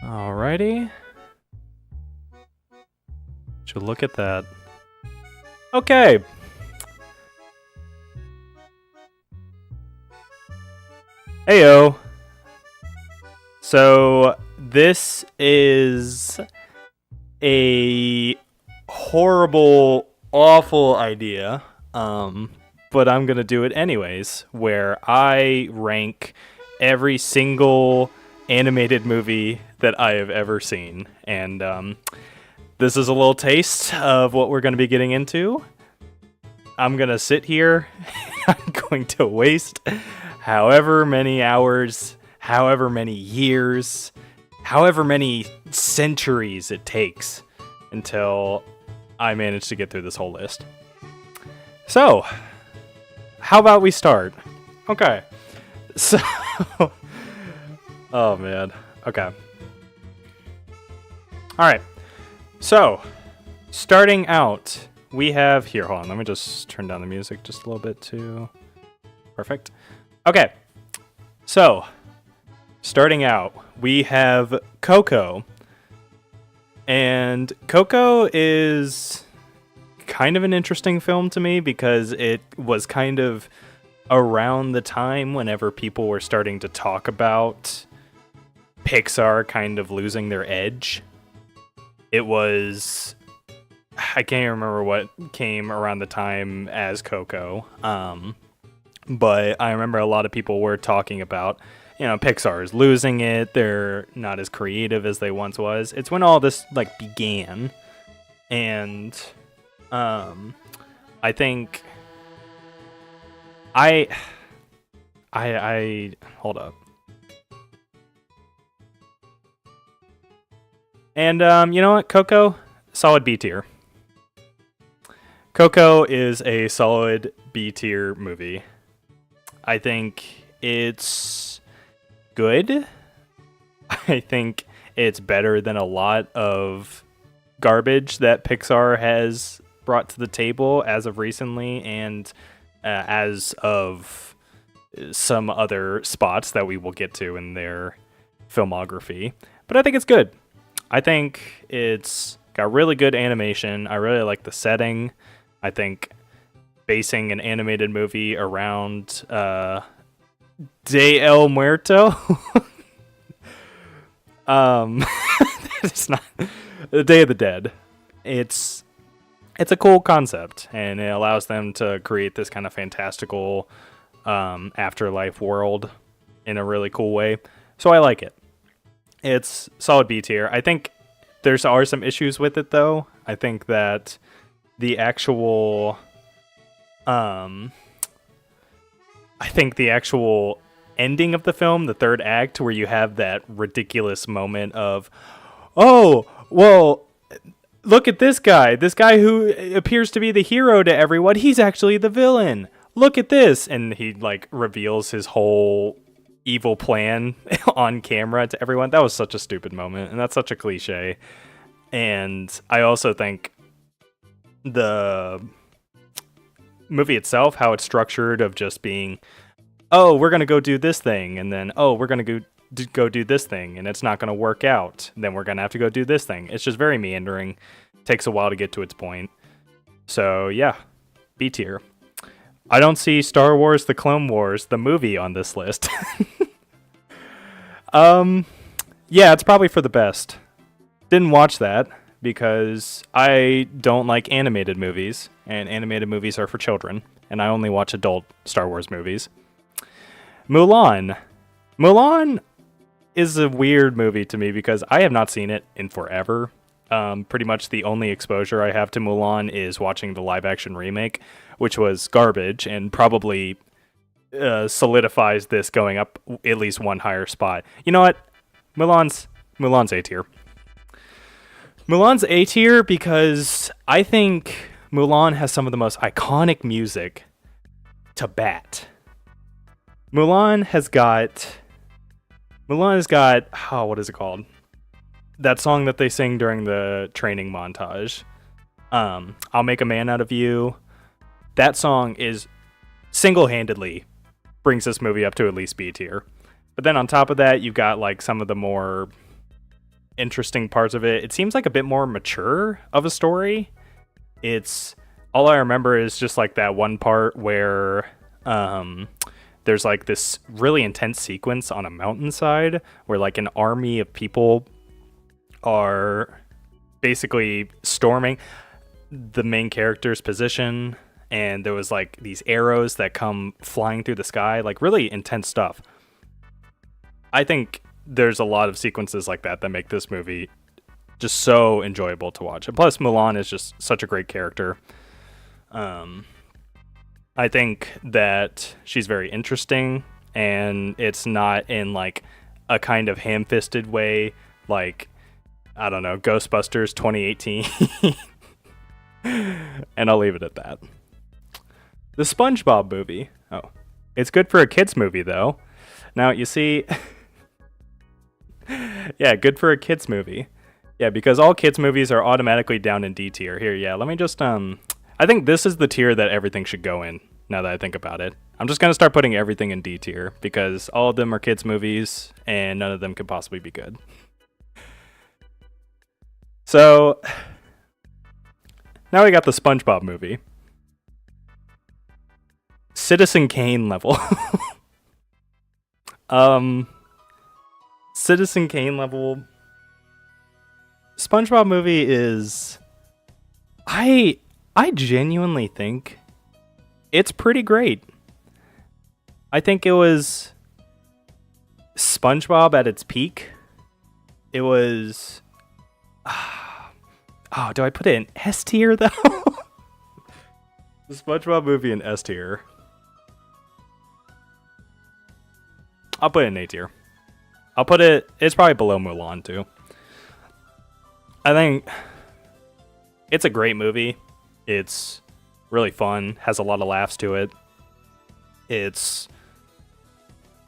Alrighty. Would you look at that? Okay. Heyo. So this is a horrible, awful idea. But I'm gonna do it anyways, where I rank every single animated movie that I have ever seen. And this is a little taste of what we're gonna be getting into. I'm gonna sit here, I'm going to waste however many hours, however many years, however many centuries it takes until I manage to get through this whole list. So, how about we start? Okay. So, oh man. Okay. Alright. So, starting out, we have here. Hold on, let me just turn down the music just a little bit too. Perfect. Okay. So, starting out, we have Coco. And Coco is kind of an interesting film to me because it was kind of around the time whenever people were starting to talk about Pixar kind of losing their edge. It was, I can't remember what came around the time as Coco, but I remember a lot of people were talking about, Pixar is losing it. They're not as creative as they once was. It's when all this began, and I think I hold up. And you know what? Coco, solid B tier. Coco is a solid B tier movie. I think it's good. I think it's better than a lot of garbage that Pixar has brought to the table as of recently, and as of some other spots that we will get to in their filmography. But I think it's good. I think it's got really good animation. I really like the setting. I think basing an animated movie around De El Muerto. It's not the Day of the Dead. It's a cool concept, and it allows them to create this kind of fantastical afterlife world in a really cool way. So I like it. It's solid B tier. I think there are some issues with it, though. I think that the actual ending of the film, the third act, where you have that ridiculous moment of, oh, well, look at this guy who appears to be the hero to everyone. He's actually the villain. Look at this. And he reveals his whole evil plan on camera to everyone. That was such a stupid moment, and that's such a cliche. And I also think the movie itself, how it's structured, of just being, oh, we're gonna go do this thing, and then, oh, we're gonna go do this thing, and it's not gonna work out, then we're gonna have to go do this thing. It's just very meandering. Takes a while to get to its point. So yeah, B tier. I don't see Star Wars The Clone Wars, the movie, on this list. Yeah, it's probably for the best. Didn't watch that because I don't like animated movies, and animated movies are for children, and I only watch adult Star Wars movies. Mulan. Mulan is a weird movie to me because I have not seen it in forever. Pretty much the only exposure I have to Mulan is watching the live-action remake, which was garbage, and probably solidifies this going up at least one higher spot. You know what? Mulan's A tier. Mulan's A tier because I think Mulan has some of the most iconic music to bat. Mulan has got, oh, what is it called? That song that they sing during the training montage. I'll Make a Man Out of You. That song is single-handedly brings this movie up to at least B tier. But then on top of that, you've got some of the more interesting parts of it. It seems like a bit more mature of a story. It's all I remember is just like that one part where there's like this really intense sequence on a mountainside where like an army of people are basically storming the main character's position, and there was like these arrows that come flying through the sky, like really intense stuff. I think there's a lot of sequences like that that make this movie just so enjoyable to watch. And plus Mulan is just such a great character. I think that she's very interesting, and it's not in like a kind of ham-fisted way like, I don't know, Ghostbusters 2018. And I'll leave it at that. The SpongeBob movie. Oh, it's good for a kids movie though. Now you see, yeah, good for a kids movie. Yeah, because all kids movies are automatically down in D tier. Here, yeah, let me just I think this is the tier that everything should go in. Now that I think about it, I'm just gonna start putting everything in D tier because all of them are kids movies and none of them could possibly be good. So now we got the SpongeBob movie. Citizen Kane level. Citizen Kane level. SpongeBob movie is, I genuinely think it's pretty great. I think it was SpongeBob at its peak. It was oh, do I put it in S tier though? The SpongeBob movie in S tier. I'll put it in A tier. I'll put it, it's probably below Mulan too. I think it's a great movie. It's really fun, has a lot of laughs to it. The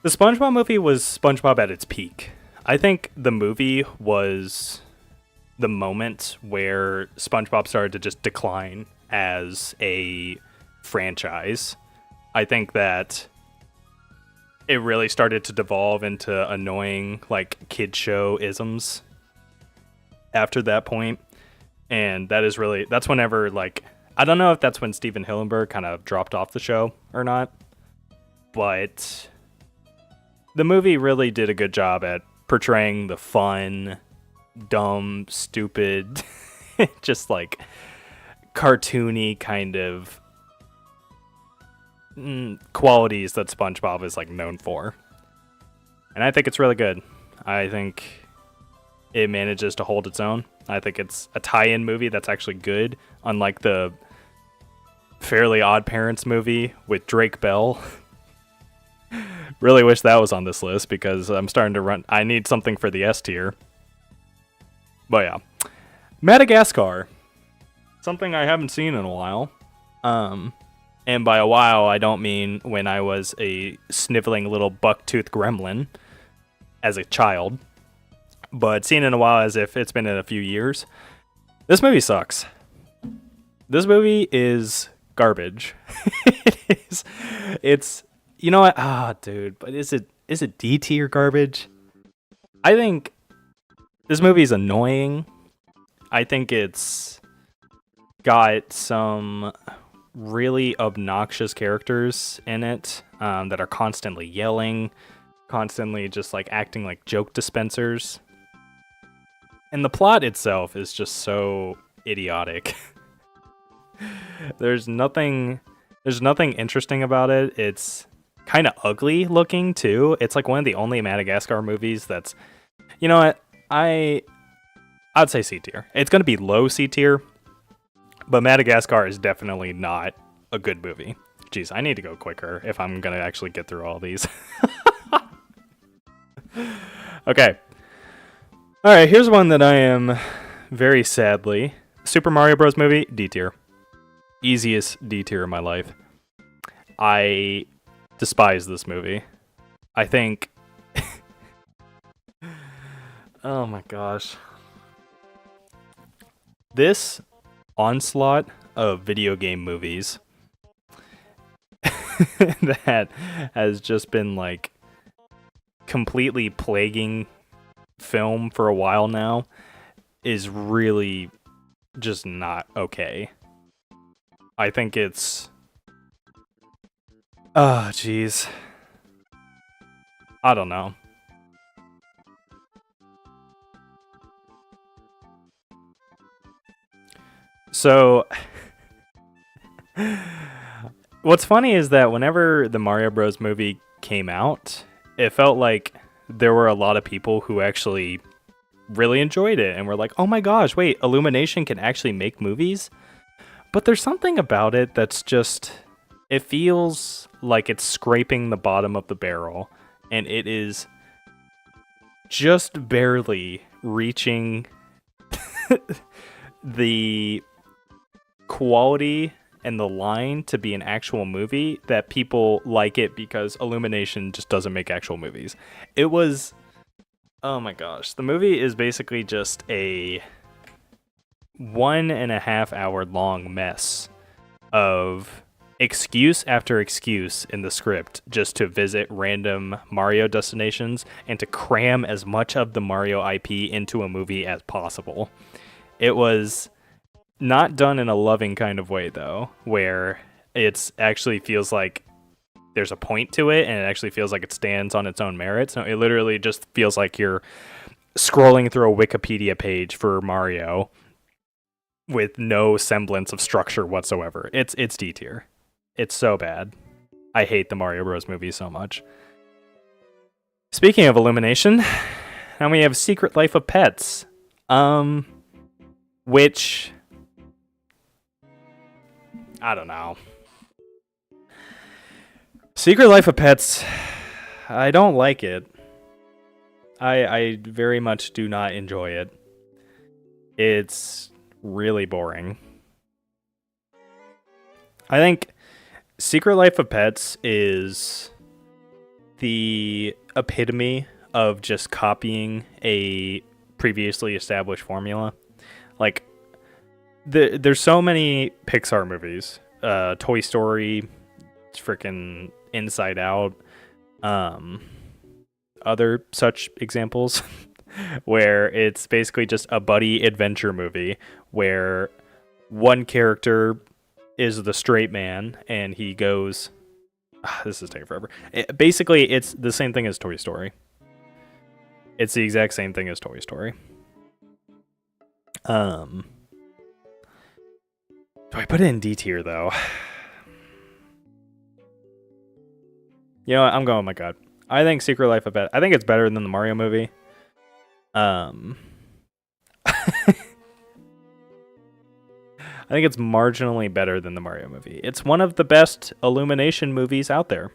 SpongeBob movie was SpongeBob at its peak. I think the movie was the moment where SpongeBob started to just decline as a franchise. I think that it really started to devolve into annoying like kid show isms after that point. And that's whenever, like, I don't know if that's when Steven Hillenburg kind of dropped off the show or not, but the movie really did a good job at portraying the fun, dumb, stupid, just like cartoony kind of qualities that SpongeBob is like known for. And I think it's really good. I think it manages to hold its own. I think it's a tie-in movie that's actually good, unlike the Fairly Odd Parents movie with Drake Bell. Really wish that was on this list because I'm starting to run. I need something for the S tier. But yeah, Madagascar, something I haven't seen in a while. And by a while, I don't mean when I was a sniveling little buck-toothed gremlin as a child, but seen in a while as if it's been in a few years. This movie sucks. This movie is garbage. It is. It's, you know what? Dude, but is it D tier garbage? I think this movie is annoying. I think it's got some really obnoxious characters in it that are constantly yelling, constantly just like acting like joke dispensers. And the plot itself is just so idiotic. There's nothing interesting about it. It's kind of ugly looking too. It's like one of the only Madagascar movies that's, you know what? I'd say C tier. It's going to be low C tier, but Madagascar is definitely not a good movie. Jeez, I need to go quicker if I'm going to actually get through all these. Okay. All right, here's one that I am very sadly. Super Mario Bros. Movie, D tier. Easiest D tier in my life. I despise this movie. I think... Oh my gosh. This onslaught of video game movies that has just been like completely plaguing film for a while now is really just not okay. I think it's... Oh, jeez. I don't know. So, what's funny is that whenever the Mario Bros. Movie came out, it felt like there were a lot of people who actually really enjoyed it and were like, oh my gosh, wait, Illumination can actually make movies? But there's something about it that's just, it feels like it's scraping the bottom of the barrel, and it is just barely reaching the quality and the line to be an actual movie that people like it because Illumination just doesn't make actual movies. It was, oh my gosh, the movie is basically just a 1.5 hour long mess of excuse after excuse in the script just to visit random Mario destinations and to cram as much of the Mario IP into a movie as possible. It was not done in a loving kind of way, though, where it actually feels like there's a point to it and it actually feels like it stands on its own merits. No, it literally just feels like you're scrolling through a Wikipedia page for Mario with no semblance of structure whatsoever. It's D tier. It's so bad. I hate the Mario Bros. Movie so much. Speaking of Illumination, now we have Secret Life of Pets. Which... I don't know. Secret Life of Pets, I don't like it. I very much do not enjoy it. It's really boring. I think Secret Life of Pets is the epitome of just copying a previously established formula. Like, there's so many Pixar movies. Toy Story, freaking Inside Out, other such examples where it's basically just a buddy adventure movie where one character is the straight man and he goes... this is taking forever. Basically, it's the same thing as Toy Story. It's the exact same thing as Toy Story. Do I put it in D tier, though? You know what? I'm going with my gut. I think Secret Life of Pets... I think it's better than the Mario movie. I think it's marginally better than the Mario movie. It's one of the best Illumination movies out there.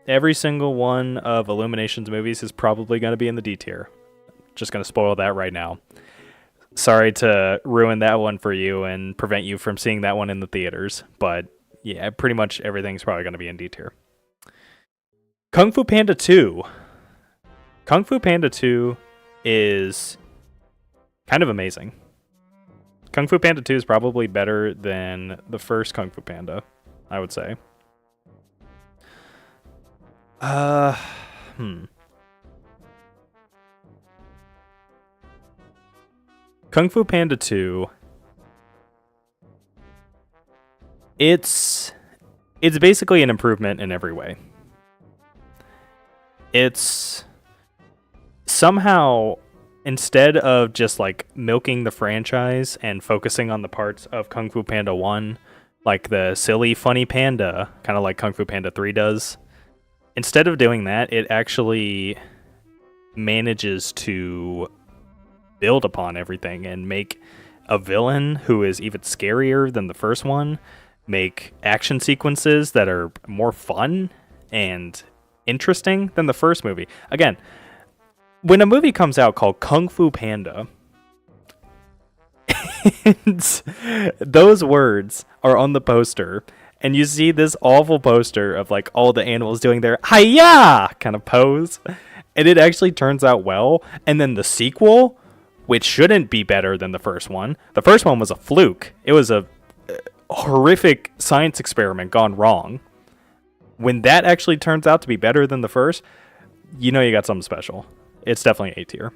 Every single one of Illumination's movies is probably going to be in the D tier. Just going to spoil that right now. Sorry to ruin that one for you and prevent you from seeing that one in the theaters, but yeah, pretty much everything's probably going to be in D tier. Kung Fu Panda 2. Kung Fu Panda 2 is kind of amazing. Kung Fu Panda 2 is probably better than the first Kung Fu Panda, I would say. Kung Fu Panda 2, it's basically an improvement in every way. It's somehow, instead of just like milking the franchise and focusing on the parts of Kung Fu Panda 1, like the silly, funny panda, kind of like Kung Fu Panda 3 does, instead of doing that, it actually manages to build upon everything and make a villain who is even scarier than the first one, make action sequences that are more fun and interesting than the first movie. Again, when a movie comes out called Kung Fu Panda, and those words are on the poster, and you see this awful poster of like all the animals doing their hi-ya kind of pose, and it actually turns out well, and then the sequel, which shouldn't be better than the first one. The first one was a fluke. It was a horrific science experiment gone wrong. When that actually turns out to be better than the first, you know you got something special. It's definitely A tier.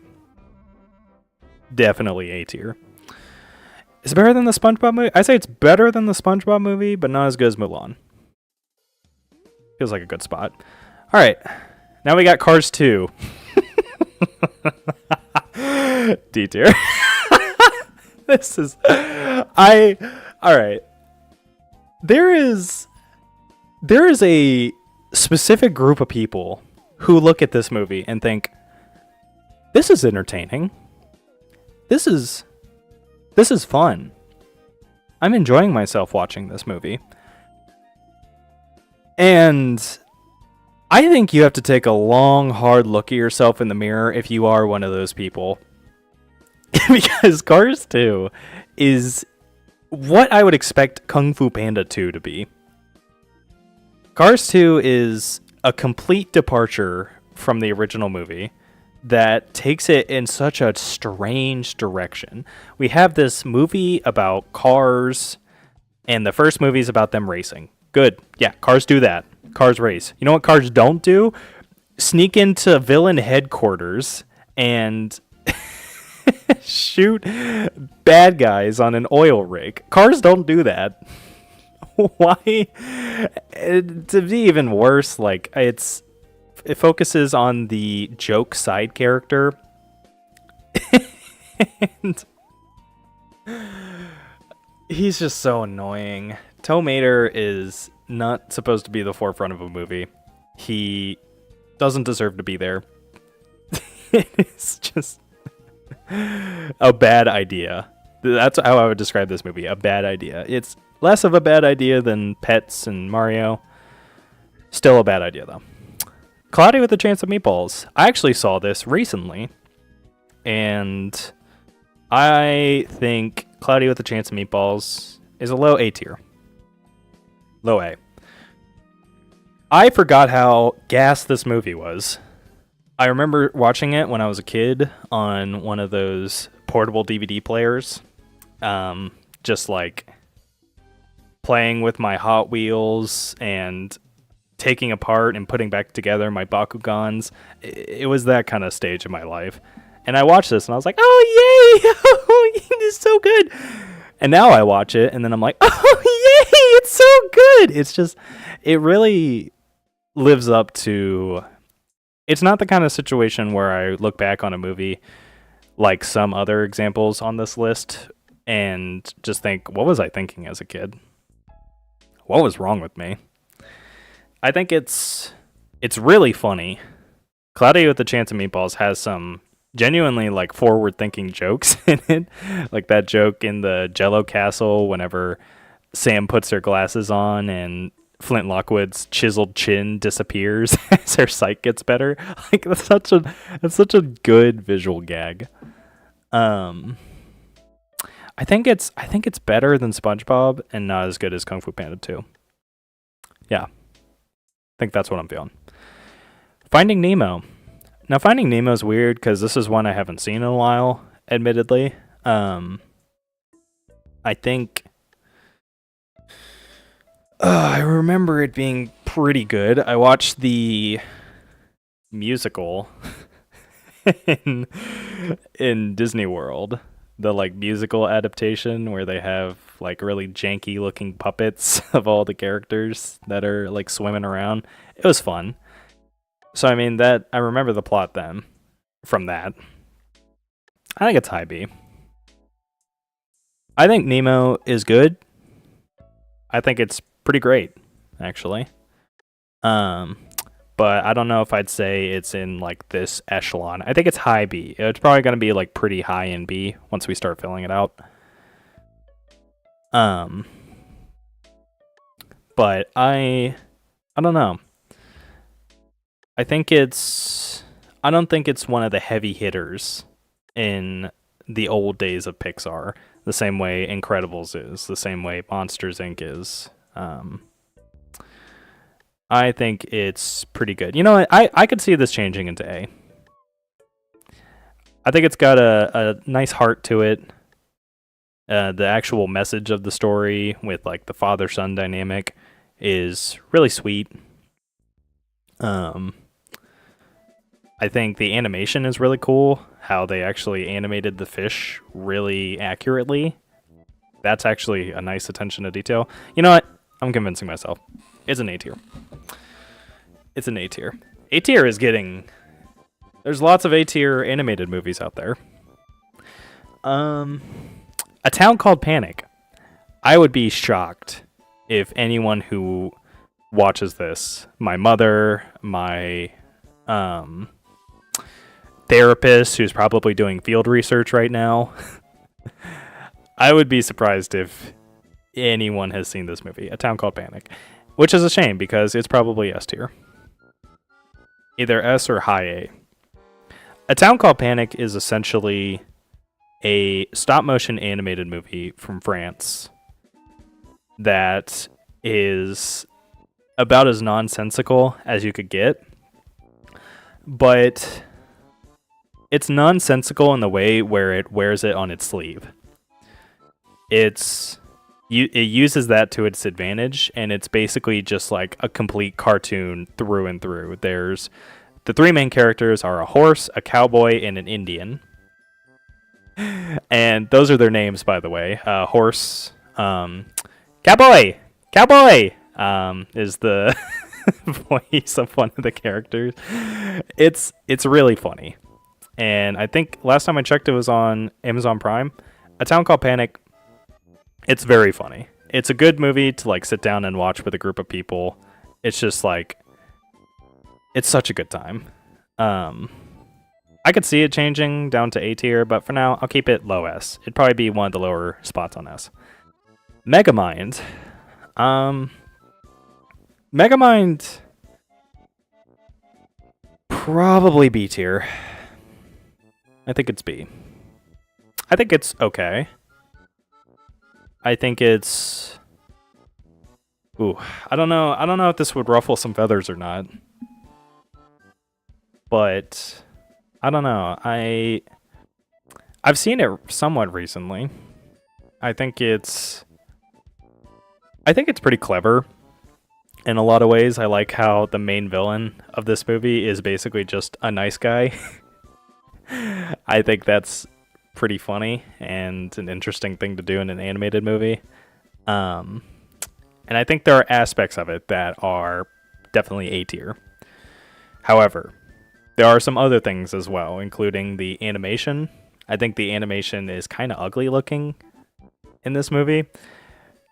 Definitely A tier. Is it better than the SpongeBob movie? I say it's better than the SpongeBob movie, but not as good as Mulan. Feels like a good spot. All right, now we got Cars 2. D tier. This is all right. There is a specific group of people who look at this movie and think, this is entertaining. This is fun. I'm enjoying myself watching this movie. And I think you have to take a long, hard look at yourself in the mirror if you are one of those people. Because Cars 2 is what I would expect Kung Fu Panda 2 to be. Cars 2 is a complete departure from the original movie that takes it in such a strange direction. We have this movie about cars, and the first movie is about them racing. Good. Yeah, cars do that. Cars race. You know what cars don't do? Sneak into villain headquarters and shoot bad guys on an oil rig. Cars don't do that. Why? To be even worse, like it focuses on the joke side character, and he's just so annoying. Tow Mater is not supposed to be the forefront of a movie. He doesn't deserve to be there. It's just a bad idea. That's how I would describe this movie. A bad idea. It's less of a bad idea than Pets and Mario. Still a bad idea, though. Cloudy with a Chance of Meatballs. I actually saw this recently, and I think Cloudy with a Chance of Meatballs is a low A tier. Low A. I forgot how gas this movie was. I remember watching it when I was a kid on one of those portable DVD players. Just like playing with my Hot Wheels and taking apart and putting back together my Bakugans. It was that kind of stage of my life. And I watched this and I was like, oh, yay! Oh, it's so good. And now I watch it and then I'm like, oh, yay! It's so good! It's just, it really lives up to... It's not the kind of situation where I look back on a movie like some other examples on this list and just think, what was I thinking as a kid? What was wrong with me? I think it's really funny. Cloudy with a Chance of Meatballs has some genuinely like forward-thinking jokes in it. Like that joke in the Jello Castle whenever Sam puts her glasses on and Flint Lockwood's chiseled chin disappears as her sight gets better. Like that's such a good visual gag. I think it's better than SpongeBob and not as good as Kung Fu Panda 2. Yeah. I think that's what I'm feeling. Finding Nemo. Now Finding Nemo is weird because this is one I haven't seen in a while, admittedly. I think I remember it being pretty good. I watched the musical in Disney World, the like musical adaptation where they have like really janky looking puppets of all the characters that are like swimming around. It was fun. So I mean that I remember the plot then from that. I think it's high B. I think Nemo is good. I think it's pretty great, actually. But I don't know if I'd say it's in like this echelon. I think it's high B. It's probably going to be like pretty high in B once we start filling it out. But I don't know. I don't think it's one of the heavy hitters in the old days of Pixar, the same way Incredibles is, the same way Monsters Inc. is. I think it's pretty good. You know what? I could see this changing into A. I think it's got a nice heart to it. The actual message of the story with like the father-son dynamic is really sweet. I think the animation is really cool. How they actually animated the fish really accurately. That's actually a nice attention to detail. You know what? I'm convincing myself. It's an A tier. It's an A tier. A tier is getting. There's lots of A tier animated movies out there. A Town Called Panic. I would be shocked if anyone who watches this, my mother, my therapist who's probably doing field research right now, I would be surprised if anyone has seen this movie, A Town Called Panic, which is a shame because it's probably S tier. Either S or high A. A Town Called Panic is essentially a stop-motion animated movie from France that is about as nonsensical as you could get, but it's nonsensical in the way where it wears it on its sleeve. It uses that to its advantage, and it's basically just like a complete cartoon through and through. There's the three main characters are a horse, a cowboy, and an Indian. And those are their names, by the way. Horse, cowboy is the voice of one of the characters. It's really funny, and I think last time I checked, it was on Amazon Prime. A Town Called Panic. It's very funny. It's a good movie to like sit down and watch with a group of people. It's just like it's such a good time. I could see it changing down to A tier, but for now, I'll keep it low S. It'd probably be one of the lower spots on S. Megamind. Megamind. Probably B tier. I think it's B. I think it's okay. I think it's... Ooh, I don't know. I don't know if this would ruffle some feathers or not. But... I don't know. I've seen it somewhat recently. I think it's pretty clever in a lot of ways. I like how the main villain of this movie is basically just a nice guy. I think that's pretty funny and an interesting thing to do in an animated movie. And I think there are aspects of it that are definitely A tier. However, there are some other things as well, including the animation. I think the animation is kind of ugly looking in this movie.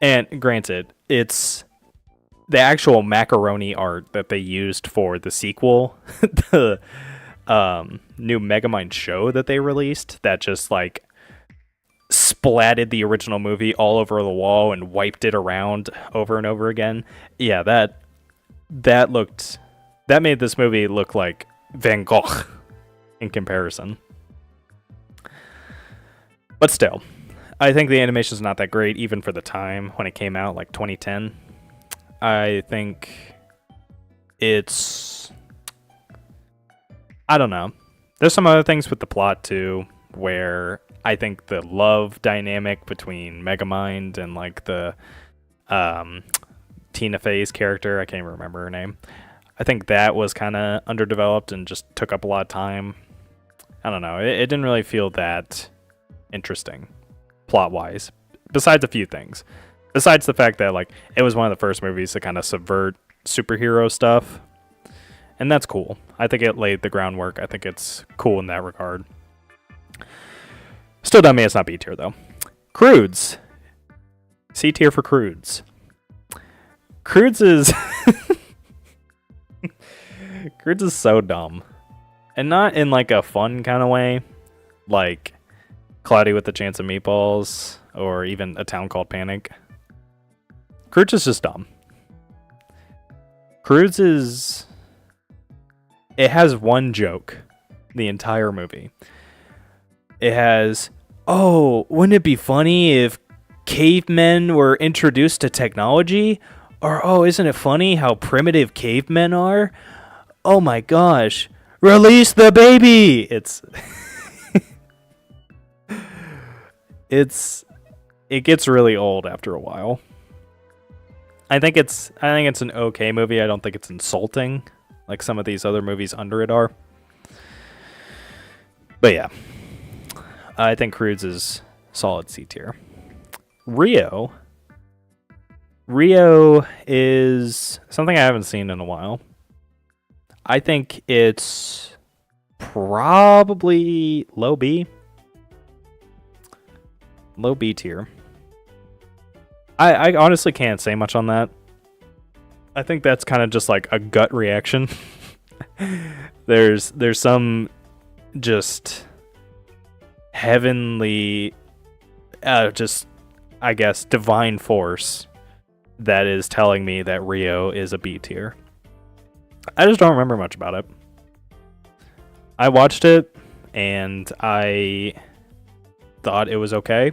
And granted, it's the actual macaroni art that they used for the sequel, the new Megamind show that they released, that just like splatted the original movie all over the wall and wiped it around over and over again. Yeah, that made this movie look like Van Gogh in comparison. But still, I think the animation is not that great, even for the time when it came out, like 2010. I think it's... I don't know. There's some other things with the plot, too, where I think the love dynamic between Megamind and, like, the Tina Fey's character, I can't remember her name, I think that was kind of underdeveloped and just took up a lot of time. I don't know. It didn't really feel that interesting, plot-wise, besides a few things. Besides the fact that like it was one of the first movies to kind of subvert superhero stuff. And that's cool. I think it laid the groundwork. I think it's cool in that regard. Still doesn't mean it's not B tier, though. Crudes. C tier for Crudes. Crudes is... Crudes is so dumb. And not in like a fun kind of way. Like Cloudy with a Chance of Meatballs. Or even A Town Called Panic. Crudes is just dumb. Crudes is... It has one joke. The entire movie. It has... Oh, wouldn't it be funny if cavemen were introduced to technology? Or, oh, isn't it funny how primitive cavemen are? Oh my gosh. Release the baby! It's... It gets really old after a while. I think it's an okay movie. I don't think it's insulting like some of these other movies under it are. But yeah, I think Croods is solid C tier. Rio is something I haven't seen in a while. I think it's probably low B tier. I honestly can't say much on that. I think that's kind of just like a gut reaction. There's some just heavenly, just I guess divine force that is telling me that Rio is a B tier. I just don't remember much about it. I watched it and I thought it was okay,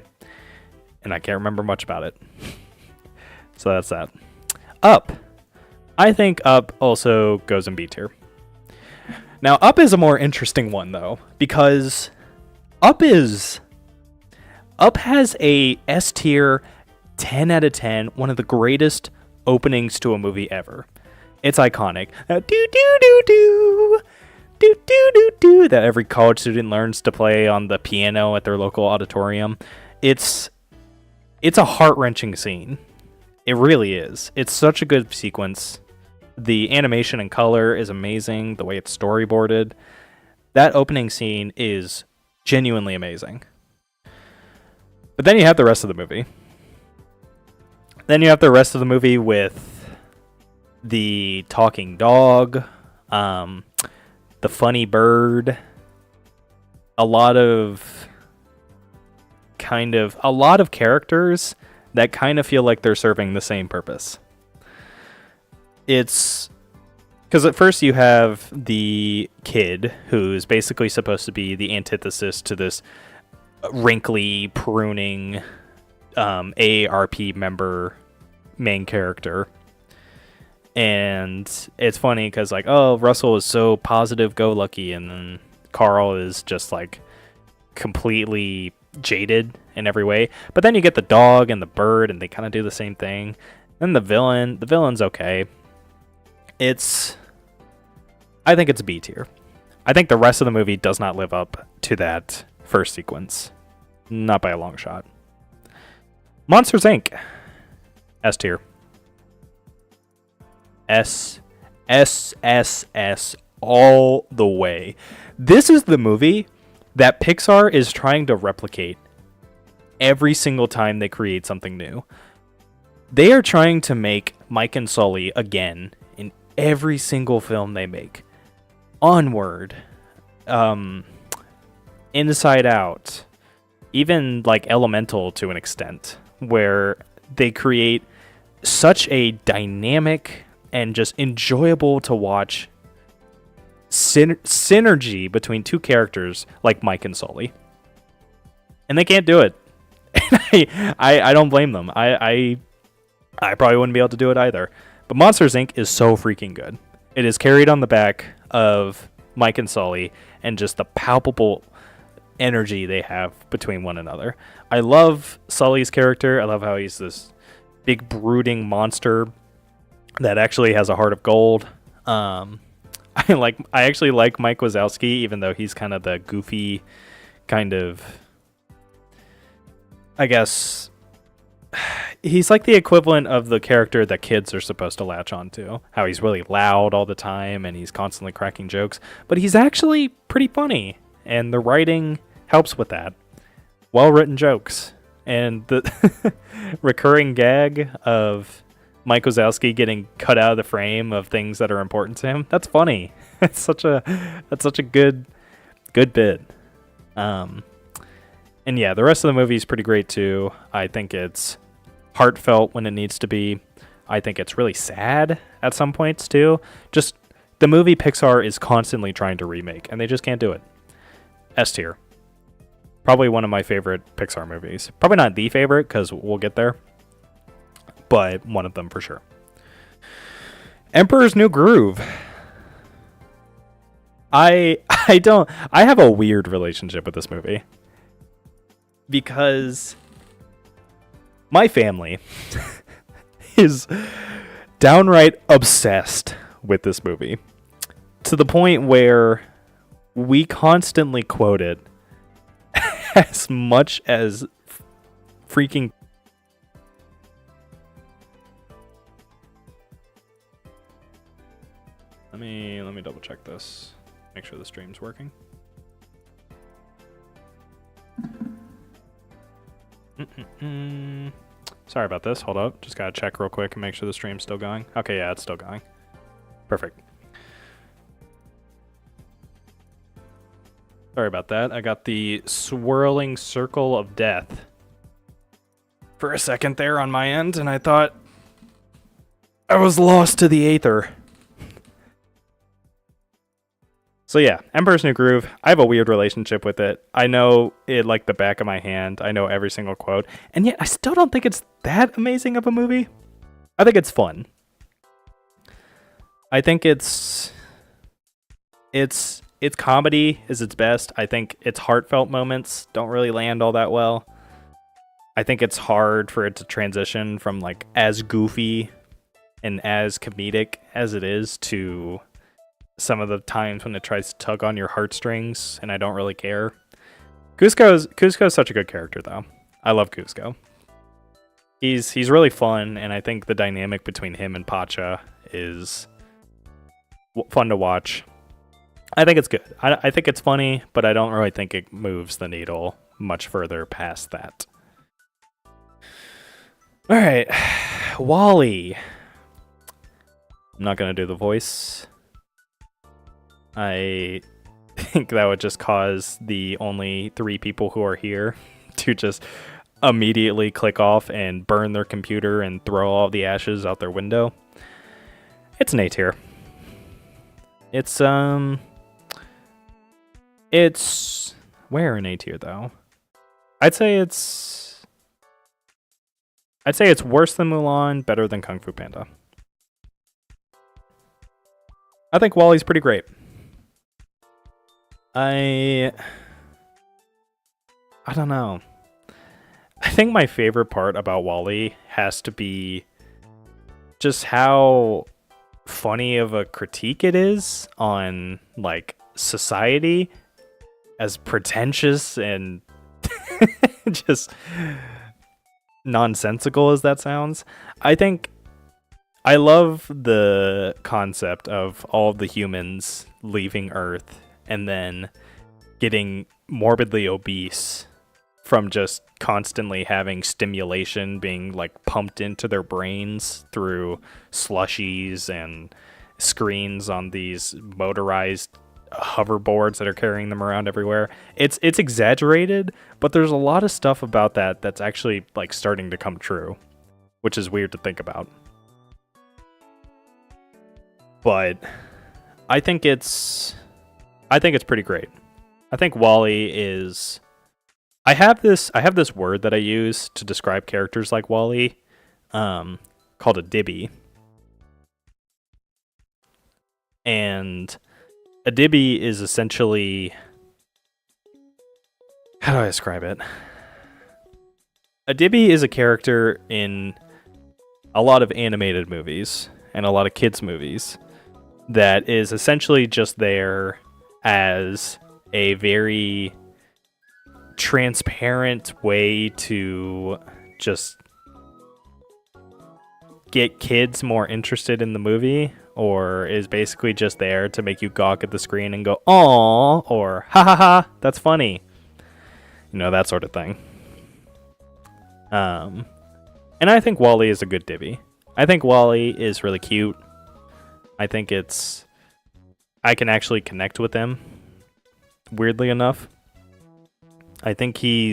and I can't remember much about it. So that's that. Up. I think Up also goes in B tier. Now, Up is a more interesting one though, because Up has a S tier 10 out of 10, one of the greatest openings to a movie ever. It's iconic. Do do do do do do do do that every college student learns to play on the piano at their local auditorium. It's a heart-wrenching scene. It really is. It's such a good sequence. The animation and color is amazing. The way it's storyboarded. That opening scene is genuinely amazing. But then you have the rest of the movie. Then you have the rest of the movie with the talking dog, the funny bird, a lot of characters that kind of feel like they're serving the same purpose. It's because at first you have the kid who's basically supposed to be the antithesis to this wrinkly, pruning AARP member main character. And it's funny because, like, oh, Russell is so positive, go lucky, and then Carl is just like completely jaded in every way. But then you get the dog and the bird, and they kind of do the same thing. Then the villain's okay. I think it's B tier. I think the rest of the movie does not live up to that first sequence, not by a long shot. Monsters Inc. S tier. S all the way. This is the movie that Pixar is trying to replicate every single time they create something new. They are trying to make Mike and Sully again in every single film they make. Onward, Inside Out, even like Elemental to an extent, where they create such a dynamic and just enjoyable to watch synergy between two characters like Mike and Sully. And they can't do it. And I don't blame them. I probably wouldn't be able to do it either. But Monsters Inc. is so freaking good. It is carried on the back of Mike and Sully and just the palpable energy they have between one another. I love Sully's character. I love how he's this big brooding monster that actually has a heart of gold. I actually like Mike Wazowski, even though he's kind of the goofy kind of, I guess, he's like the equivalent of the character that kids are supposed to latch onto. How he's really loud all the time and he's constantly cracking jokes, but he's actually pretty funny, and the writing helps with that. Well-written jokes, and the recurring gag of Mike Wazowski getting cut out of the frame of things that are important to him. That's funny. That's such a good bit. And yeah, the rest of the movie is pretty great too. I think it's heartfelt when it needs to be. I think it's really sad at some points too. Just the movie Pixar is constantly trying to remake, and they just can't do it. S tier. Probably one of my favorite Pixar movies. Probably not the favorite, because we'll get there, but one of them for sure. Emperor's New Groove. I have a weird relationship with this movie, because my family is downright obsessed with this movie, to the point where we constantly quote it as much as freaking. Let me double check this. Make sure the stream's working. Sorry about this. Hold up. Just gotta check real quick and make sure the stream's still going. Okay, yeah, it's still going. Perfect. Sorry about that. I got the swirling circle of death for a second there on my end, and I thought I was lost to the aether. So yeah, Emperor's New Groove, I have a weird relationship with it. I know it like the back of my hand. I know every single quote. And yet I still don't think it's that amazing of a movie. I think it's fun. I think its comedy is its best. I think its heartfelt moments don't really land all that well. I think it's hard for it to transition from like as goofy and as comedic as it is to some of the times when it tries to tug on your heartstrings, and I don't really care. Kuzco's such a good character, though. I love Kuzco. He's really fun, and I think the dynamic between him and Pacha is fun to watch. I think it's good. I think it's funny, but I don't really think it moves the needle much further past that. All right, WALL-E. I'm not gonna do the voice. I think that would just cause the only 3 people who are here to just immediately click off and burn their computer and throw all the ashes out their window. It's an A tier. It's where an A tier though? I'd say it's worse than Mulan, better than Kung Fu Panda. I think WALL-E's pretty great. I don't know. I think my favorite part about WALL-E has to be just how funny of a critique it is on like society, as pretentious and just nonsensical as that sounds. I love the concept of all of the humans leaving Earth and then getting morbidly obese from just constantly having stimulation being like pumped into their brains through slushies and screens on these motorized hoverboards that are carrying them around everywhere. It's exaggerated, but there's a lot of stuff about that that's actually like starting to come true, which is weird to think about. But I think it's pretty great. I think WALL-E is. I have this word that I use to describe characters like WALL-E, called a dibby. And a dibby is essentially, how do I describe it? A dibby is a character in a lot of animated movies and a lot of kids movies that is essentially just there as a very transparent way to just get kids more interested in the movie, or is basically just there to make you gawk at the screen and go, "Aw," or "Ha ha ha, that's funny." You know, that sort of thing. And I think WALL-E is a good dibby. I think WALL-E is really cute. I think I can actually connect with him, weirdly enough. I think he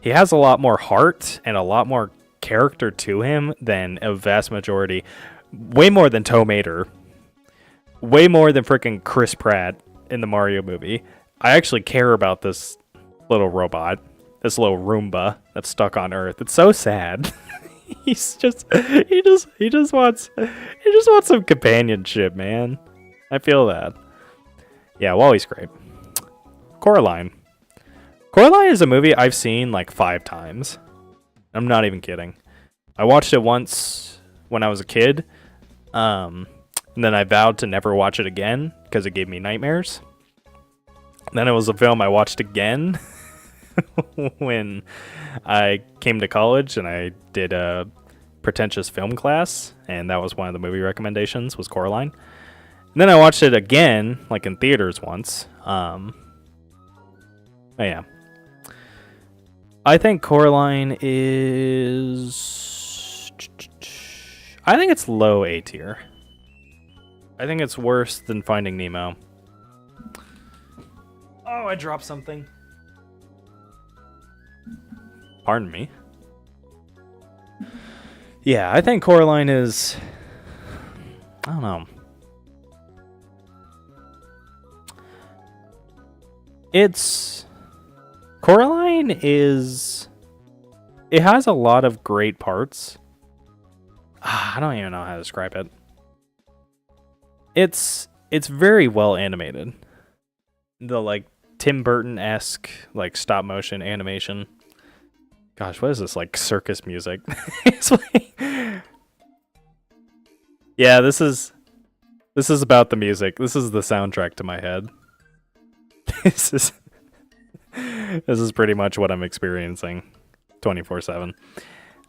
has a lot more heart and a lot more character to him than a vast majority, way more than Tow Mater, way more than freaking Chris Pratt in the Mario movie. I actually care about this little robot, this little Roomba that's stuck on Earth. It's so sad. he just wants some companionship, man. I feel that. Yeah, WALL-E's great. Coraline. Coraline is a movie I've seen like 5 times. I'm not even kidding. I watched it once when I was a kid, and then I vowed to never watch it again because it gave me nightmares. Then it was a film I watched again when I came to college and I did a pretentious film class, and that was one of the movie recommendations was Coraline. And then I watched it again, like in theaters once. Oh yeah. I think Coraline is... I think it's low A tier. I think it's worse than Finding Nemo. Oh, I dropped something. Pardon me. Yeah, I think Coraline is... I don't know. It's... Coraline is... It has a lot of great parts. I don't even know how to describe it. It's very well animated. The like Tim Burton-esque like stop motion animation. Gosh, what is this, like circus music? It's like... Yeah, this is about the music. This is the soundtrack to my head. This is pretty much what I'm experiencing 24/7.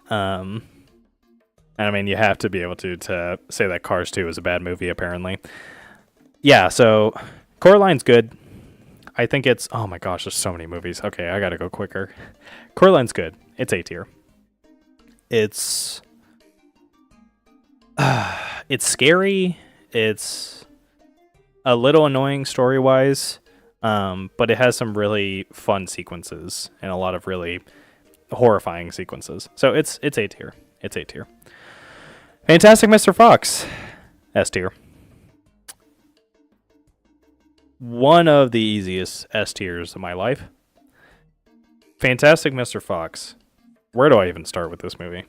And I mean, you have to be able to say that Cars 2 is a bad movie, apparently. Yeah, so Coraline's good. I think it's... Oh my gosh, there's so many movies. Okay, I gotta go quicker. Coraline's good. It's A tier. It's scary. It's a little annoying story-wise, but it has some really fun sequences and a lot of really horrifying sequences. So it's A tier. It's A tier. Fantastic Mr. Fox, S tier. One of the easiest S tiers of my life. Fantastic Mr. Fox. Where do I even start with this movie?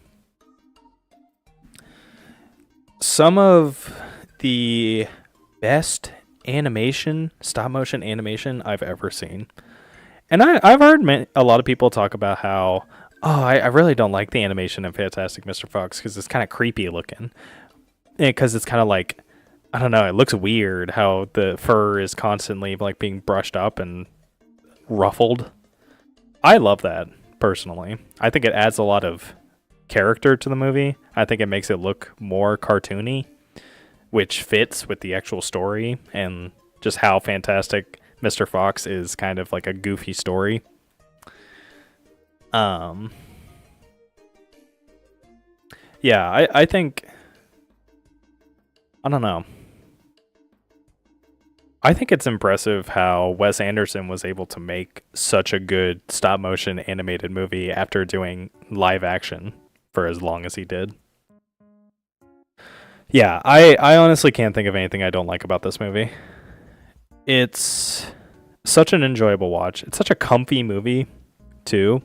Some of the best animation, stop motion animation I've ever seen. And I've heard a lot of people talk about how, I really don't like the animation of Fantastic Mr. Fox because it's kind of creepy looking. Because it's kind of like, I don't know, it looks weird how the fur is constantly like being brushed up and ruffled. I love that, personally. I think it adds a lot of character to the movie. I think it makes it look more cartoony, which fits with the actual story and just how Fantastic Mr. Fox is kind of like a goofy story. Yeah, I think... I don't know. I think it's impressive how Wes Anderson was able to make such a good stop-motion animated movie after doing live action for as long as he did. Yeah, I honestly can't think of anything I don't like about this movie. It's such an enjoyable watch. It's such a comfy movie, too.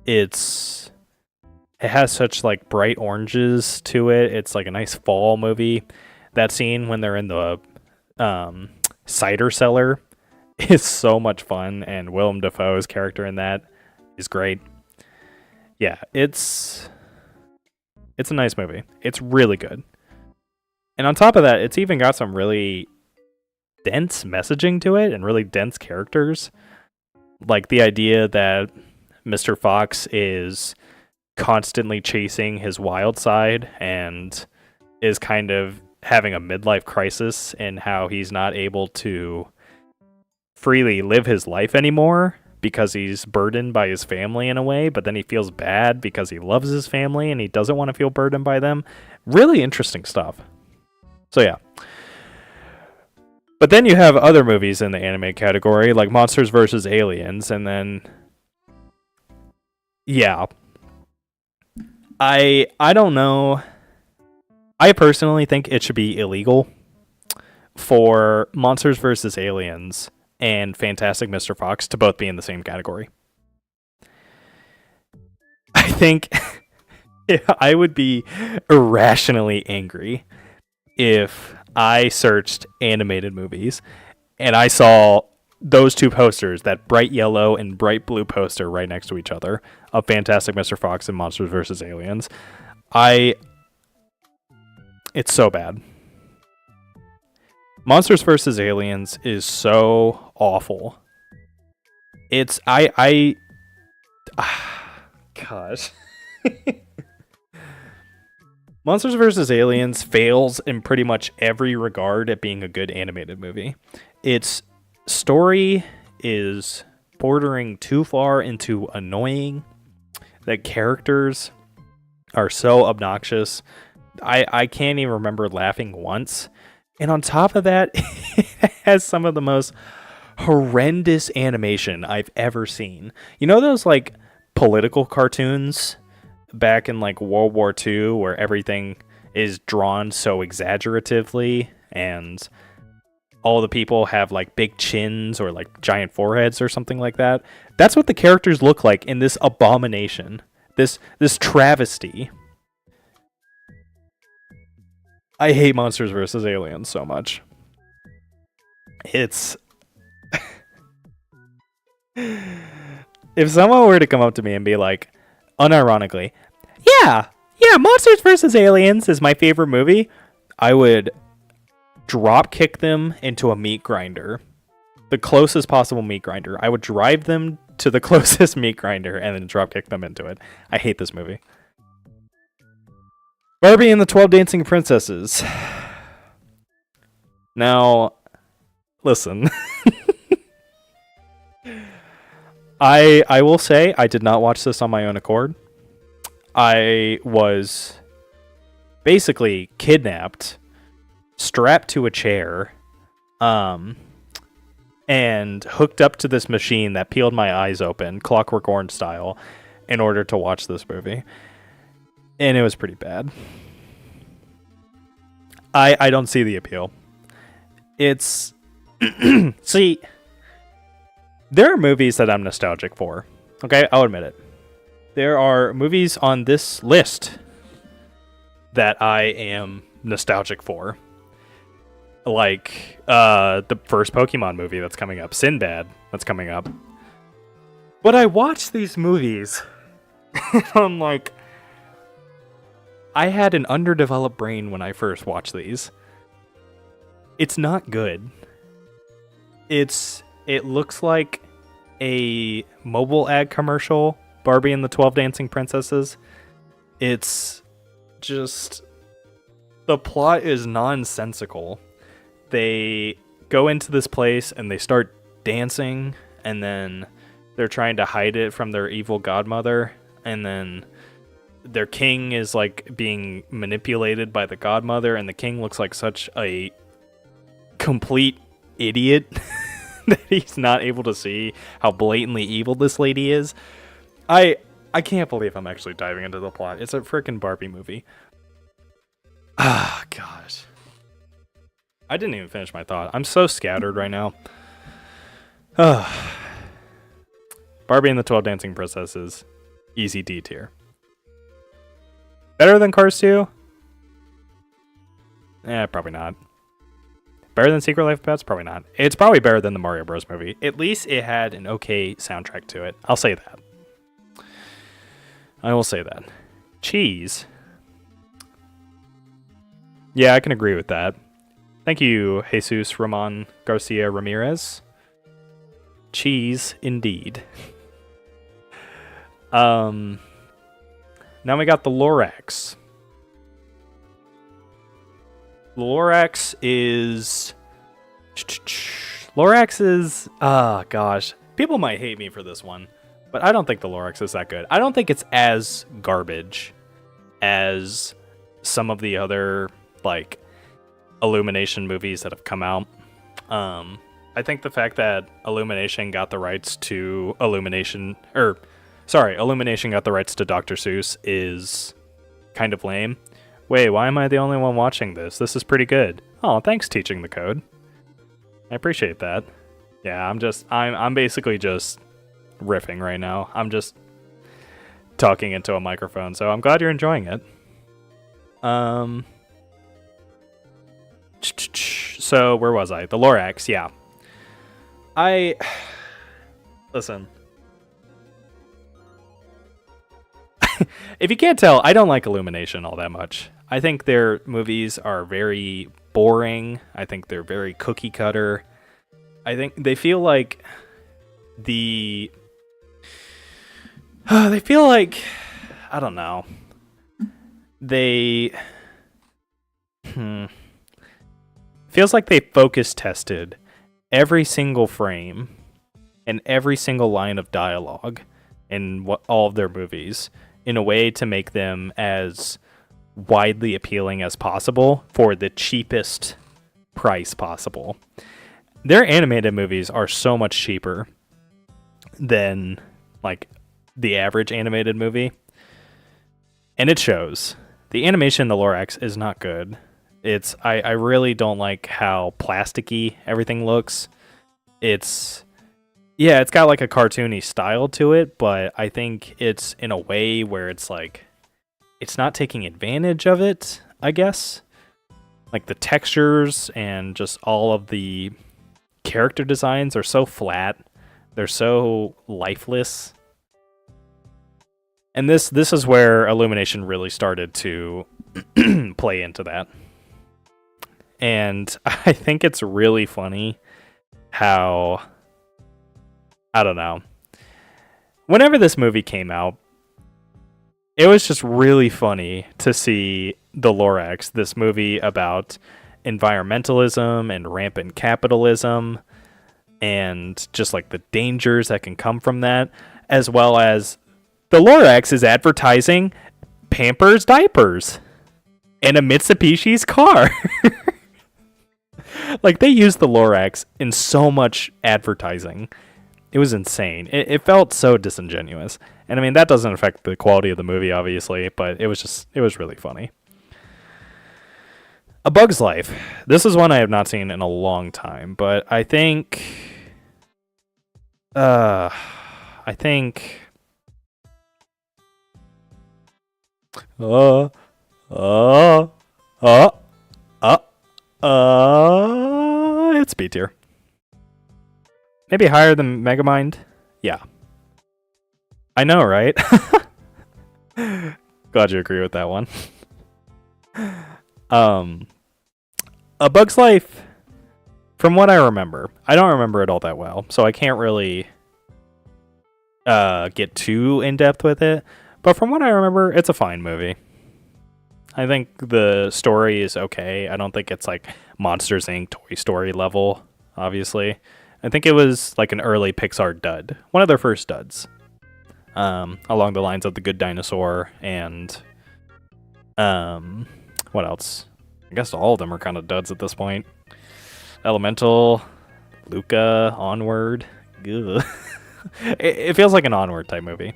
It has such like bright oranges to it. It's like a nice fall movie. That scene when they're in the cider cellar is so much fun, and Willem Dafoe's character in that is great. Yeah, it's a nice movie. It's really good. And on top of that, it's even got some really dense messaging to it and really dense characters. Like the idea that Mr. Fox is constantly chasing his wild side and is kind of having a midlife crisis in how he's not able to freely live his life anymore because he's burdened by his family in a way, but then he feels bad because he loves his family and he doesn't want to feel burdened by them. Really interesting stuff. So yeah. But then you have other movies in the anime category, like Monsters vs. Aliens, and then... Yeah. I don't know... I personally think it should be illegal for Monsters vs. Aliens and Fantastic Mr. Fox to both be in the same category. I think I would be irrationally angry if I searched animated movies and I saw those two posters, that bright yellow and bright blue poster right next to each other of Fantastic Mr. Fox and Monsters vs. Aliens. It's so bad. Monsters vs. Aliens is so awful It's I gosh. Monsters vs. Aliens fails in pretty much every regard at being a good animated movie. Its story is bordering too far into annoying. The characters are so obnoxious. I can't even remember laughing once. And on top of that, it has some of the most horrendous animation I've ever seen. You know those like political cartoons back in like World War II where everything is drawn so exaggeratively and all the people have like big chins or like giant foreheads or something like that? That's what the characters look like in this abomination. This travesty. I hate Monsters vs. Aliens so much. It's if someone were to come up to me and be like, unironically, yeah, Monsters vs. Aliens is my favorite movie, I would drop kick them into a meat grinder. The closest possible meat grinder. I would drive them to the closest meat grinder and then drop kick them into it. I hate this movie. Barbie and the 12 Dancing Princesses. Now, listen. I will say I did not watch this on my own accord. I was basically kidnapped, strapped to a chair, and hooked up to this machine that peeled my eyes open, Clockwork Orange style, in order to watch this movie. And it was pretty bad. I don't see the appeal. It's see, there are movies that I'm nostalgic for. Okay, I'll admit it. There are movies on this list that I am nostalgic for. Like the first Pokemon movie that's coming up, Sinbad, that's coming up. But I watch these movies and I'm like, I had an underdeveloped brain when I first watched these. It's not good. It looks like a mobile ad commercial, Barbie and the 12 Dancing Princesses. It's just, the plot is nonsensical. They go into this place and they start dancing, and then they're trying to hide it from their evil godmother, and then their king is like being manipulated by the godmother, and the king looks like such a complete idiot that he's not able to see how blatantly evil this lady is. I can't believe I'm actually diving into the plot. It's a freaking Barbie movie. Ah, gosh. I didn't even finish my thought. I'm so scattered right now. Barbie and the 12 Dancing Princesses. Easy D tier. Better than Cars 2? Probably not. Better than Secret Life of Pets? Probably not. It's probably better than the Mario Bros. Movie. At least it had an okay soundtrack to it. I'll say that. I will say that. Cheese. Yeah, I can agree with that. Thank you, Jesus Ramon Garcia Ramirez. Cheese, indeed. Now we got the Lorax. Lorax is... gosh. People might hate me for this one, but I don't think the Lorax is that good. I don't think it's as garbage as some of the other, like, Illumination movies that have come out. I think the fact that Illumination got the rights to Illumination got the rights to Dr. Seuss is kind of lame. Wait, why am I the only one watching this? This is pretty good. Oh, thanks, Teaching the Code. I appreciate that. Yeah, I'm basically just riffing right now. I'm just talking into a microphone, so I'm glad you're enjoying it. So where was I? The Lorax, yeah. Listen. If you can't tell, I don't like Illumination all that much. I think their movies are very boring. I think they're very cookie cutter. I think they feel like the they feel like, I don't know. They feels like they focus tested every single frame and every single line of dialogue in all of their movies in a way to make them as widely appealing as possible for the cheapest price possible. Their animated movies are so much cheaper than like the average animated movie, and it shows. The animation in the Lorax is not good. I really don't like how plasticky everything looks. It's got like a cartoony style to it, but I think it's in a way where it's like it's not taking advantage of it, I guess. Like the textures and just all of the character designs are so flat. They're so lifeless. And this is where Illumination really started to play into that. And I think it's really funny how, I don't know, whenever this movie came out, it was just really funny to see The Lorax, this movie about environmentalism and rampant capitalism and just like the dangers that can come from that, as well as The Lorax is advertising Pampers diapers and a Mitsubishi's car. Like, they used The Lorax in so much advertising. It was insane. It felt so disingenuous. And I mean, that doesn't affect the quality of the movie, obviously, but it was really funny. A Bug's Life. This is one I have not seen in a long time, but I think it's B tier. Maybe higher than Megamind? Yeah. I know, right? Glad you agree with that one. A Bug's Life, from what I remember, I don't remember it all that well, so I can't really get too in-depth with it, but from what I remember, it's a fine movie. I think the story is okay. I don't think it's like Monsters, Inc. Toy Story level, obviously. I think it was like an early Pixar dud. One of their first duds. Along the lines of The Good Dinosaur and what else? I guess all of them are kind of duds at this point. Elemental, Luca, Onward. It feels like an Onward type movie.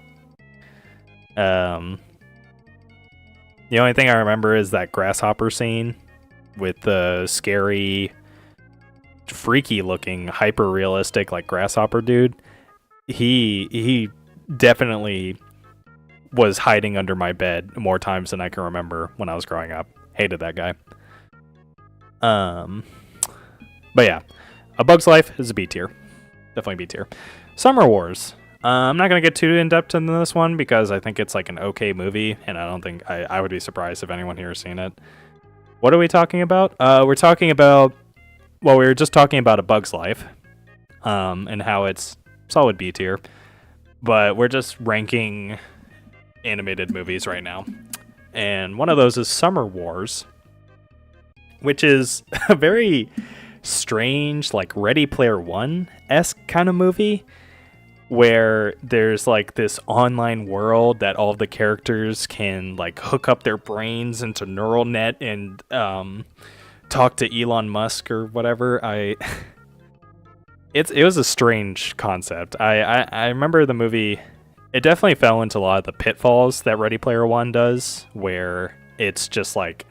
The only thing I remember is that grasshopper scene with the scary, freaky looking, hyper realistic like grasshopper dude. He definitely was hiding under my bed more times than I can remember when I was growing up. Hated that guy. But yeah, A Bug's Life is a B tier. Definitely B tier. Summer Wars. I'm not going to get too in-depth in this one because I think it's like an okay movie, and I don't think I would be surprised if anyone here has seen it. What are we talking about? We're talking about, well, we were just talking about A Bug's Life, and how it's solid B tier, but we're just ranking animated movies right now. And one of those is Summer Wars, which is a very strange, like Ready Player One-esque kind of movie, where there's like this online world that all of the characters can like hook up their brains into neural net and talk to Elon Musk or whatever. It was a strange concept. I remember the movie. It definitely fell into a lot of the pitfalls that Ready Player One does, where it's just like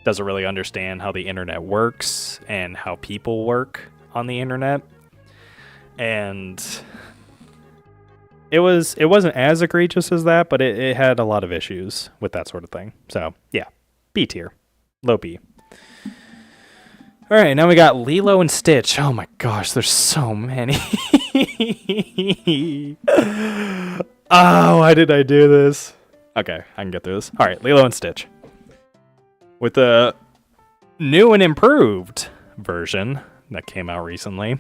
doesn't really understand how the internet works and how people work on the internet. And it wasn't as egregious as that, but it had a lot of issues with that sort of thing. So yeah, B tier, low B. All right, now we got Lilo and Stitch. Oh my gosh, there's so many. Oh, why did I do this? Okay, I can get through this. All right, Lilo and Stitch. With the new and improved version that came out recently,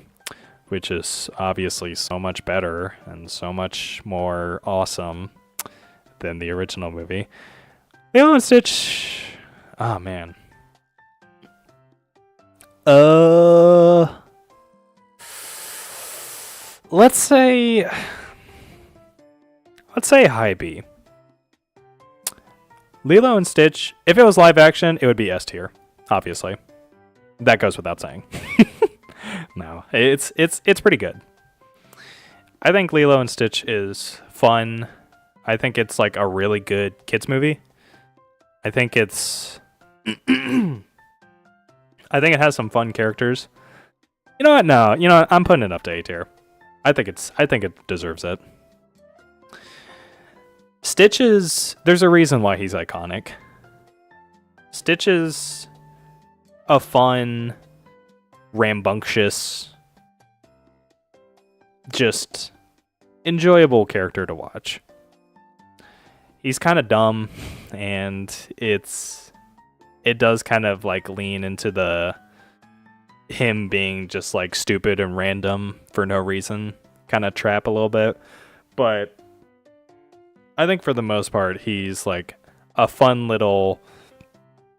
which is obviously so much better and so much more awesome than the original movie. Lilo and Stitch. Oh man. Let's say high B. Lilo and Stitch, if it was live action, it would be S tier, obviously. That goes without saying. No, it's pretty good. I think Lilo and Stitch is fun. I think it's like a really good kids movie. I think it's I think it has some fun characters. You know what? No, you know what? I'm putting it up to A tier. I think it deserves it. Stitch is, there's a reason why he's iconic. Stitch is a fun, rambunctious, just enjoyable character to watch. He's kind of dumb, and it does kind of like lean into the him being just like stupid and random for no reason kind of trap a little bit, but I think for the most part he's like a fun little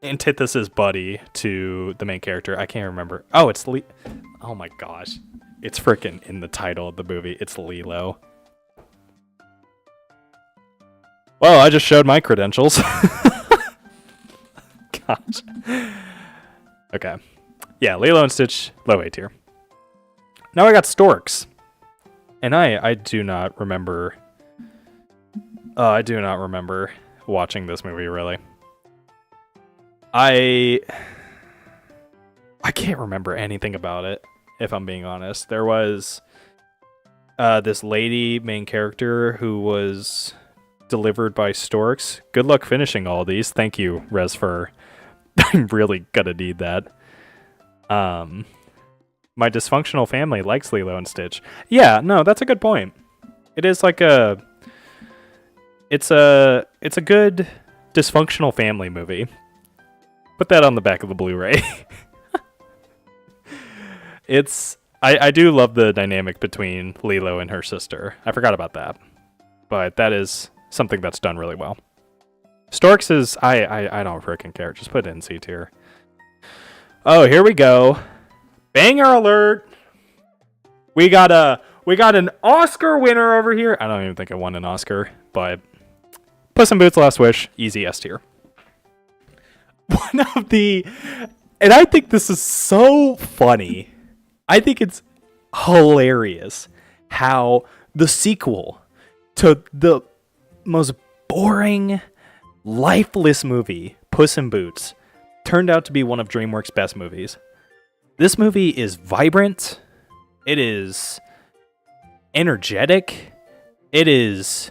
antithesis buddy to the main character. I can't remember. Oh, it's oh my gosh, it's freaking in the title of the movie. It's Lilo. Well, I just showed my credentials. Gosh. Okay. Yeah, Lilo and Stitch, low A tier. Now I got Storks. And I do not remember... I do not remember watching this movie, really. I can't remember anything about it, if I'm being honest. There was this lady main character who was delivered by Storks. Good luck finishing all these. Thank you, Resfur. I'm really gonna need that. My dysfunctional family likes Lilo and Stitch. Yeah, no, that's a good point. It is like it's a good dysfunctional family movie. Put that on the back of the Blu-ray. I do love the dynamic between Lilo and her sister. I forgot about that. But that is something that's done really well. Storks is I don't freaking care. Just put it in C tier. Oh, here we go. Banger alert. We got an Oscar winner over here. I don't even think it won an Oscar, but Puss in Boots: Last Wish, easy S tier. And I think this is so funny. I think it's hilarious how the sequel to the most boring, lifeless movie, Puss in Boots, turned out to be one of DreamWorks' best movies. This movie is vibrant. It is energetic. It is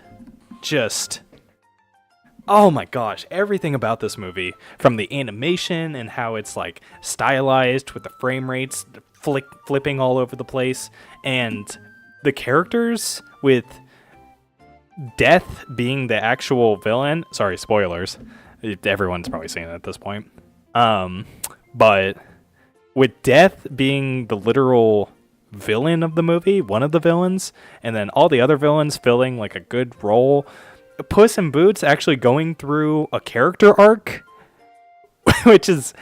just... oh my gosh, everything about this movie, from the animation and how it's like stylized with the frame rates flipping all over the place, and the characters with Death being the actual villain. Sorry, spoilers. Everyone's probably seen it at this point. But with Death being the literal villain of the movie, one of the villains, and then all the other villains filling like a good role, Puss in Boots actually going through a character arc, which is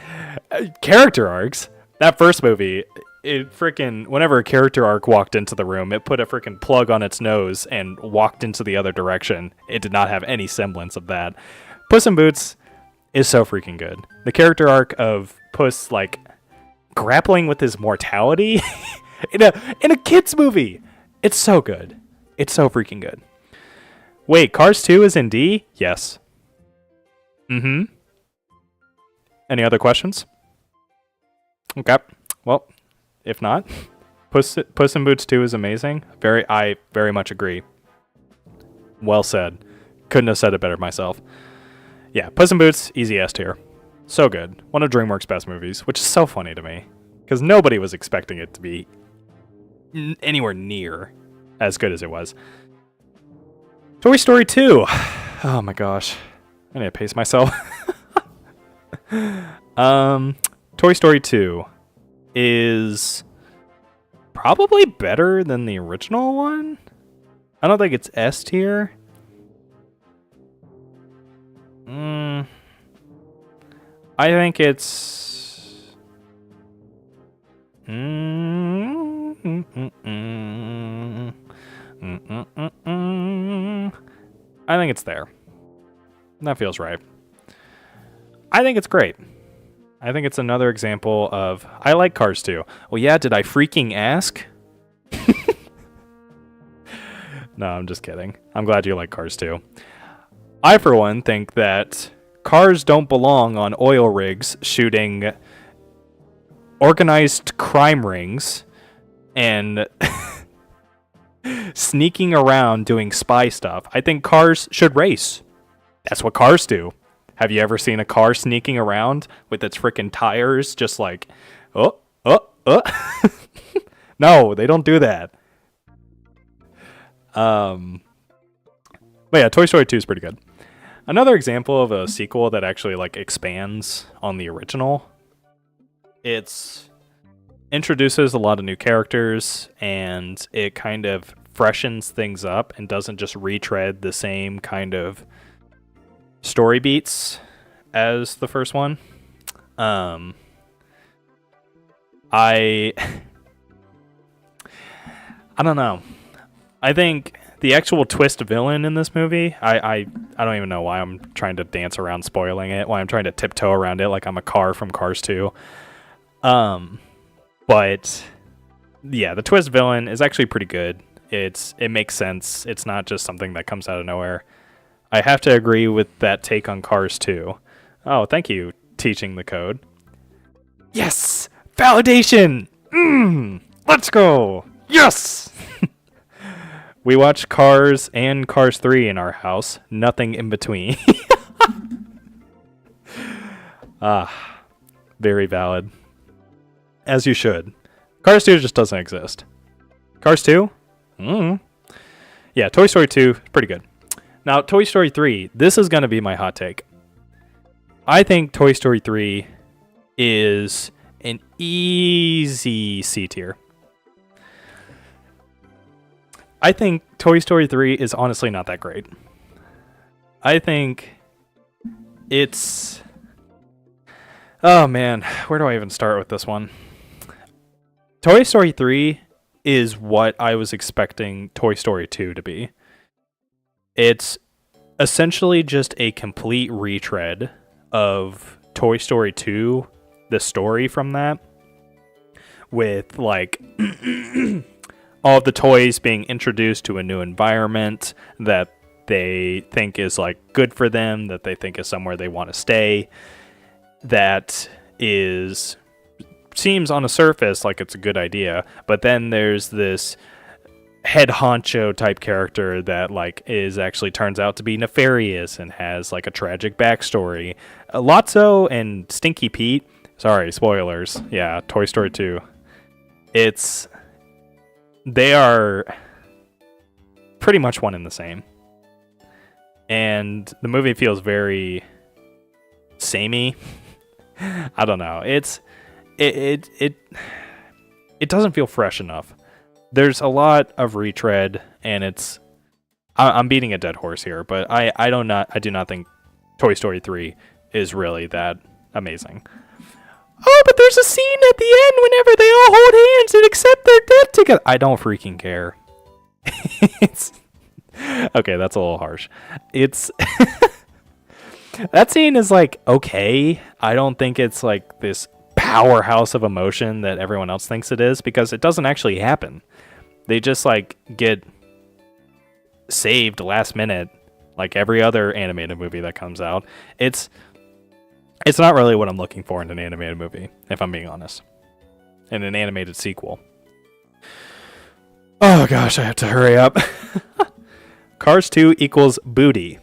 character arcs. That first movie, it freaking, whenever a character arc walked into the room, it put a freaking plug on its nose and walked into the other direction. It did not have any semblance of that. Puss in Boots is so freaking good. The character arc of Puss, like, grappling with his mortality in a kid's movie. It's so good. It's so freaking good. Wait, Cars 2 is in D? Yes. Mm-hmm. Any other questions? Okay. Well, if not, Puss in Boots 2 is amazing. I very much agree. Well said. Couldn't have said it better myself. Yeah, Puss in Boots, easy S tier. So good. One of DreamWorks' best movies, which is so funny to me. Because nobody was expecting it to be anywhere near as good as it was. Toy Story 2. Oh my gosh. I need to pace myself. Toy Story 2 is Probably better than the original one. I don't think it's S tier. I think it's... I think it's there. That feels right. I think it's great. I think it's another example of, I like Cars 2. Well, yeah, did I freaking ask? No, I'm just kidding. I'm glad you like Cars 2. I, for one, think that cars don't belong on oil rigs shooting organized crime rings and sneaking around doing spy stuff. I think cars should race. That's what cars do. Have you ever seen a car sneaking around with its freaking tires just like, oh. No, they don't do that. But yeah, Toy Story 2 is pretty good. Another example of a sequel that actually like expands on the original. It's introduces a lot of new characters and it kind of freshens things up and doesn't just retread the same kind of story beats as the first one. I don't know. I think the actual twist villain in this movie, I don't even know why I'm trying to dance around spoiling it, why I'm trying to tiptoe around it like I'm a car from Cars 2. But yeah, the twist villain is actually pretty good. It makes sense. It's not just something that comes out of nowhere. I have to agree with that take on Cars 2. Oh, thank you, teaching the code. Yes! Validation! Let's go! Yes! We watched Cars and Cars 3 in our house. Nothing in between. Very valid. As you should. Cars 2 just doesn't exist. Cars 2? Yeah, Toy Story 2, pretty good. Now, Toy Story 3, this is going to be my hot take. I think Toy Story 3 is an easy C tier. I think Toy Story 3 is honestly not that great. I think it's... Oh man, where do I even start with this one? Toy Story 3 is what I was expecting Toy Story 2 to be. It's essentially just a complete retread of Toy Story 2, the story from that, with like all of the toys being introduced to a new environment that they think is like good for them, that they think is somewhere they want to stay, that seems on the surface like it's a good idea, but then there's this head honcho type character that like is actually turns out to be nefarious and has like a tragic backstory. Lotso and Stinky Pete, sorry, spoilers. Yeah, Toy Story 2. They are pretty much one and the same. And the movie feels very samey. I don't know. It doesn't feel fresh enough. There's a lot of retread, and I'm beating a dead horse here, but I do not think Toy Story 3 is really that amazing. Oh, but there's a scene at the end whenever they all hold hands and accept their death together. I don't freaking care. Okay, that's a little harsh. That scene is like okay. I don't think it's like this powerhouse of emotion that everyone else thinks it is, because it doesn't actually happen. They just like get saved last minute, like every other animated movie that comes out. It's not really what I'm looking for in an animated movie, if I'm being honest. In an animated sequel. Oh gosh, I have to hurry up. Cars 2 equals booty.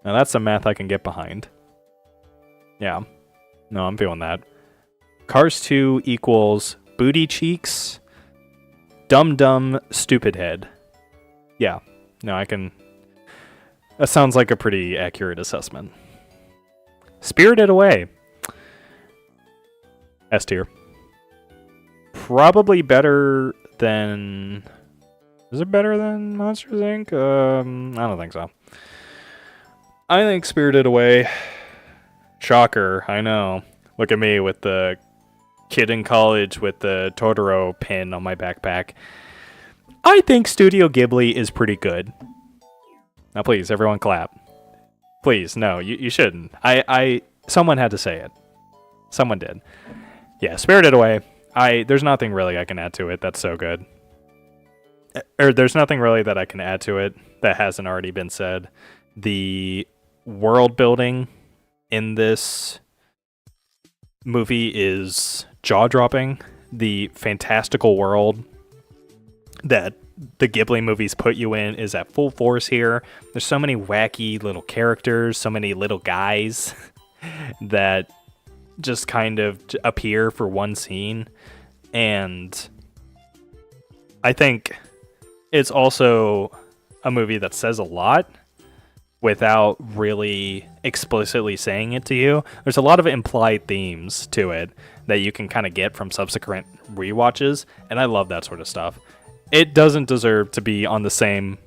Now that's some math I can get behind. Yeah. No, I'm feeling that. Cars 2 equals booty cheeks, dumb, stupid head. Yeah. No, I can... That sounds like a pretty accurate assessment. Spirited Away. S tier. probably better than... Is it better than Monsters, Inc.? I don't think so. I think Spirited Away... Shocker, I know. Look at me with the kid in college with the Totoro pin on my backpack. I think Studio Ghibli is pretty good. Now please, everyone clap. Please, no, you shouldn't. Someone had to say it. Someone did. Yeah, Spirited Away. There's nothing really I can add to it that's so good. Or there's nothing really that I can add to it that hasn't already been said. The world building in this movie is jaw-dropping. The fantastical world that the Ghibli movies put you in is at full force here. There's so many wacky little characters, so many little guys that just kind of appear for one scene. And I think it's also a movie that says a lot without really explicitly saying it to you. There's a lot of implied themes to it that you can kind of get from subsequent rewatches, and I love that sort of stuff. It doesn't deserve to be in the same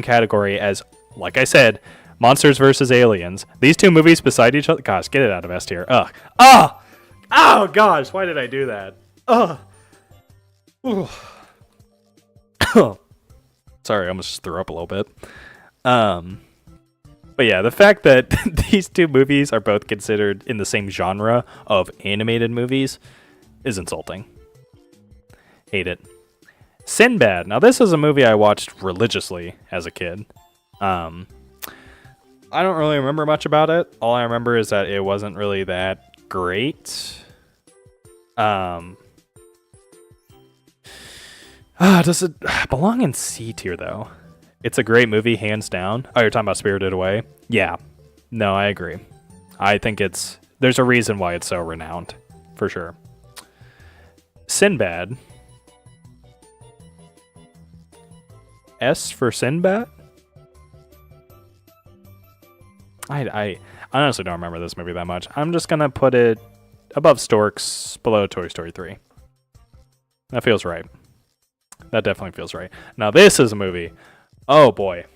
category as, like I said, Monsters vs. Aliens. These two movies beside each other. Gosh, get it out of S tier. Ugh. Ah! Oh gosh, why did I do that? Ugh. Sorry, I almost just threw up a little bit. But yeah, the fact that these two movies are both considered in the same genre of animated movies is insulting. Hate it. Sinbad. Now, this is a movie I watched religiously as a kid. I don't really remember much about it. All I remember is that it wasn't really that great. Does it belong in C tier, though? It's a great movie, hands down. Oh, you're talking about Spirited Away? Yeah. No, I agree. I think there's a reason why it's so renowned, for sure. Sinbad. S for Sinbad? I honestly don't remember this movie that much. I'm just going to put it above Storks, below Toy Story 3. That feels right. That definitely feels right. Now, this is a movie. Oh boy.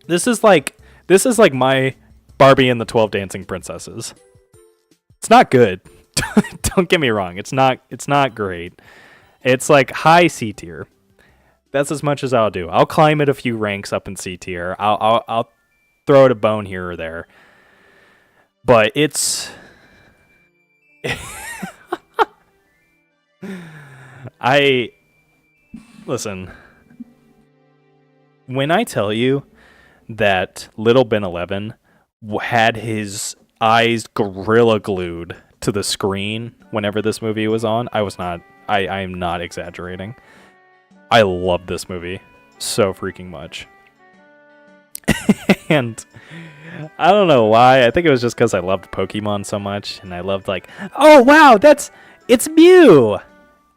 This is like my Barbie and the 12 Dancing Princesses. It's not good. Don't get me wrong. It's not great. It's like high C tier. That's as much as I'll do. I'll climb it a few ranks up in C tier. I'll throw it a bone here or there. But it's listen. When I tell you that Little Ben 11 had his eyes gorilla glued to the screen whenever this movie was on, I am not exaggerating. I love this movie so freaking much. And I don't know why. I think it was just because I loved Pokemon so much, and I loved oh wow, it's Mew.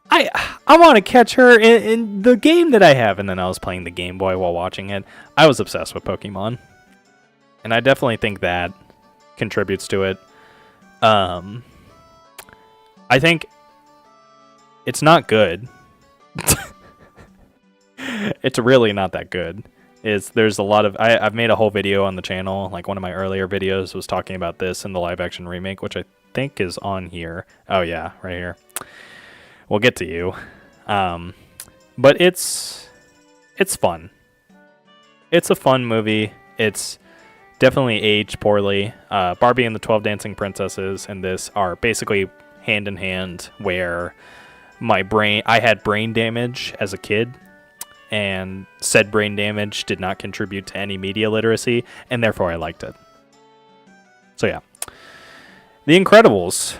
I want to catch her in the game that I have. And then I was playing the Game Boy while watching it. I was obsessed with Pokemon. And I definitely think that contributes to it. I think it's not good. It's really not that good. There's a lot of... I've made a whole video on the channel. Like one of my earlier videos was talking about this in the live action remake, which I think is on here. Oh yeah, right here. We'll get to you. But it's fun. It's a fun movie. It's definitely aged poorly. Barbie and the 12 Dancing Princesses and this are basically hand in hand, where I had brain damage as a kid, and said brain damage did not contribute to any media literacy, and therefore I liked it. So yeah. The Incredibles.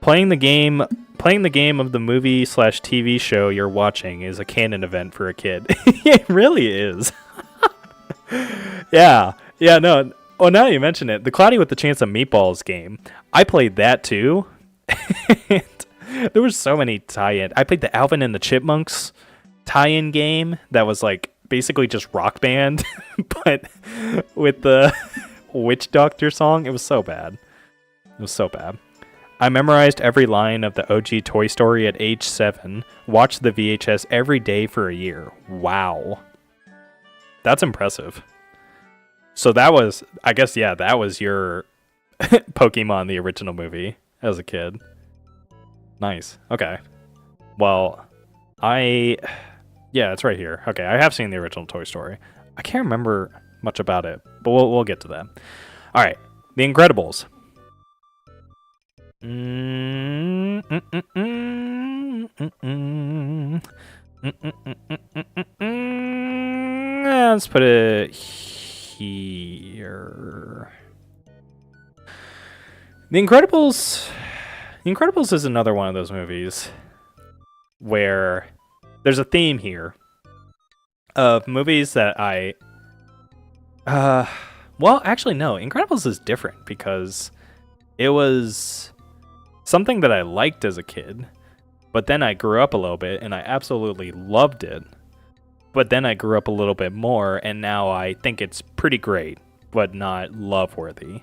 Playing the game of the movie/TV show you're watching is a canon event for a kid. It really is. Yeah, no. Oh, now you mention it. The Cloudy with the Chance of Meatballs game. I played that too. And there were so many tie-in. I played the Alvin and the Chipmunks tie-in game that was basically just Rock Band, but with the Witch Doctor song. It was so bad. I memorized every line of the OG Toy Story at age 7. Watched the VHS every day for a year. Wow. That's impressive. So that was, I guess, yeah, that was your Pokemon, the original movie, as a kid. Nice. Okay. Well, yeah, it's right here. Okay, I have seen the original Toy Story. I can't remember much about it, but we'll get to that. All right, The Incredibles. Let's put it here. The Incredibles is another one of those movies where there's a theme here of movies that well, actually no, Incredibles is different because it was something that I liked as a kid, but then I grew up a little bit and I absolutely loved it. But then I grew up a little bit more and now I think it's pretty great, but not love-worthy.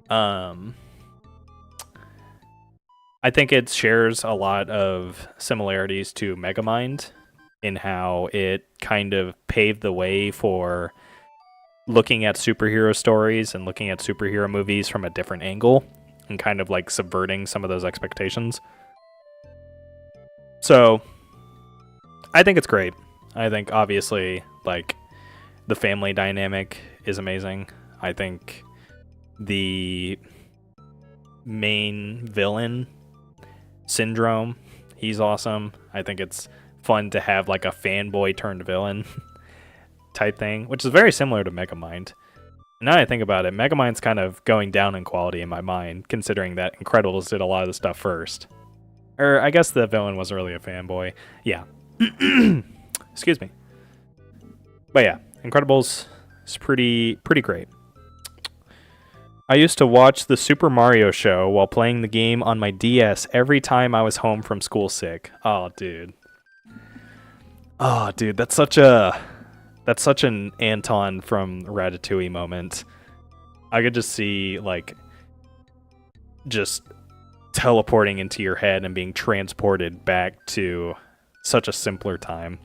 I think it shares a lot of similarities to Megamind in how it kind of paved the way for looking at superhero stories and looking at superhero movies from a different angle and kind of like subverting some of those expectations. So I think it's great. I think obviously like the family dynamic is amazing. I think the main villain, Syndrome, he's awesome. I think it's fun to have like a fanboy turned villain type thing, which is very similar to Megamind. Now that I think about it, Megamind's kind of going down in quality in my mind, considering that Incredibles did a lot of the stuff first. Or I guess the villain wasn't really a fanboy. Yeah. Excuse me. But yeah, Incredibles is pretty great. I used to watch the Super Mario show while playing the game on my DS every time I was home from school sick. Oh, dude. Oh, dude, that's such an Anton from Ratatouille moment. I could just see, like, just teleporting into your head and being transported back to such a simpler time.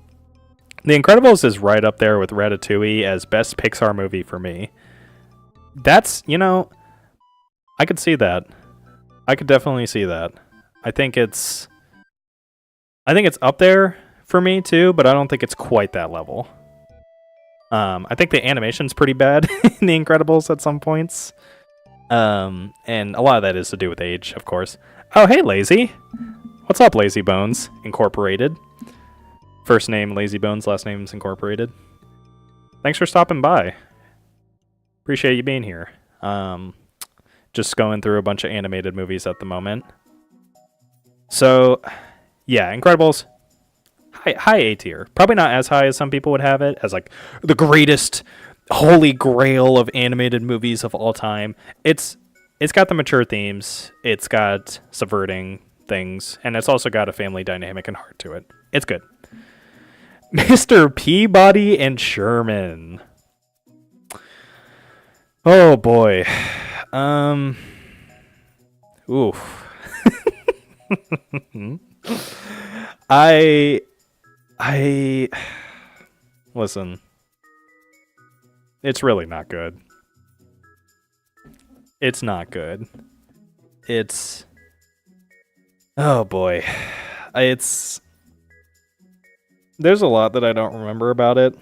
The Incredibles is right up there with Ratatouille as best Pixar movie for me. That's, I could see that. I could definitely see that. I think it's up there for me too, but I don't think it's quite that level. I think the animation's pretty bad in The Incredibles at some points. And a lot of that is to do with age, of course. Oh, hey, Lazy. What's up, Lazy Bones Incorporated? First name Lazy Bones, last name's Incorporated. Thanks for stopping by. Appreciate you being here. Just going through a bunch of animated movies at the moment. So, yeah, Incredibles. High A tier. Probably not as high as some people would have it, as like the greatest holy grail of animated movies of all time. It's got the mature themes. It's got subverting things, and it's also got a family dynamic and heart to it. It's good. Mr. Peabody and Sherman. Oh boy. Oof. I listen. It's really not good. It's not good. It's oh boy. There's a lot that I don't remember about it,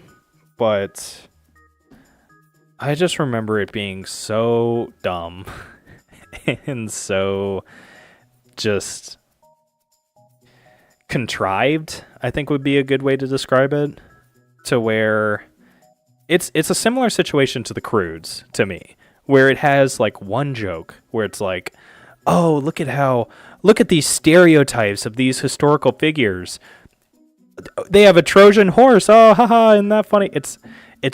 but I just remember it being so dumb and so just contrived, I think would be a good way to describe it, to where it's a similar situation to The Croods to me, where it has like one joke where it's like, oh, look at these stereotypes of these historical figures. They have a Trojan horse. Oh, haha, isn't that funny? It's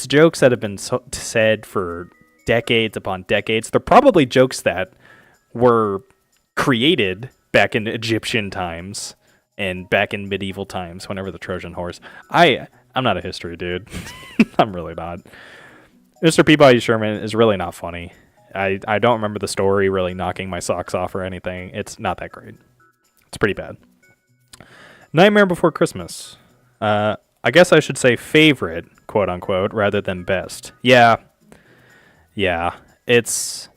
jokes that have been said for decades upon decades. They're probably jokes that were created back in Egyptian times and back in medieval times, whenever the Trojan horse. I'm not a history dude. I'm really not. Mr. Peabody Sherman is really not funny. I don't remember the story really knocking my socks off or anything. It's not that great. It's pretty bad. Nightmare Before Christmas. I guess I should say favorite, quote unquote, rather than best. Yeah. It's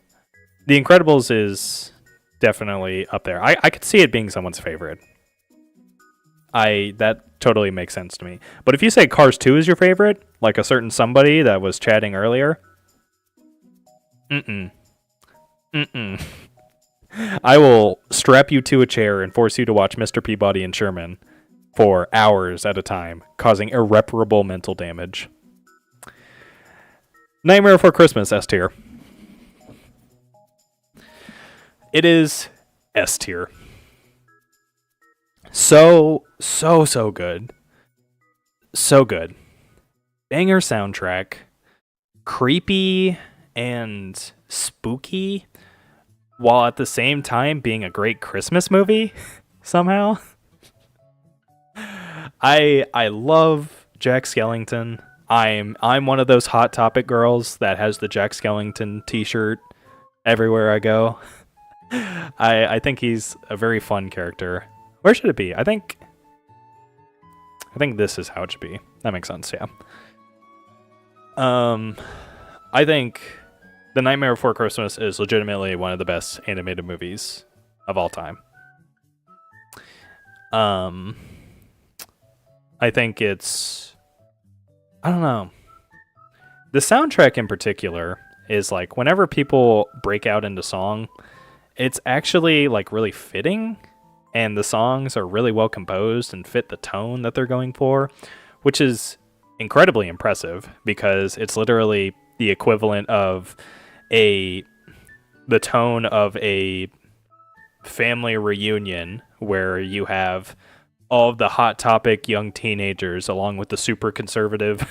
The Incredibles is definitely up there. I could see it being someone's favorite. That totally makes sense to me. But if you say Cars 2 is your favorite, like a certain somebody that was chatting earlier, mm-mm. I will strap you to a chair and force you to watch Mr. Peabody and Sherman for hours at a time, causing irreparable mental damage. Nightmare Before Christmas, S tier. It is S tier. So good. So good. Banger soundtrack. Creepy and spooky, while at the same time being a great Christmas movie somehow. I love Jack Skellington. I'm one of those Hot Topic girls that has the Jack Skellington t-shirt everywhere I go. I think he's a very fun character. Where should it be? I think this is how it should be. That makes sense, yeah. I think The Nightmare Before Christmas is legitimately one of the best animated movies of all time. I think it's... I don't know. The soundtrack in particular is like, whenever people break out into song, it's actually like really fitting, and the songs are really well composed and fit the tone that they're going for, which is incredibly impressive because it's literally the equivalent of the tone of a family reunion where you have all of the Hot Topic young teenagers along with the super conservative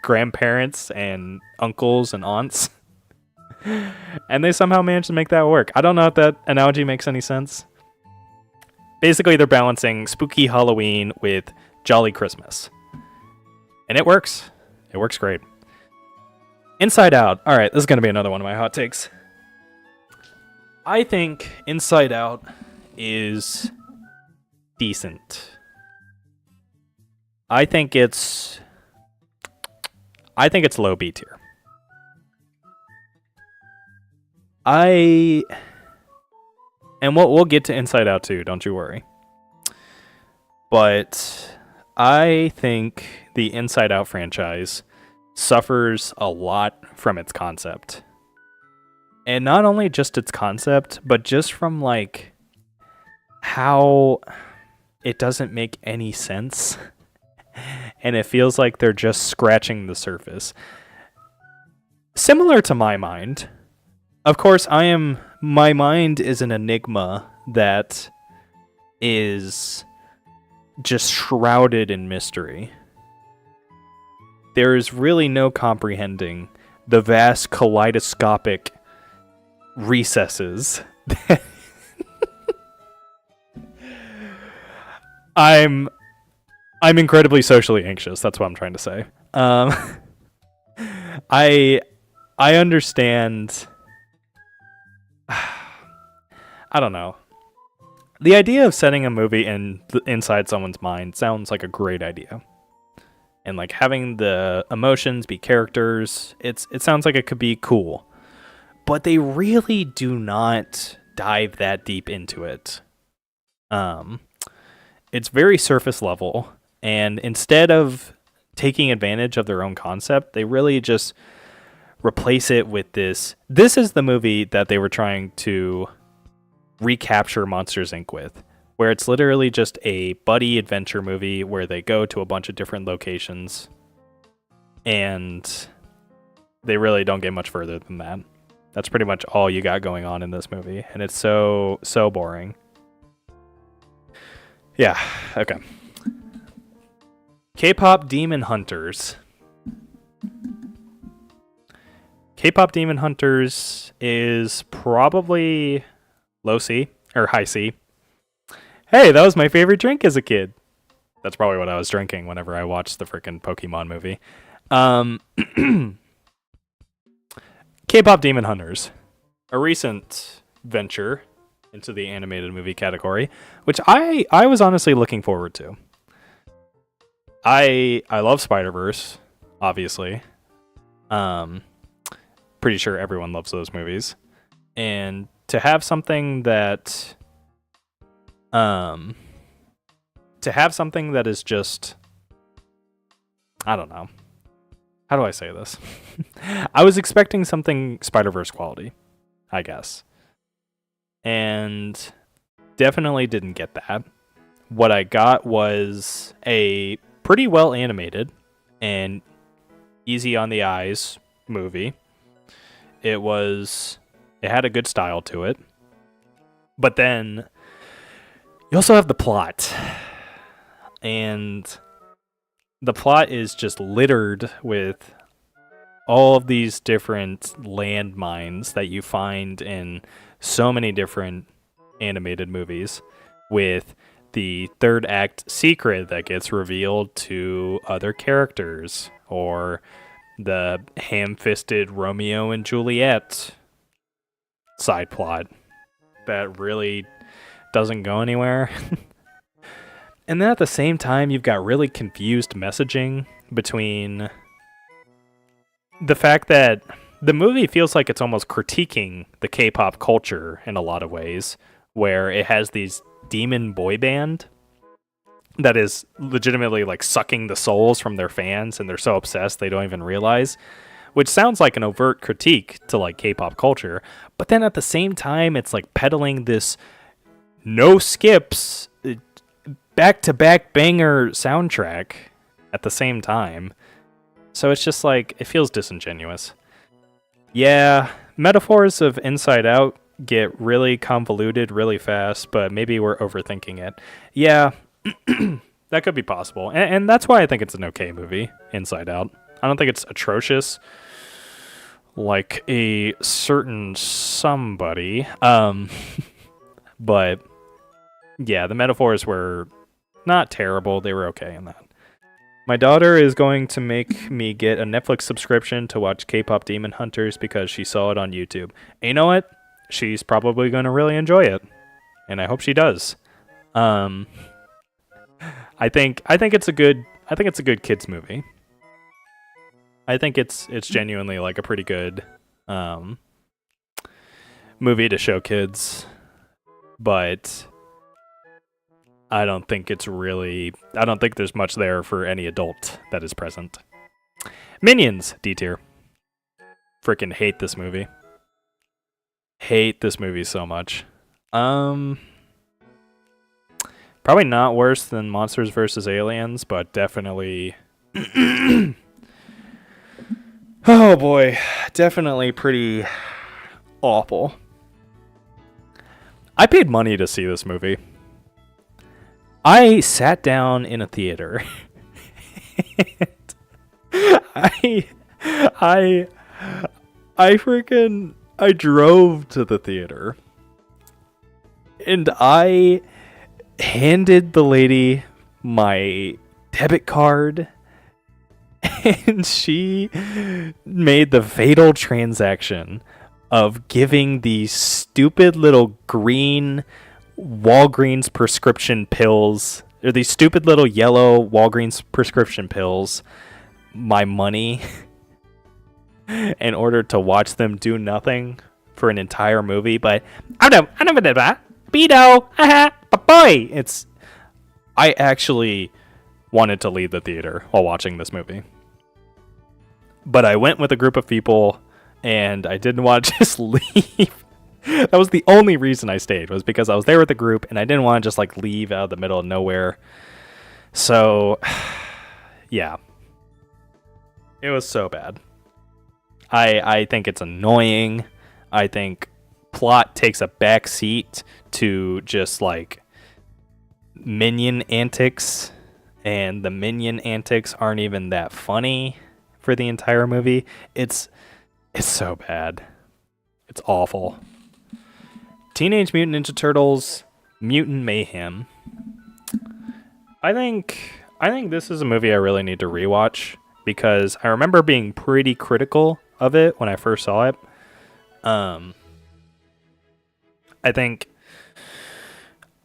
grandparents and uncles and aunts. And they somehow managed to make that work. I don't know if that analogy makes any sense. Basically, they're balancing spooky Halloween with jolly Christmas. And it works. It works great. Inside Out. All right, this is going to be another one of my hot takes. I think Inside Out is decent. I think it's low B tier. And we'll get to Inside Out too, don't you worry. But I think the Inside Out franchise suffers a lot from its concept. And not only just its concept, but just from like how it doesn't make any sense. And it feels like they're just scratching the surface. Similar to my mind. Of course, my mind is an enigma that is just shrouded in mystery. There is really no comprehending the vast kaleidoscopic recesses. I'm incredibly socially anxious. That's what I'm trying to say. I understand. I don't know. The idea of setting a movie inside someone's mind sounds like a great idea. And like having the emotions be characters, it sounds like it could be cool. But they really do not dive that deep into it. It's very surface level, and instead of taking advantage of their own concept, they really just replace it with this. This is the movie that they were trying to recapture Monsters, Inc. with, where it's literally just a buddy adventure movie where they go to a bunch of different locations, and they really don't get much further than that. That's pretty much all you got going on in this movie, and it's so boring. Yeah, okay. K-pop Demon Hunters. K-pop Demon Hunters is probably low C, or high C. Hey, that was my favorite drink as a kid. That's probably what I was drinking whenever I watched the frickin' Pokemon movie. K-pop Demon Hunters. a recent venture into the animated movie category, which I was honestly looking forward to. I love Spider-Verse, obviously. Pretty sure everyone loves those movies. And to have something that is just, I don't know. How do I say this? I was expecting something Spider-Verse quality, I guess. And definitely didn't get that. What I got was a pretty well animated and easy on the eyes movie. It had a good style to it. But then you also have the plot. And the plot is just littered with all of these different landmines that you find in so many different animated movies, with the third act secret that gets revealed to other characters, or the ham-fisted Romeo and Juliet side plot that really doesn't go anywhere. And then at the same time, you've got really confused messaging between the fact that the movie feels like it's almost critiquing the K-pop culture in a lot of ways, where it has these demon boy band that is legitimately like sucking the souls from their fans, and they're so obsessed they don't even realize, which sounds like an overt critique to like K-pop culture. But then at the same time, it's like peddling this no skips, back-to-back banger soundtrack at the same time. So it's just like, it feels disingenuous. Yeah, metaphors of Inside Out get really convoluted really fast, but maybe we're overthinking it. Yeah, that could be possible. And that's why I think it's an okay movie, Inside Out. I don't think it's atrocious like a certain somebody. But yeah, the metaphors were not terrible. They were okay in that. My daughter is going to make me get a Netflix subscription to watch K-pop Demon Hunters because she saw it on YouTube. And you know what? She's probably going to really enjoy it, and I hope she does. I think it's a good kids movie. I think it's genuinely like a pretty good movie to show kids, but I don't think there's much there for any adult that is present. Minions, D tier. Freaking hate this movie. Hate this movie so much. Probably not worse than Monsters vs. Aliens, but definitely oh boy, definitely pretty awful. I paid money to see this movie. I sat down in a theater. I drove to the theater, and I handed the lady my debit card, and she made the fatal transaction of giving these stupid little green Walgreens prescription pills, or these stupid little yellow Walgreens prescription pills, my money in order to watch them do nothing for an entire movie. But I actually wanted to leave the theater while watching this movie, but I went with a group of people, and I didn't want to just leave. That was the only reason I stayed, was because I was there with the group, and I didn't want to just like leave out of the middle of nowhere. So yeah, it was so bad. I think it's annoying. I think plot takes a back seat to just like minion antics, and the minion antics aren't even that funny for the entire movie. It's so bad. It's awful. Teenage Mutant Ninja Turtles Mutant Mayhem. I think this is a movie I really need to rewatch, because I remember being pretty critical of it when I first saw it. I think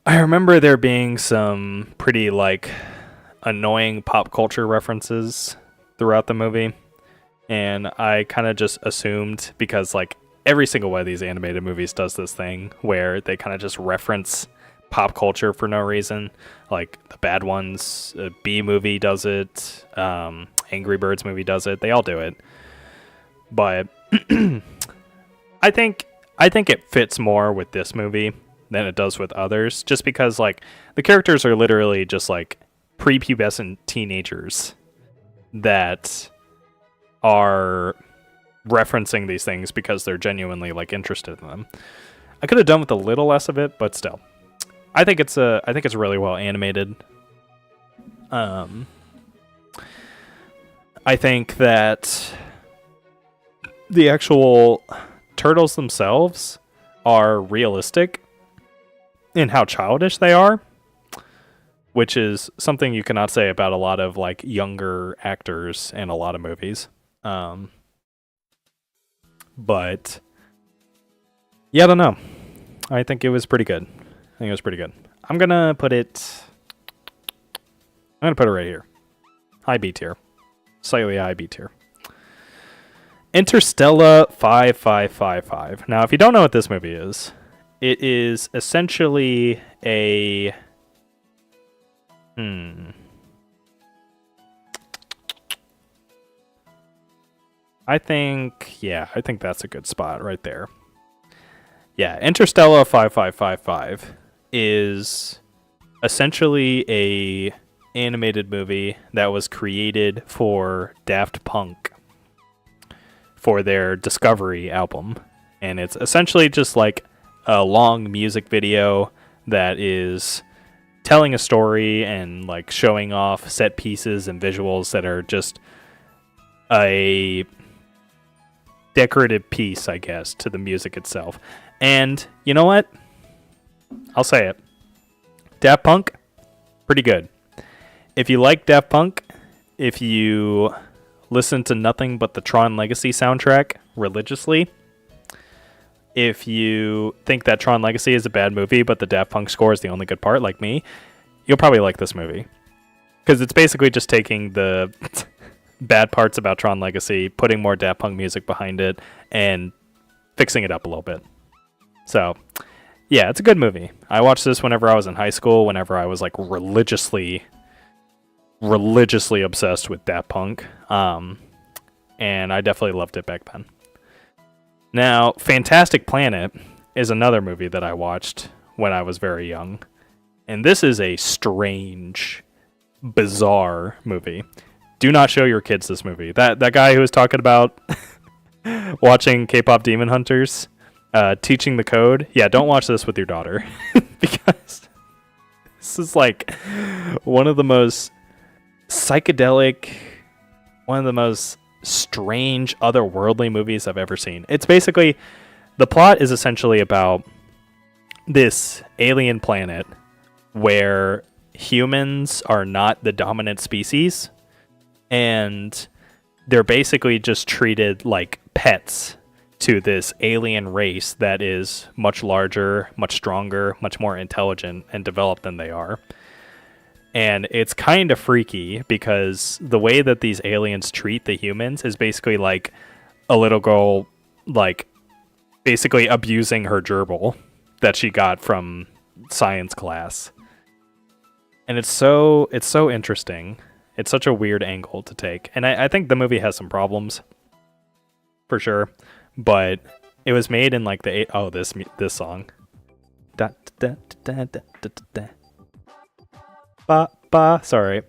I remember there being some pretty like annoying pop culture references throughout the movie, and I kind of just assumed because like every single one of these animated movies does this thing where they kind of just reference pop culture for no reason. Like the bad ones, B movie does it, Angry Birds movie does it. They all do it, but I think it fits more with this movie than it does with others, just because like the characters are literally just like prepubescent teenagers that are referencing these things because they're genuinely like interested in them. I could have done with a little less of it, but still, I think it's really well animated. I think that the actual turtles themselves are realistic in how childish they are, which is something you cannot say about a lot of like younger actors in a lot of movies. But yeah, I don't know. I think it was pretty good. I'm gonna put it right here. High B tier. Slightly high B tier. Interstellar 5555. Now, if you don't know what this movie is, it is essentially a I think that's a good spot right there. Yeah, Interstellar 5555 is essentially a animated movie that was created for Daft Punk for their Discovery album. And it's essentially just like a long music video that is telling a story and like showing off set pieces and visuals that are just a decorative piece, I guess, to the music itself. And you know what? I'll say it. Daft Punk, pretty good. If you like Daft Punk, if you listen to nothing but the Tron Legacy soundtrack religiously, if you think that Tron Legacy is a bad movie, but the Daft Punk score is the only good part, like me, you'll probably like this movie. Because it's basically just taking the bad parts about Tron Legacy, putting more Daft Punk music behind it, and fixing it up a little bit. So, yeah, it's a good movie. I watched this whenever I was in high school, whenever I was like religiously obsessed with Daft Punk. And I definitely loved it back then. Now, Fantastic Planet is another movie that I watched when I was very young. And this is a strange, bizarre movie. Do not show your kids this movie. That guy who was talking about watching K-pop Demon Hunters, teaching the code. Yeah, don't watch this with your daughter. Because this is like one of the most psychedelic, one of the most strange, otherworldly movies I've ever seen. It's basically, the plot is essentially about this alien planet where humans are not the dominant species, and they're basically just treated like pets to this alien race that is much larger, much stronger, much more intelligent and developed than they are. And it's kind of freaky because the way that these aliens treat the humans is basically like a little girl, like basically abusing her gerbil that she got from science class. And it's so interesting. It's such a weird angle to take. And I think the movie has some problems, for sure. But it was made in like this song. Da, da, da, da, da, da, da. Ba, ba, sorry.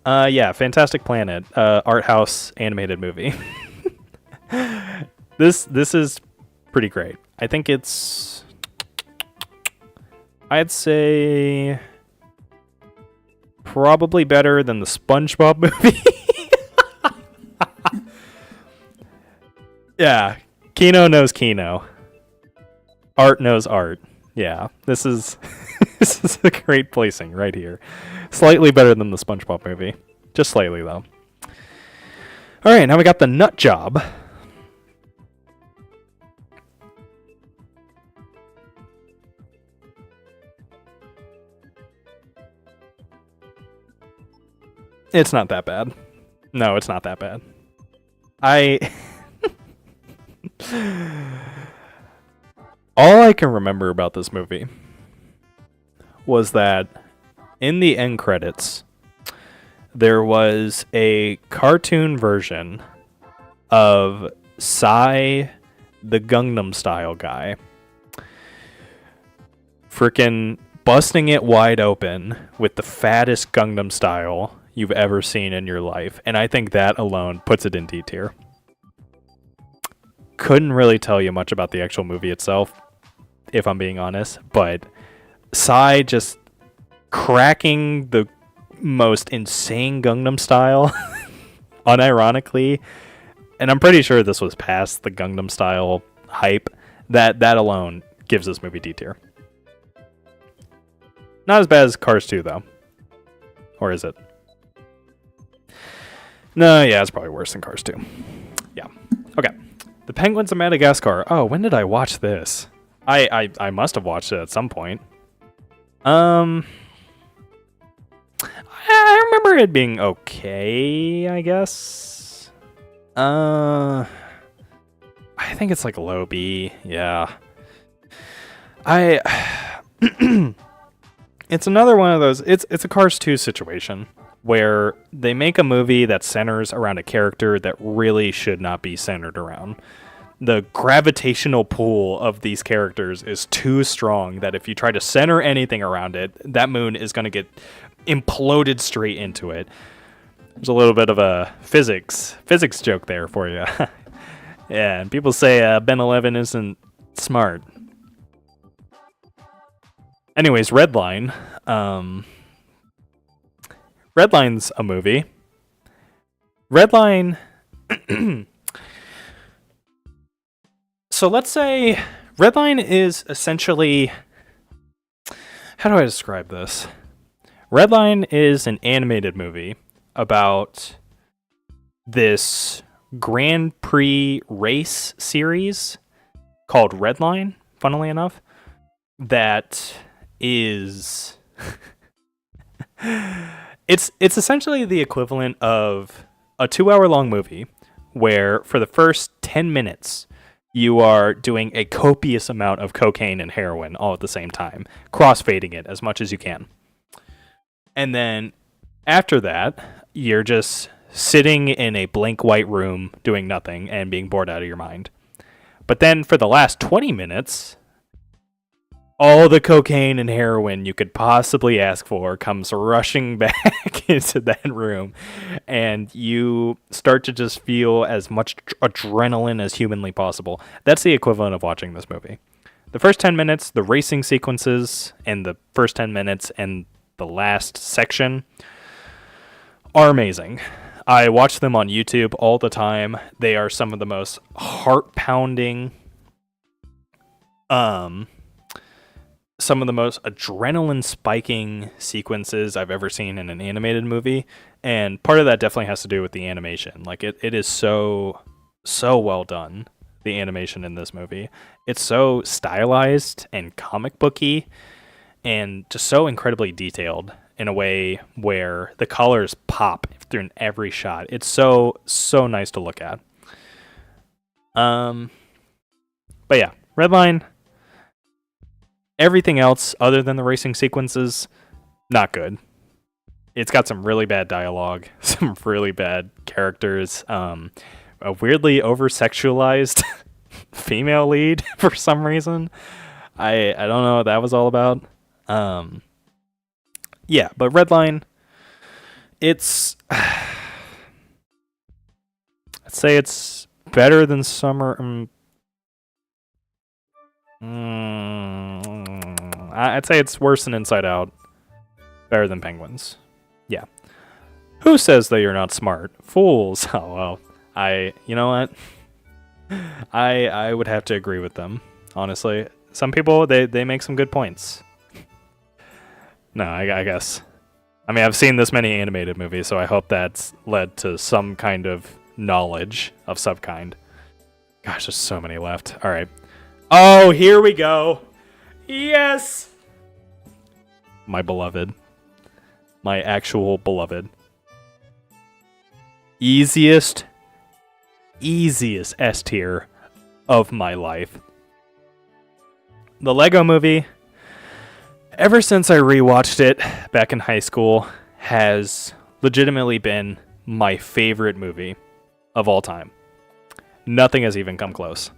Yeah, Fantastic Planet, art house animated movie. This is pretty great. I think I'd say probably better than the SpongeBob movie. Yeah, Kino knows Kino. Art knows art. Yeah, this is this is a great placing right here. Slightly better than the SpongeBob movie. Just slightly, though. All right, now we got the Nut Job. It's not that bad. No, it's not that bad. I all I can remember about this movie was that in the end credits, there was a cartoon version of Psy, the Gangnam Style guy, freaking busting it wide open with the fattest Gangnam Style you've ever seen in your life. And I think that alone puts it in D tier. Couldn't really tell you much about the actual movie itself, if I'm being honest, but Psy just cracking the most insane Gangnam Style unironically, and I'm pretty sure this was past the Gangnam Style hype. That alone gives this movie D tier. Not as bad as Cars 2 though. Or is it? No, yeah, it's probably worse than Cars 2. Yeah. Okay. The Penguins of Madagascar. Oh, when did I watch this? I must have watched it at some point. I remember it being okay, I guess. I think it's like low B. Yeah. It's another one of those. It's a Cars 2 situation where they make a movie that centers around a character that really should not be centered around. The gravitational pull of these characters is too strong that if you try to center anything around it, that moon is going to get imploded straight into it. There's a little bit of a physics joke there for you. Yeah, and people say Ben 11 isn't smart. Anyways, Redline. Redline's a movie. Redline. So let's say Redline is essentially. How do I describe this? Redline is an animated movie about this Grand Prix race series called Redline, funnily enough, that is it's essentially the equivalent of a 2-hour-long movie where for the first 10 minutes you are doing a copious amount of cocaine and heroin all at the same time, crossfading it as much as you can. And then after that, you're just sitting in a blank white room doing nothing and being bored out of your mind. But then for the last 20 minutes, all the cocaine and heroin you could possibly ask for comes rushing back into that room, and you start to just feel as much adrenaline as humanly possible. That's the equivalent of watching this movie. The first 10 minutes, the racing sequences, and the first 10 minutes and the last section are amazing. I watch them on YouTube all the time. They are some of the most heart-pounding, some of the most adrenaline spiking sequences I've ever seen in an animated movie. And part of that definitely has to do with the animation. Like it is so well done, the animation in this movie. It's so stylized and comic booky and just so incredibly detailed in a way where the colors pop through every shot. It's so nice to look at. But yeah, Redline. Everything else other than the racing sequences, not good. It's got some really bad dialogue, some really bad characters, a weirdly over-sexualized female lead for some reason. I don't know what that was all about. Yeah, but Redline, it's I'd say it's better than Summer. I'd say it's worse than Inside Out. Better than Penguins. Yeah. Who says that you're not smart? Fools. Oh, well. You know what? I would have to agree with them, honestly. Some people, they make some good points. No, I guess. I mean, I've seen this many animated movies, so I hope that's led to some kind of knowledge of some kind. Gosh, there's so many left. All right. Oh, here we go. Yes! My beloved. My actual beloved. easiest S tier of my life. The Lego Movie, ever since I rewatched it back in high school, has legitimately been my favorite movie of all time. Nothing has even come close.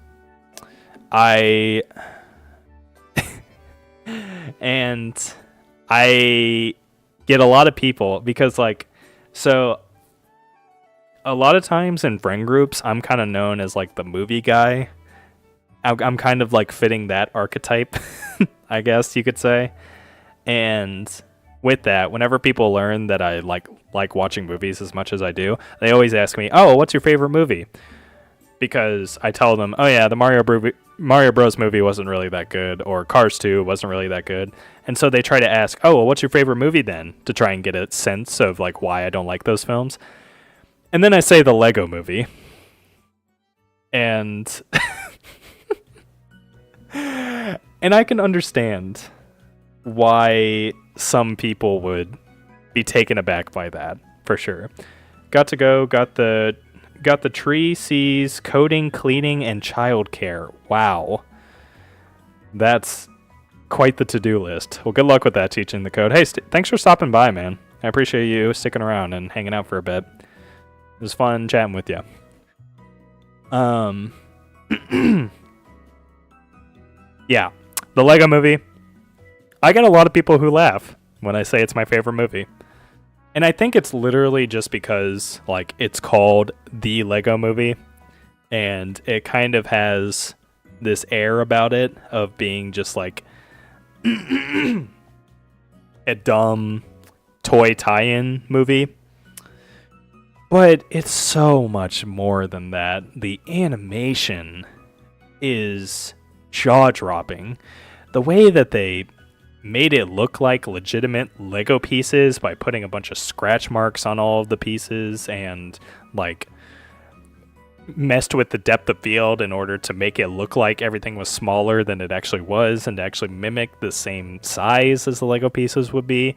And I get a lot of people because, like, so a lot of times in friend groups, I'm kind of known as like the movie guy. I'm kind of like fitting that archetype, I guess you could say. And with that, whenever people learn that I like watching movies as much as I do, they always ask me, "Oh, what's your favorite movie?" Because I tell them, "Oh yeah, the Mario Bros movie wasn't really that good, or Cars 2 wasn't really that good." And so they try to ask, "Oh, well, what's your favorite movie then?" to try and get a sense of like why I don't like those films. And then I say the Lego Movie. And and I can understand why some people would be taken aback by that, for sure. Got the tree, seas, coding, cleaning, and childcare. Wow. That's quite the to-do list. Well, good luck with that, teaching the code. Hey, thanks for stopping by, man. I appreciate you sticking around and hanging out for a bit. It was fun chatting with you. Yeah, the Lego Movie. I get a lot of people who laugh when I say it's my favorite movie. And I think it's literally just because, like, it's called The Lego Movie, and it kind of has this air about it of being just like a dumb toy tie-in movie. But it's so much more than that. The animation is jaw-dropping. The way that they made it look like legitimate Lego pieces by putting a bunch of scratch marks on all of the pieces and like messed with the depth of field in order to make it look like everything was smaller than it actually was and to actually mimic the same size as the Lego pieces would be.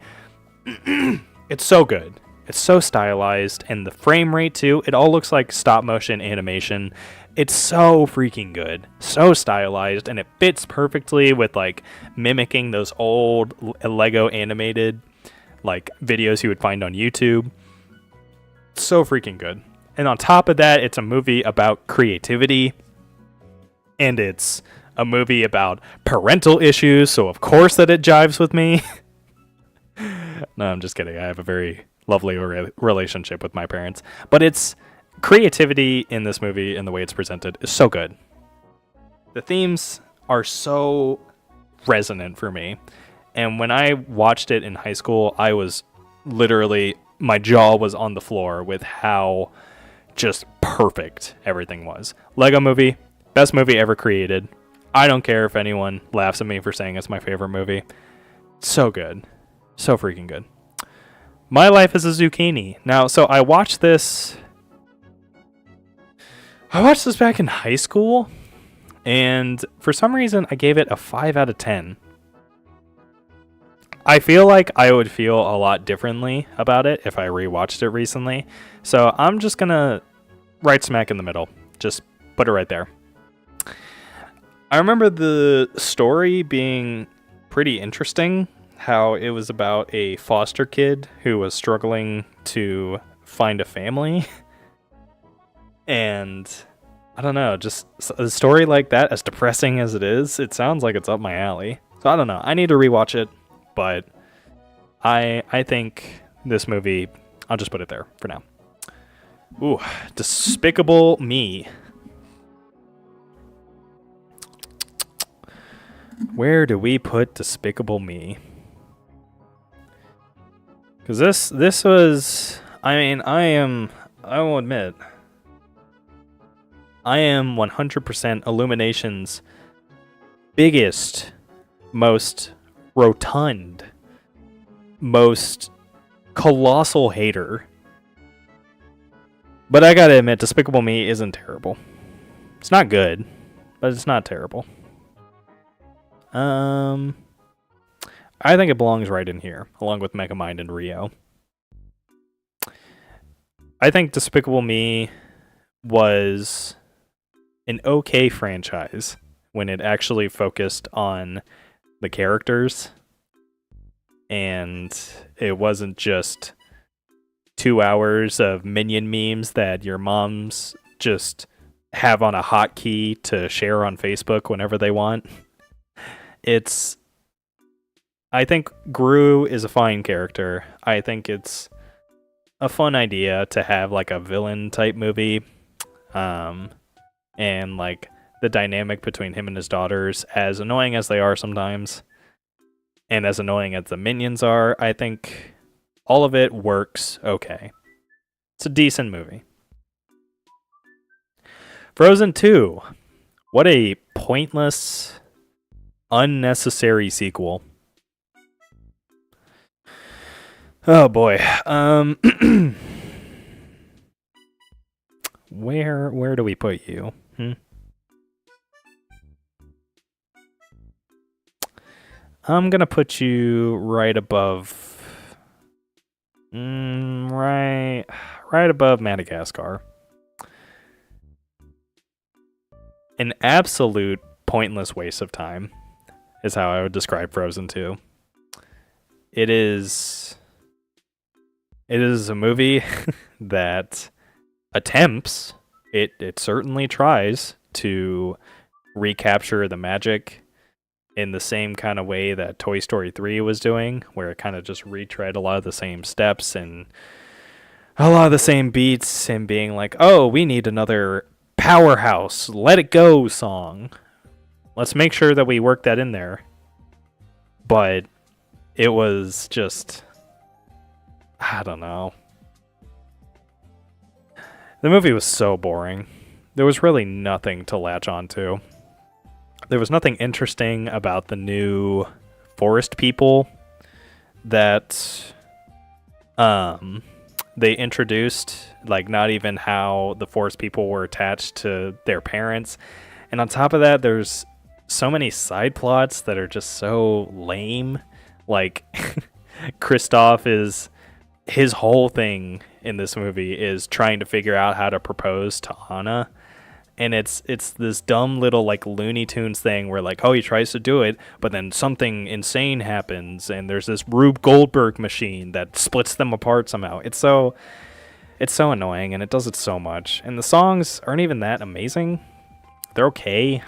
It's so good. It's so stylized, and the frame rate too. It all looks like stop motion animation. It's so freaking good, so stylized, and it fits perfectly with like mimicking those old Lego animated like videos you would find on YouTube. So freaking good. And on top of that, it's a movie about creativity, and it's a movie about parental issues, so of course that it jives with me. No, I'm just kidding. I have a very lovely relationship with my parents. But it's creativity in this movie and the way it's presented is so good. The themes are so resonant for me. And when I watched it in high school, I was literally, my jaw was on the floor with how just perfect everything was. Lego Movie, best movie ever created. I don't care if anyone laughs at me for saying it's my favorite movie. So good. So freaking good. My Life as a Zucchini. Now, so I watched this back in high school, and for some reason I gave it a 5 out of 10. I feel like I would feel a lot differently about it if I rewatched it recently, so I'm just gonna right smack in the middle. Just put it right there. I remember the story being pretty interesting, how it was about a foster kid who was struggling to find a family. And I don't know, just a story like that, as depressing as it is, it sounds like it's up my alley. So I don't know. I need to rewatch it, but I think this movie, I'll just put it there for now. Ooh, Despicable Me. Where do we put Despicable Me? Because this was, I mean, I will admit, I am 100% Illumination's biggest, most rotund, most colossal hater. But I gotta admit, Despicable Me isn't terrible. It's not good, but it's not terrible. I think it belongs right in here, along with Megamind and Rio. I think Despicable Me was an okay franchise when it actually focused on the characters and it wasn't just 2 hours of minion memes that your moms just have on a hotkey to share on Facebook whenever they want. It's I think Gru is a fine character. I think it's a fun idea to have like a villain type movie. And like the dynamic between him and his daughters, as annoying as they are sometimes, and as annoying as the minions are, I think all of it works okay. It's a decent movie. Frozen 2. What a pointless, unnecessary sequel. Oh boy. Where do we put you? I'm gonna put you right above, right above Madagascar. An absolute pointless waste of time is how I would describe Frozen 2. It is a movie that attempts, it certainly tries to recapture the magic in the same kind of way that Toy Story 3 was doing, where it kind of just retread a lot of the same steps and a lot of the same beats and being like, oh, we need another powerhouse, let it go song. Let's make sure that we work that in there. But it was just, I don't know. The movie was so boring. There was really nothing to latch onto. There was nothing interesting about the new forest people that they introduced, like not even how the forest people were attached to their parents. And on top of that, there's so many side plots that are just so lame. Like Kristoff is, his whole thing in this movie is trying to figure out how to propose to Anna. And it's this dumb little like Looney Tunes thing where like, oh, he tries to do it, but then something insane happens, and there's this Rube Goldberg machine that splits them apart somehow. It's so annoying, and it does it so much. And the songs aren't even that amazing. They're okay.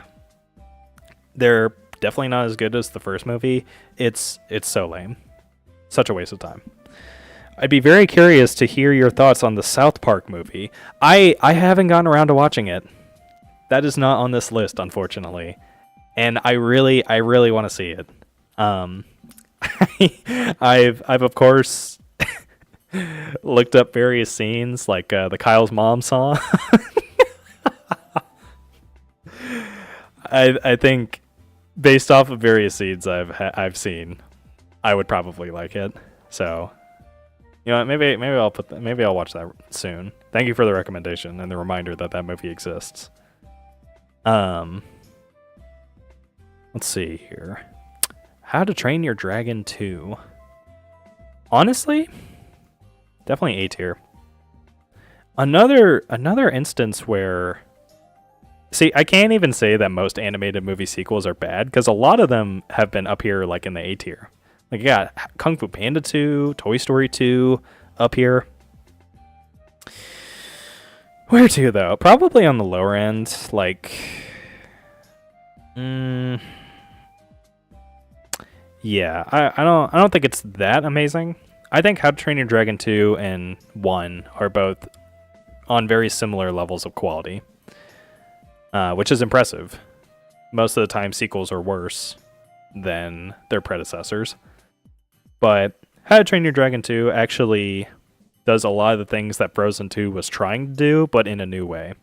They're definitely not as good as the first movie. It's so lame. Such a waste of time. I'd be very curious to hear your thoughts on the South Park movie. I haven't gotten around to watching it. That is not on this list, unfortunately, and I really want to see it. I've of course looked up various scenes, like the Kyle's mom song. I think based off of various scenes I've seen, I would probably like it. So, you know, maybe I'll watch that soon. Thank you for the recommendation and the reminder that that movie exists. Let's see here. How to Train Your Dragon 2. Honestly, definitely A tier. Another instance where, see, I can't even say that most animated movie sequels are bad, because a lot of them have been up here like in the A tier. Like you got Kung Fu Panda 2, Toy Story 2 up here. Where to though? Probably on the lower end, like yeah, I don't think it's that amazing. I think How to Train Your Dragon 2 and 1 are both on very similar levels of quality. Which is impressive. Most of the time sequels are worse than their predecessors. But How to Train Your Dragon 2 actually does a lot of the things that Frozen 2 was trying to do, but in a new way.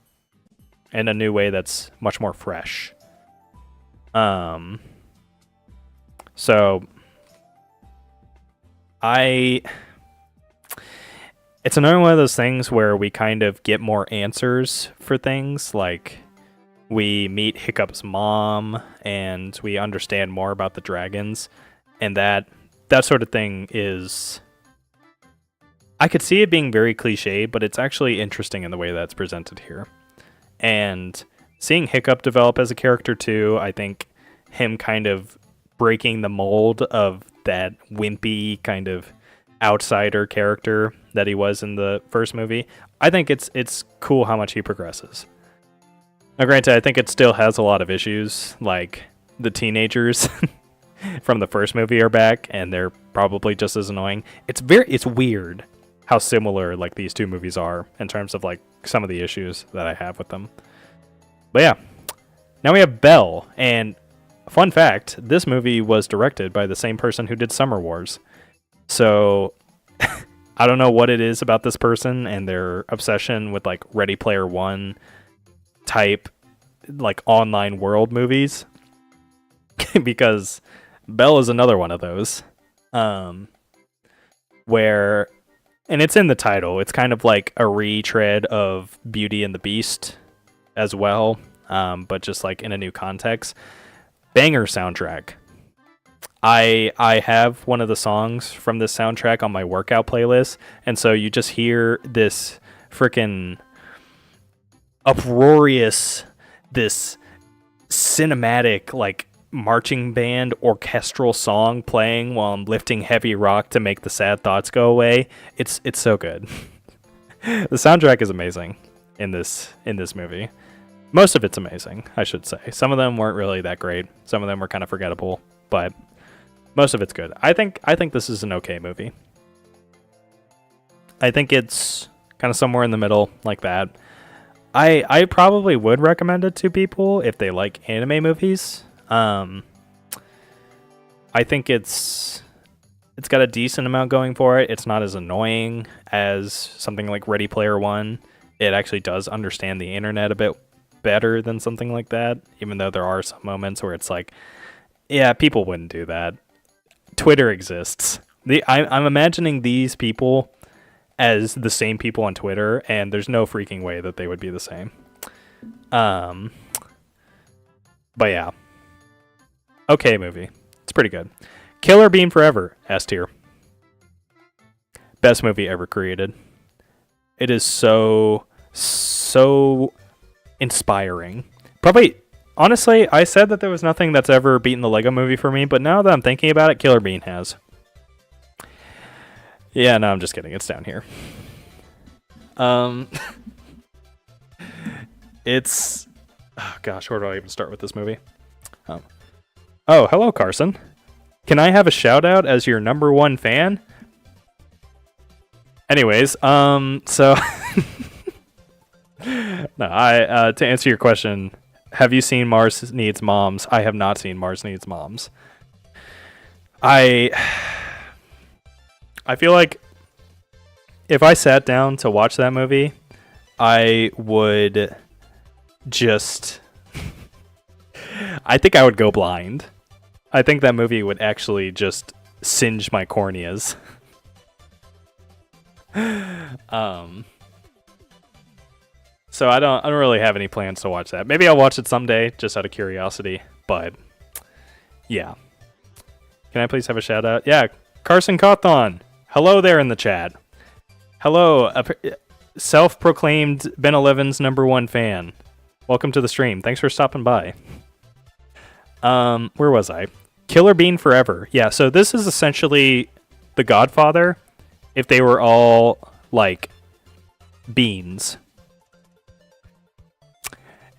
In a new way that's much more fresh. So it's another one of those things where we kind of get more answers for things, like we meet Hiccup's mom and we understand more about the dragons, and that sort of thing is I could see it being very cliche, but it's actually interesting in the way that's presented here. And seeing Hiccup develop as a character too, I think him kind of breaking the mold of that wimpy kind of outsider character that he was in the first movie. I think it's cool how much he progresses. Now, granted, I think it still has a lot of issues, like the teenagers from the first movie are back, and they're probably just as annoying. It's weird how similar like these two movies are in terms of like some of the issues that I have with them. But yeah, now we have Belle, and fun fact, this movie was directed by the same person who did Summer Wars. So I don't know what it is about this person and their obsession with like Ready Player One type like online world movies because Belle is another one of those where, and it's in the title, it's kind of like a retread of Beauty and the Beast as well, but just like in a new context. Banger soundtrack. I have one of the songs from this soundtrack on my workout playlist, and so you just hear this freaking uproarious, this cinematic like marching band orchestral song playing while I'm lifting heavy rock to make the sad thoughts go away. It's so good. The soundtrack is amazing in this movie. Most of it's amazing, I should say. Some of them weren't really that great. Some of them were kind of forgettable, but most of it's good. I think this is an okay movie. I think it's kind of somewhere in the middle like that. I probably would recommend it to people if they like anime movies. I think it's got a decent amount going for it. It's not as annoying as something like Ready Player One. It actually does understand the internet a bit better than something like that, even though there are some moments where it's like, yeah, people wouldn't do that. Twitter exists. I'm imagining these people as the same people on Twitter, and there's no freaking way that they would be the same. But yeah. Okay movie. It's pretty good. Killer Bean Forever, S tier. Best movie ever created. It is so inspiring. Probably, honestly, I said that there was nothing that's ever beaten the Lego Movie for me, but now that I'm thinking about it, Killer Bean has. Yeah, no, I'm just kidding. It's down here. It's... Oh, gosh, where do I even start with this movie? Oh, hello, Carson. Can I have a shout-out as your number one fan? Anyways, so... No, to answer your question, have you seen Mars Needs Moms? I have not seen Mars Needs Moms. I feel like if I sat down to watch that movie, I would just... I think I would go blind. I think that movie would actually just singe my corneas. So I don't really have any plans to watch that. Maybe I'll watch it someday, just out of curiosity. But yeah, can I please have a shout out? Yeah, Carson Cawthon. Hello there in the chat. Hello, self-proclaimed Ben 11's number one fan. Welcome to the stream. Thanks for stopping by. Where was I? Killer Bean Forever. Yeah, so this is essentially The Godfather if they were all like beans.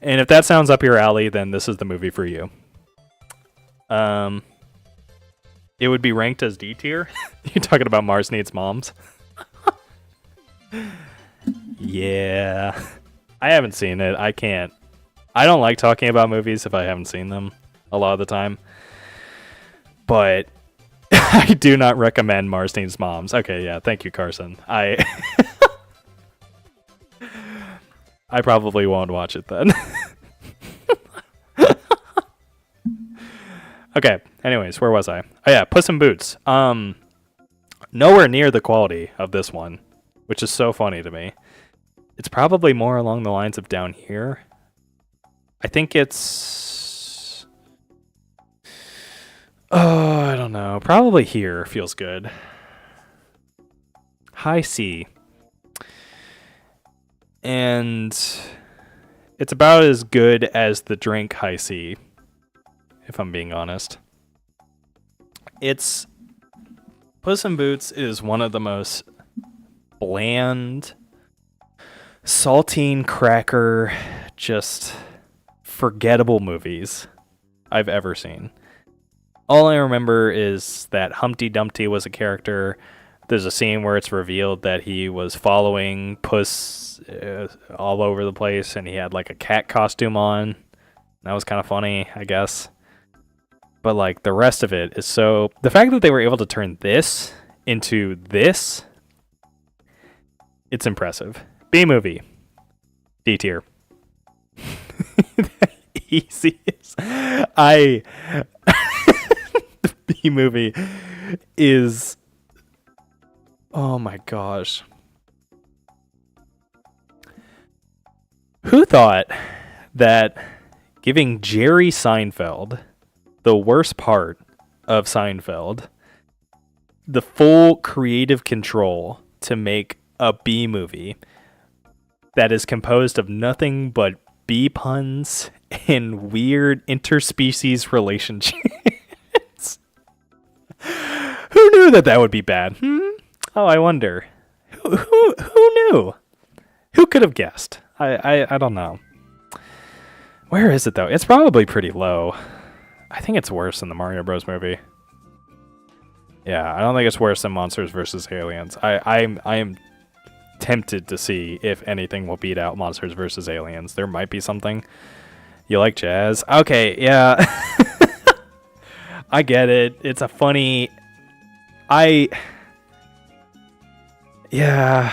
And if that sounds up your alley, then this is the movie for you. It would be ranked as D tier. You're talking about Mars Needs Moms. Yeah. I haven't seen it. I can't. I don't like talking about movies if I haven't seen them a lot of the time. But I do not recommend Mars Needs Moms. Okay, yeah. Thank you, Carson. I probably won't watch it then. Okay, anyways, where was I? Oh yeah, Puss in Boots. Nowhere near the quality of this one, which is so funny to me. It's probably more along the lines of Down Here. I think it's... Oh, I don't know. Probably Here feels good. High C. And it's about as good as the drink High C, if I'm being honest. It's Puss in Boots is one of the most bland, saltine cracker, just forgettable movies I've ever seen. All I remember is that Humpty Dumpty was a character. There's a scene where it's revealed that he was following Puss all over the place, and he had like a cat costume on. That was kind of funny, I guess. But like the rest of it is so... The fact that they were able to turn this into this, it's impressive. B movie. D tier. Easiest. The B movie is... Oh my gosh. Who thought that giving Jerry Seinfeld, the worst part of Seinfeld, the full creative control to make a B movie that is composed of nothing but B puns and weird interspecies relationships? Who knew that would be bad? Oh, I wonder. Who knew? Who could have guessed? I don't know. Where is it though? It's probably pretty low. I think it's worse than the Mario Bros. Movie. Yeah, I don't think it's worse than Monsters vs. Aliens. I am tempted to see if anything will beat out Monsters vs. Aliens. There might be something. You like jazz? Okay, yeah. I get it. It's a funny... Yeah.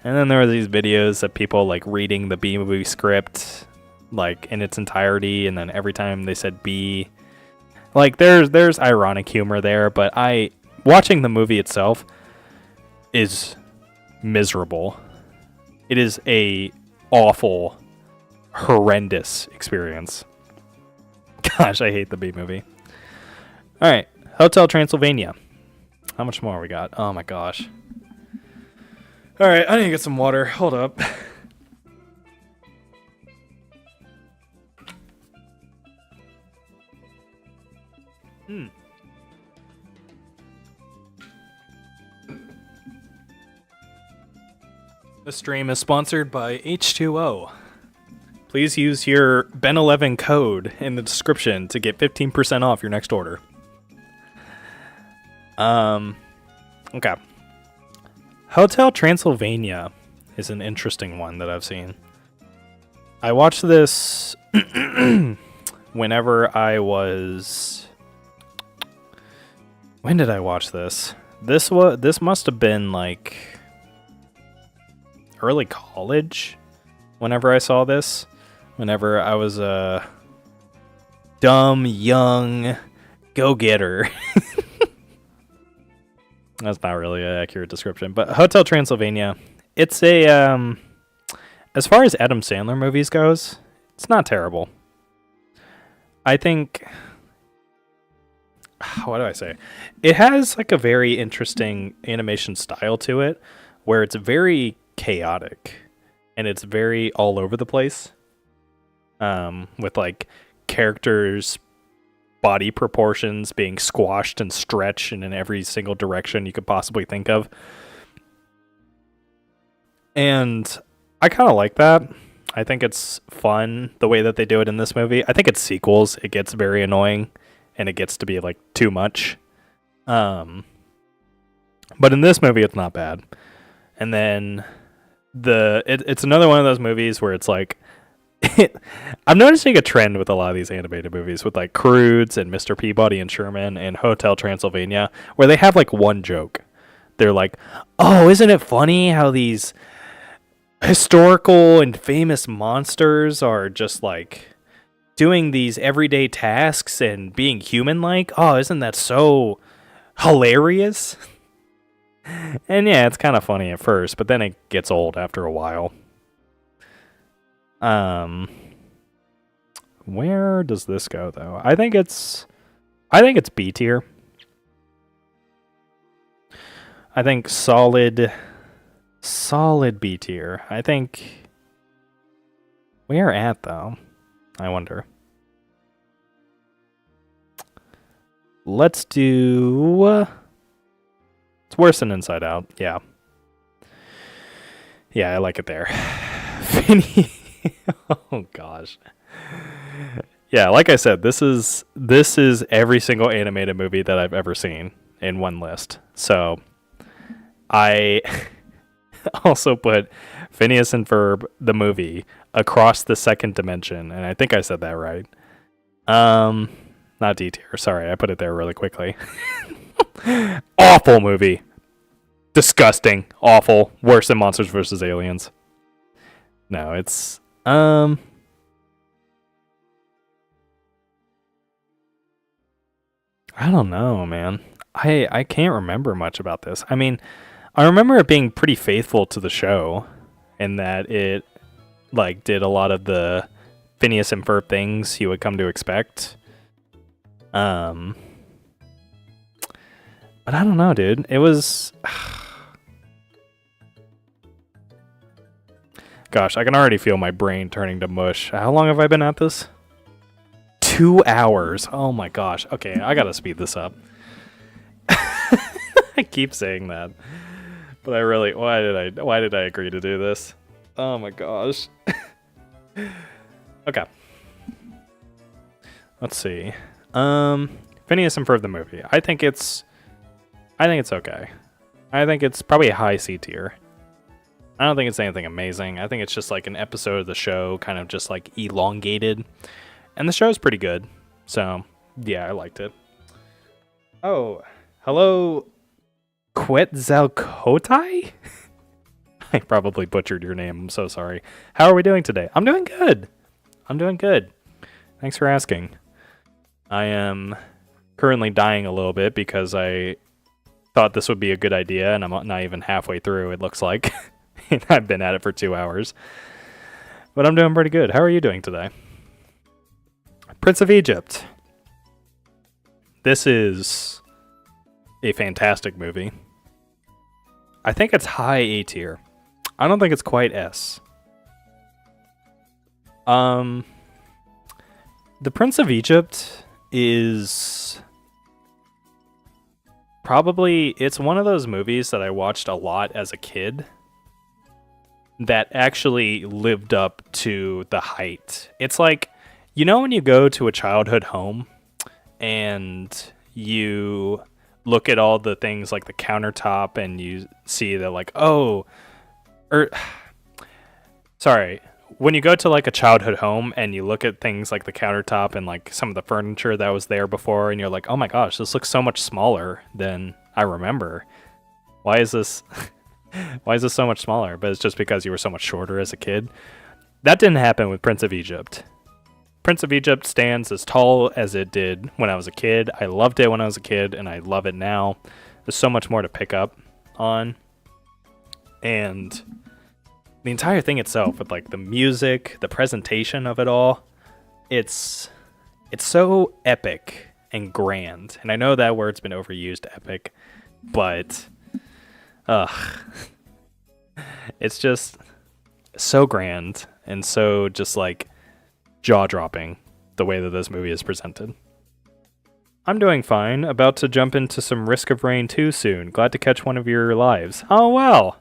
And then there were these videos of people like reading the B movie script like in its entirety, and then every time they said B, like there's ironic humor there, but watching the movie itself is miserable. It is a awful, horrendous experience. Gosh, I hate the B movie. All right, Hotel Transylvania. How much more we got? Oh my gosh. All right, I need to get some water. Hold up. This stream is sponsored by H2O. Please use your Ben11 code in the description to get 15% off your next order. Okay. Hotel Transylvania is an interesting one that I've seen. I watched this whenever I was... When did I watch this? This must have been like early college whenever I saw this. Whenever I was a dumb, young go-getter. That's not really an accurate description. But Hotel Transylvania, it's a... as far as Adam Sandler movies goes, it's not terrible. I think... What do I say? It has like a very interesting animation style to it, where it's very chaotic and it's very all over the place. With like characters' body proportions being squashed and stretched in every single direction you could possibly think of. And I kind of like that. I think it's fun the way that they do it in this movie. I think it's sequels. It gets very annoying. And it gets to be like too much. But in this movie, it's not bad. And then it's another one of those movies where it's like, I'm noticing a trend with a lot of these animated movies with like Croods and Mr. Peabody and Sherman and Hotel Transylvania, where they have like one joke. They're like, oh, isn't it funny how these historical and famous monsters are just like doing these everyday tasks and being human-like? Oh, isn't that so hilarious? And yeah, it's kind of funny at first, but then it gets old after a while. Where does this go though? I think it's B tier. I think solid B tier. I think where at though? I wonder. Let's do. It's worse than Inside Out. Yeah. Yeah, I like it there. Finny. Oh gosh. Yeah, like I said, this is every single animated movie that I've ever seen in one list. So I also put Phineas and Ferb the movie across the second dimension, and I think I said that right. Not D tier. Sorry, I put it there really quickly. Awful movie. Disgusting. Awful. Worse than Monsters vs. Aliens. No, it's I don't know, man. I can't remember much about this. I mean, I remember it being pretty faithful to the show in that it like did a lot of the Phineas and Ferb things you would come to expect. But I don't know, dude. It was gosh, I can already feel my brain turning to mush. How long have I been at this? 2 hours. Oh my gosh. Okay, I gotta speed this up. I keep saying that, but I really why did I agree to do this? Oh my gosh. Okay. Let's see. Phineas and Ferb the movie. I think it's okay. I think it's probably a high C tier. I don't think it's anything amazing. I think it's just like an episode of the show, kind of just like elongated. And the show's pretty good. So, yeah, I liked it. Oh, hello, Quetzalcoatl? I probably butchered your name. I'm so sorry. How are we doing today? I'm doing good. Thanks for asking. I am currently dying a little bit because I thought this would be a good idea, and I'm not even halfway through, it looks like. And I've been at it for 2 hours. But I'm doing pretty good. How are you doing today? Prince of Egypt. This is a fantastic movie. I think it's high A tier. I don't think it's quite S. The Prince of Egypt is probably, it's one of those movies that I watched a lot as a kid that actually lived up to the height. It's like, you know when you go to a childhood home and you look at all the things like the countertop and you see that like, when you go to like a childhood home and you look at things like the countertop and like some of the furniture that was there before and you're like, oh my gosh, this looks so much smaller than I remember. Why is this so much smaller? But it's just because you were so much shorter as a kid. That didn't happen with Prince of Egypt. Prince of Egypt stands as tall as it did when I was a kid. I loved it when I was a kid, and I love it now. There's so much more to pick up on. And the entire thing itself, with like the music, the presentation of it all, it's so epic and grand. And I know that word's been overused, epic, but it's just so grand and so just like jaw-dropping the way that this movie is presented. I'm doing fine. About to jump into some Risk of Rain 2 soon. Glad to catch one of your lives. Oh, well.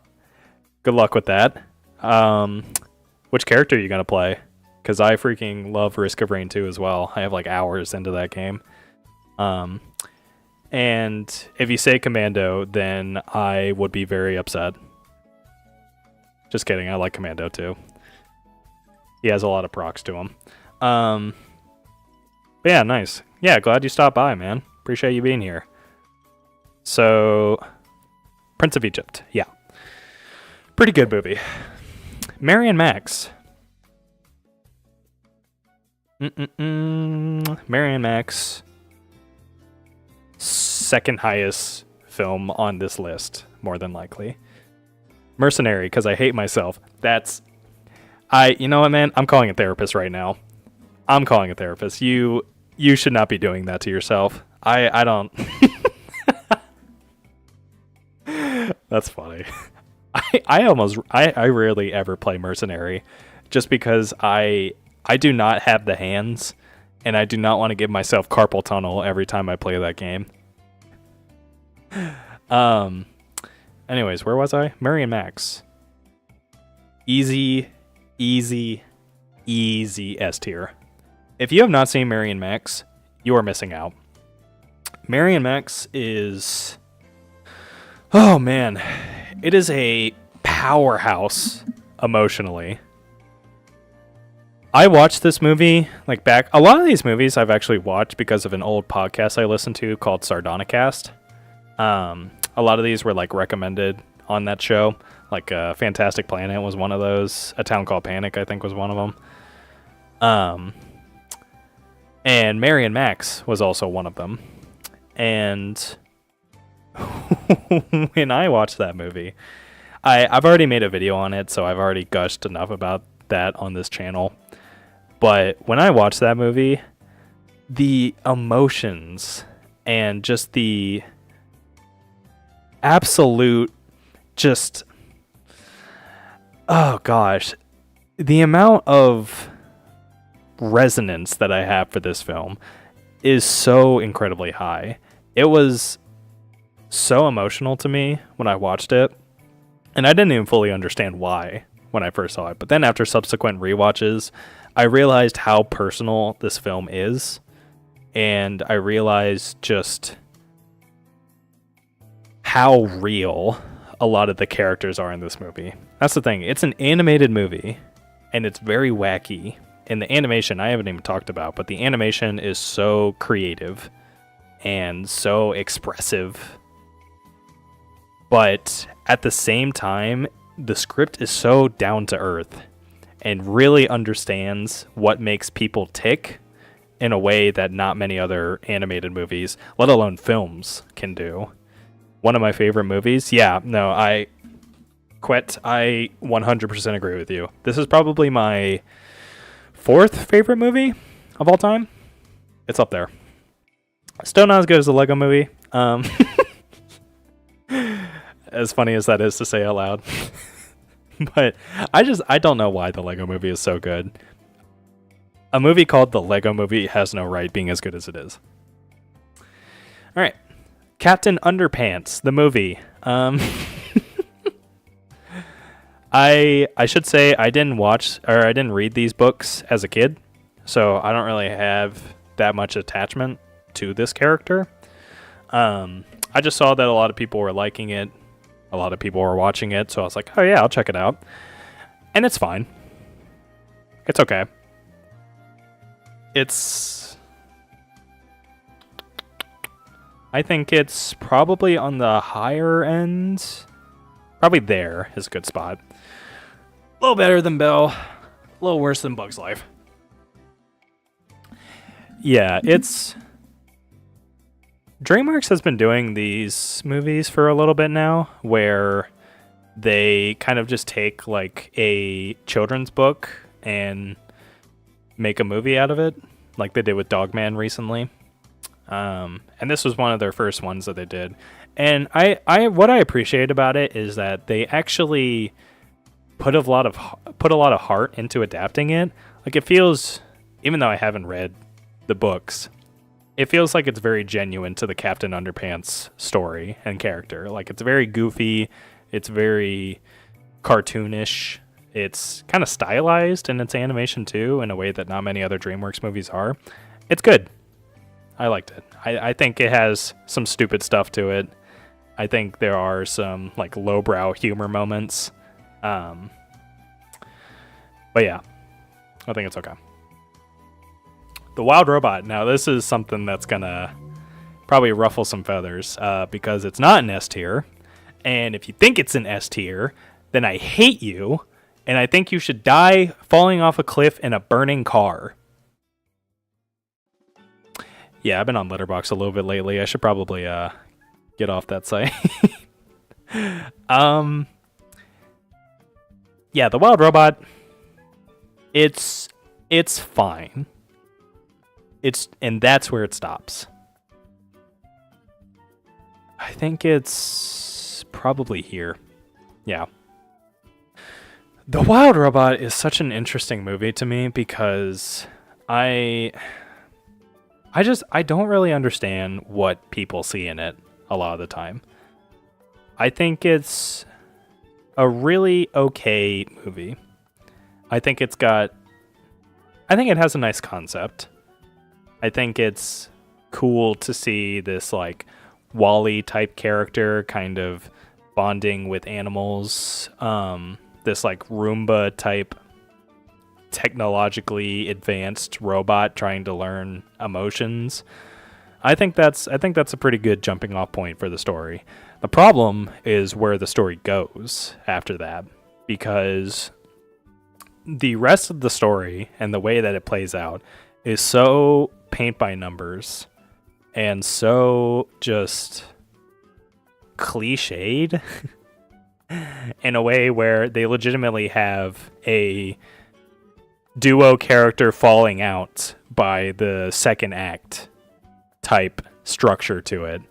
Good luck with that. Which character are you going to play? Because I freaking love Risk of Rain 2 as well. I have like hours into that game. And if you say Commando, then I would be very upset. Just kidding. I like Commando too. He has a lot of procs to him. But yeah, nice. Yeah, glad you stopped by, man. Appreciate you being here. So, Prince of Egypt. Yeah. Pretty good movie. Mary and Max. Mary and Max. Second highest film on this list, more than likely. Mercenary, because I hate myself. You know what, man? I'm calling a therapist right now. I'm calling a therapist. You should not be doing that to yourself. I don't. That's funny. I rarely ever play Mercenary just because I do not have the hands and I do not want to give myself carpal tunnel every time I play that game. Anyways, where was I? Mary and Max. Easy S tier. If you have not seen Mary and Max, you are missing out. Mary and Max is... Oh man, it is a powerhouse emotionally. I watched this movie like back. A lot of these movies I've actually watched because of an old podcast I listened to called Sardonicast. A lot of these were like recommended on that show. Like Fantastic Planet was one of those. A Town Called Panic, I think, was one of them. And Mary and Max was also one of them. And when I watched that movie, I've already made a video on it, so I've already gushed enough about that on this channel. But when I watched that movie, the emotions and just the absolute just... Oh gosh. The amount of resonance that I have for this film is so incredibly high. It was so emotional to me when I watched it, and I didn't even fully understand why when I first saw it. But then after subsequent rewatches, I realized how personal this film is, and I realized just how real a lot of the characters are in this movie. That's the thing. It's an animated movie, and it's very wacky. And the animation, I haven't even talked about, but the animation is so creative and so expressive. But at the same time, the script is so down to earth and really understands what makes people tick in a way that not many other animated movies, let alone films, can do. One of my favorite movies. Yeah, no, I 100% agree with you. This is probably my fourth favorite movie of all time. It's up there. Still not as good as the Lego movie. As funny as that is to say out loud. But I don't know why the Lego movie is so good. A movie called The Lego Movie has no right being as good as it is. Alright. Captain Underpants, the movie. I should say I didn't read these books as a kid, so I don't really have that much attachment to this character. I just saw that a lot of people were liking it. A lot of people were watching it, so I was like, oh yeah, I'll check it out. And it's fine. It's okay. I think it's probably on the higher end. Probably there is a good spot. A little better than Belle. A little worse than Bug's Life. Yeah, DreamWorks has been doing these movies for a little bit now, where they kind of just take like a children's book and make a movie out of it, like they did with Dogman recently. And this was one of their first ones that they did. And what I appreciate about it is that they actually put a lot of heart into adapting it. Like, it feels, even though I haven't read the books, it feels like it's very genuine to the Captain Underpants story and character. Like, it's very goofy, it's very cartoonish, it's kind of stylized in its animation too, in a way that not many other DreamWorks movies are. It's good. I liked it. I think it has some stupid stuff to it. I think there are some like lowbrow humor moments. But yeah, I think it's okay. The Wild Robot. Now this is something that's gonna probably ruffle some feathers because it's not an S tier. And if you think it's an S tier, then I hate you. And I think you should die falling off a cliff in a burning car. Yeah, I've been on Letterboxd a little bit lately. I should probably get off that site. Yeah, The Wild Robot. It's fine. And that's where it stops. I think it's probably here. Yeah. The Wild Robot is such an interesting movie to me because I don't really understand what people see in it a lot of the time. I think it's a really okay movie. I think it has a nice concept. I think it's cool to see this like Wall-E type character kind of bonding with animals. This like Roomba type technologically advanced robot trying to learn emotions. I think that's a pretty good jumping off point for the story. The problem is where the story goes after that, because the rest of the story and the way that it plays out is so paint by numbers and so just cliched in a way where they legitimately have a duo character falling out by the second act type structure to it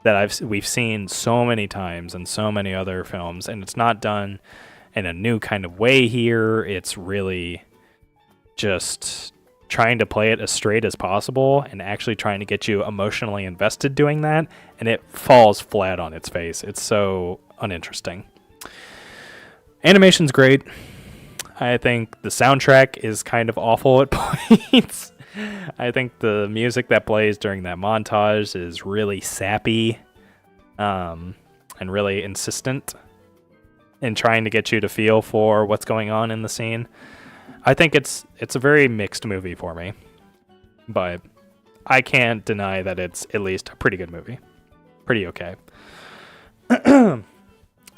that we've seen so many times in so many other films, and it's not done in a new kind of way here. It's really just trying to play it as straight as possible and actually trying to get you emotionally invested doing that, and it falls flat on its face. It's so uninteresting. Animation's great. I think the soundtrack is kind of awful at points. I think the music that plays during that montage is really sappy, and really insistent in trying to get you to feel for what's going on in the scene. I think it's a very mixed movie for me, but I can't deny that it's at least a pretty good movie. Pretty okay.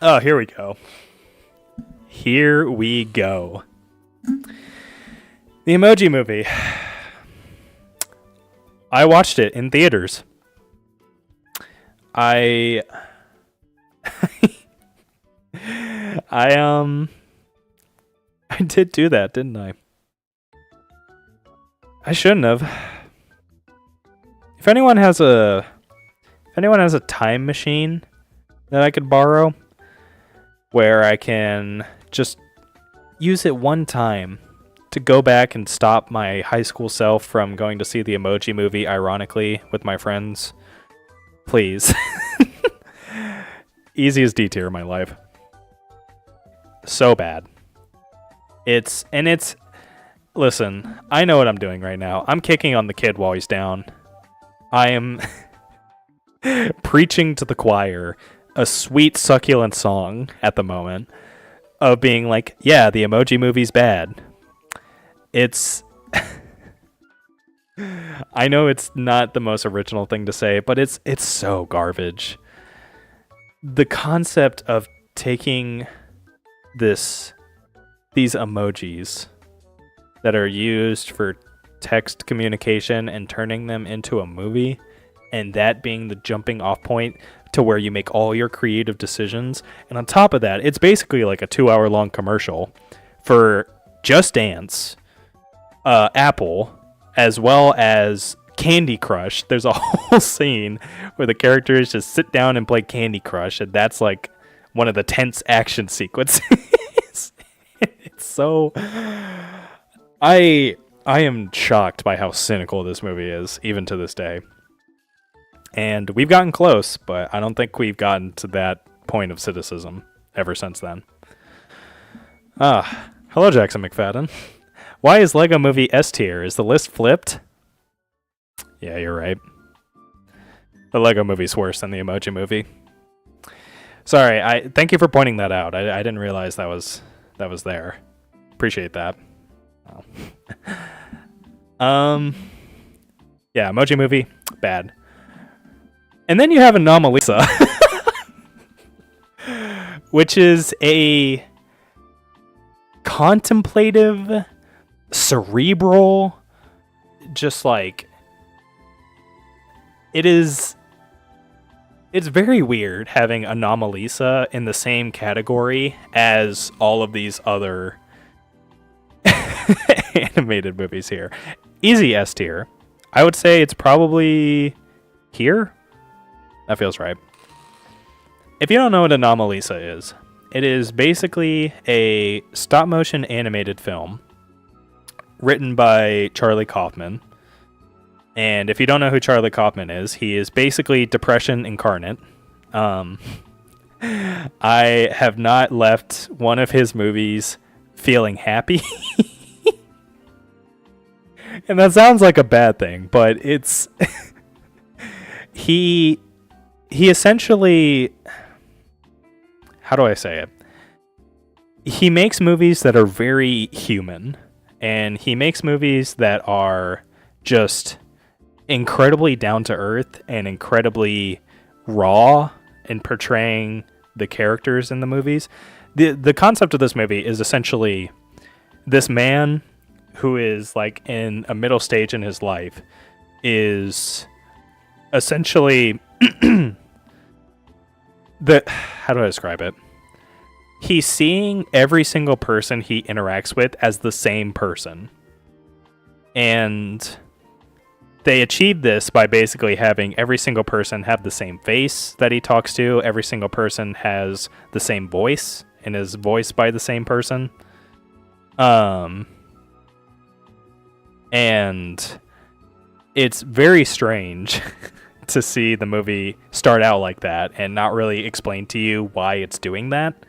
Oh, here we go. Here we go. The Emoji Movie. I watched it in theaters. I did do that, didn't I? I shouldn't have. If anyone has a time machine that I could borrow where I can just use it one time to go back and stop my high school self from going to see the Emoji Movie ironically with my friends, please. Easiest D tier in my life. So bad. Listen, I know what I'm doing right now. I'm kicking on the kid while he's down. I am preaching to the choir a sweet, succulent song at the moment of being like, yeah, the Emoji Movie's bad. It's... I know it's not the most original thing to say, but it's so garbage. The concept of taking these emojis that are used for text communication and turning them into a movie, and that being the jumping off point to where you make all your creative decisions. And on top of that, it's basically like a 2-hour long commercial for Just Dance, Apple, as well as Candy Crush. There's a whole scene where the characters just sit down and play Candy Crush, and that's like one of the tense action sequences. It's so... I am shocked by how cynical this movie is, even to this day. And we've gotten close, but I don't think we've gotten to that point of cynicism ever since then. Hello, Jackson McFadden. Why is Lego Movie S tier? Is the list flipped? Yeah, you're right. The Lego Movie's worse than the Emoji Movie. Sorry, thank you for pointing that out. I didn't realize that was there. Appreciate that. Oh. Yeah, Emoji Movie, bad. And then you have Anomalisa, which is a contemplative, cerebral, just like, it's very weird having Anomalisa in the same category as all of these other animated movies here. Easy S tier. I would say it's probably here. That feels right. If you don't know what Anomalisa is, it is basically a stop motion animated film written by Charlie Kaufman. And if you don't know who Charlie Kaufman is, he is basically depression incarnate. I have not left one of his movies feeling happy. And that sounds like a bad thing, but it's he essentially, how do I say it? He makes movies that are very human, and he makes movies that are just incredibly down to earth and incredibly raw in portraying the characters in the movies. The concept of this movie is essentially this man who is like in a middle stage in his life is essentially how do I describe it? He's seeing every single person he interacts with as the same person. And they achieve this by basically having every single person have the same face that he talks to. Every single person has the same voice and is voiced by the same person. And it's very strange to see the movie start out like that and not really explain to you why it's doing that.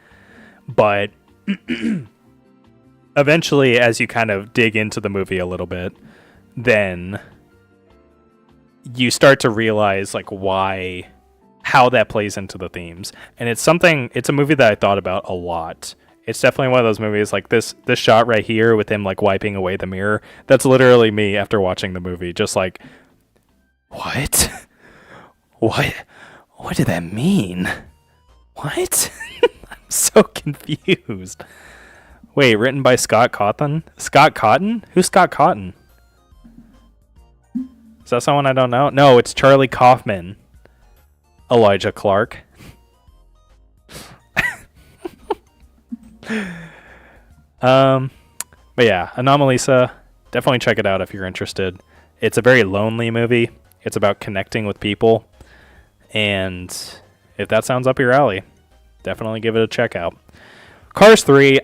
But eventually, as you kind of dig into the movie a little bit, then you start to realize like how that plays into the themes. And it's a movie that I thought about a lot. It's definitely one of those movies like this shot right here with him like wiping away the mirror. That's literally me after watching the movie. Just like, what? What did that mean? What? I'm so confused. Wait, written by Scott Cawthon? Scott Cawthon? Who's Scott Cawthon? Is that someone I don't know? No, it's Charlie Kaufman. Elijah Clark. But yeah, Anomalisa, definitely check it out if you're interested. It's a very lonely movie. It's about connecting with people. And if that sounds up your alley, definitely give it a check out. Cars 3,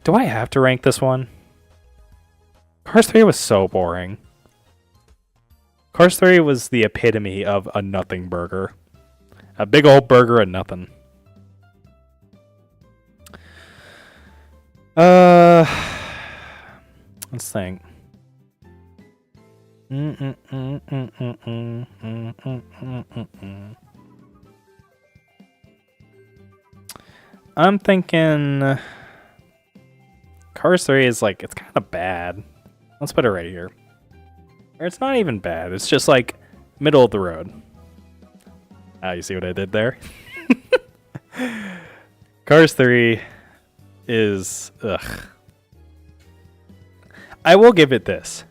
do I have to rank this one? Cars 3 was so boring. Cars 3 was the epitome of a nothing burger. A big old burger of nothing. Let's think. I'm thinking Cars 3 is like, it's kind of bad. Let's put it right here. Or it's not even bad. It's just like middle of the road. Ah, you see what I did there? Cars 3 is ugh. I will give it this.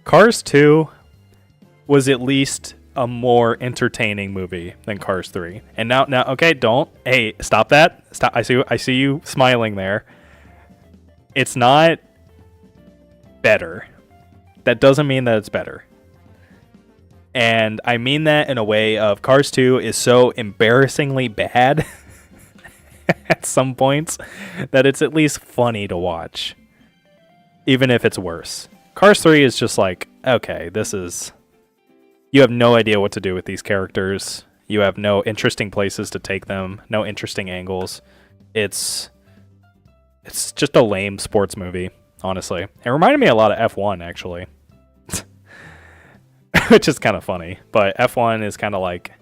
Cars 2 was at least a more entertaining movie than Cars 3. And now okay, hey, stop that. Stop. I see you smiling there. It's not better. That doesn't mean that it's better. And I mean that in a way of Cars 2 is so embarrassingly bad at some points that it's at least funny to watch, even if it's worse. Cars 3 is just like, okay, you have no idea what to do with these characters. You have no interesting places to take them, no interesting angles. It's just a lame sports movie, honestly. It reminded me a lot of F1, actually. Which is kind of funny. But F1 is kind of like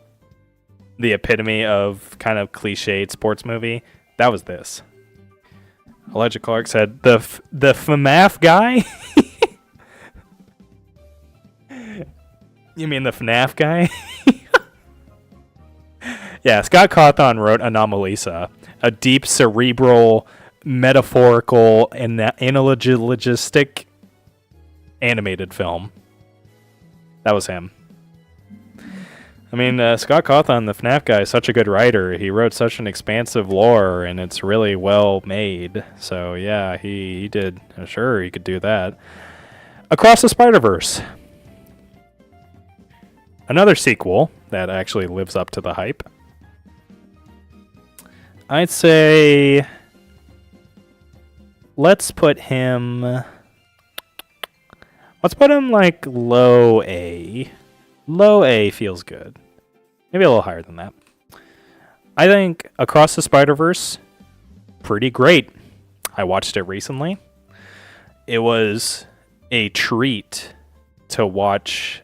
the epitome of kind of cliched sports movie. That was this. Elijah Clark said, the FMAF guy? You mean the FNAF guy? Yeah, Scott Cawthon wrote Anomalisa, a deep, cerebral, metaphorical, and analogistic animated film. That was him. I mean, Scott Cawthon, the FNAF guy, is such a good writer. He wrote such an expansive lore, and it's really well made. So, yeah, he did. Sure, he could do that. Across the Spider-Verse. Another sequel that actually lives up to the hype. I'd say let's put him like low A. Low A feels good. Maybe a little higher than that. I think Across the Spider-Verse, pretty great. I watched it recently. It was a treat to watch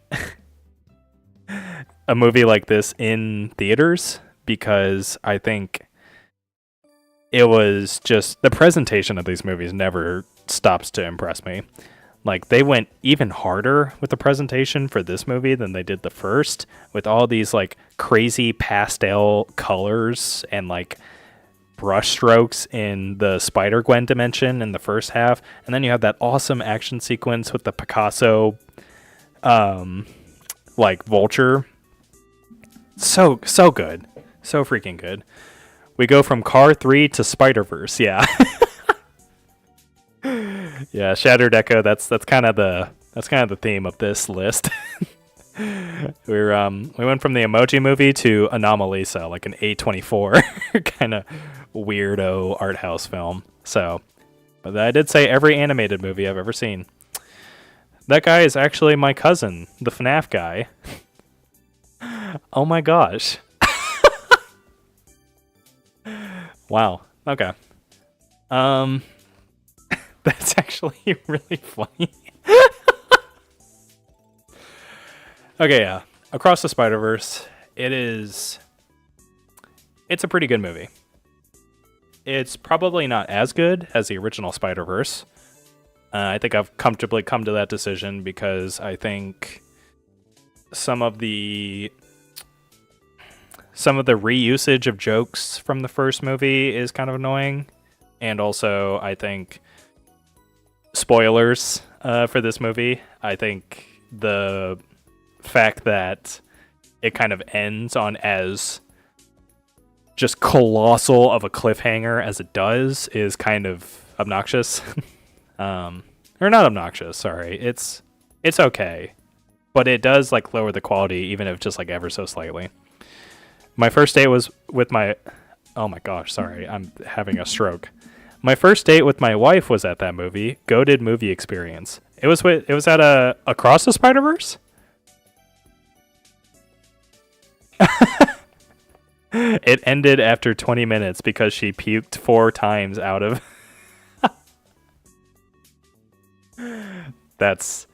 a movie like this in theaters because I think it was just the presentation of these movies never stops to impress me. Like, they went even harder with the presentation for this movie than they did the first, with all these like crazy pastel colors and like brush strokes in the Spider-Gwen dimension in the first half, and then you have that awesome action sequence with the Picasso like vulture. So good. So freaking good. We go from Car 3 to Spider-Verse, yeah. Yeah, Shattered Echo, that's kind of the theme of this list. We went from the Emoji Movie to Anomalisa, like an A24 kind of weirdo art house film. So, but I did say every animated movie I've ever seen. That guy is actually my cousin, the FNAF guy. Oh my gosh. Wow. Okay. That's actually really funny. Okay, yeah. Across the Spider-Verse, it's a pretty good movie. It's probably not as good as the original Spider-Verse. I think I've comfortably come to that decision because I think some of the reusage of jokes from the first movie is kind of annoying. And also, I think spoilers for this movie. I think the fact that it kind of ends on as just colossal of a cliffhanger as it does is kind of obnoxious. Or not obnoxious, sorry. It's okay. But it does like lower the quality even if just like ever so slightly. My first date was with my oh my gosh, sorry. I'm having a stroke. My first date with my wife was at that movie. Goated movie experience. It was at Across the Spider-Verse? It ended after 20 minutes because she puked 4 times out of That's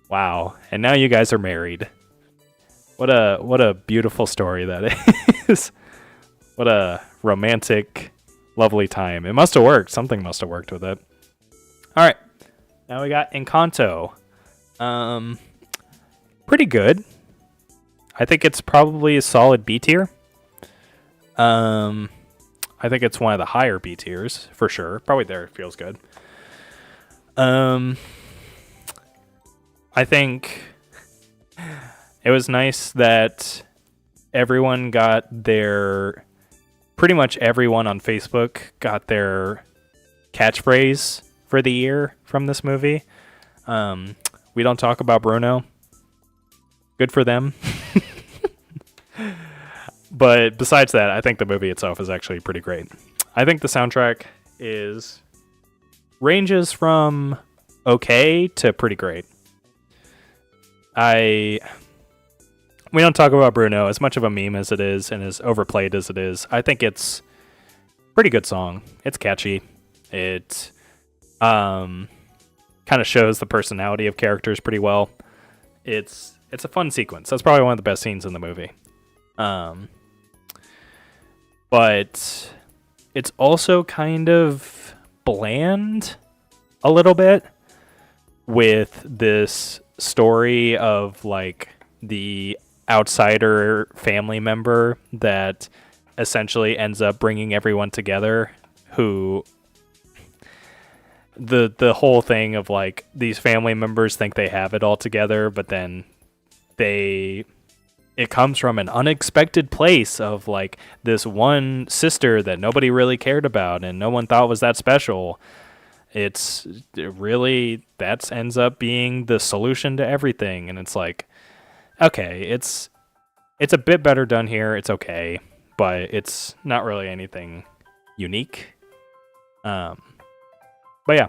wow. And now you guys are married. What a beautiful story that is. What a romantic, lovely time. It must have worked. Something must have worked with it. All right. Now we got Encanto. Pretty good. I think it's probably a solid B tier. I think it's one of the higher B tiers for sure. Probably there it feels good. I think it was nice that everyone got their pretty much everyone on Facebook got their catchphrase for the year from this movie. We don't talk about Bruno. Good for them. But besides that, I think the movie itself is actually pretty great. I think the soundtrack ranges from okay to pretty great. We don't talk about Bruno as much of a meme as it is and as overplayed as it is. I think it's a pretty good song. It's catchy. It kind of shows the personality of characters pretty well. It's a fun sequence. That's probably one of the best scenes in the movie. But it's also kind of bland a little bit with this story of like the outsider family member that essentially ends up bringing everyone together, who the whole thing of like these family members think they have it all together, but then it comes from an unexpected place of like this one sister that nobody really cared about and no one thought was that special. It really that ends up being the solution to everything, and it's like, okay, it's a bit better done here. It's okay, but it's not really anything unique. But yeah.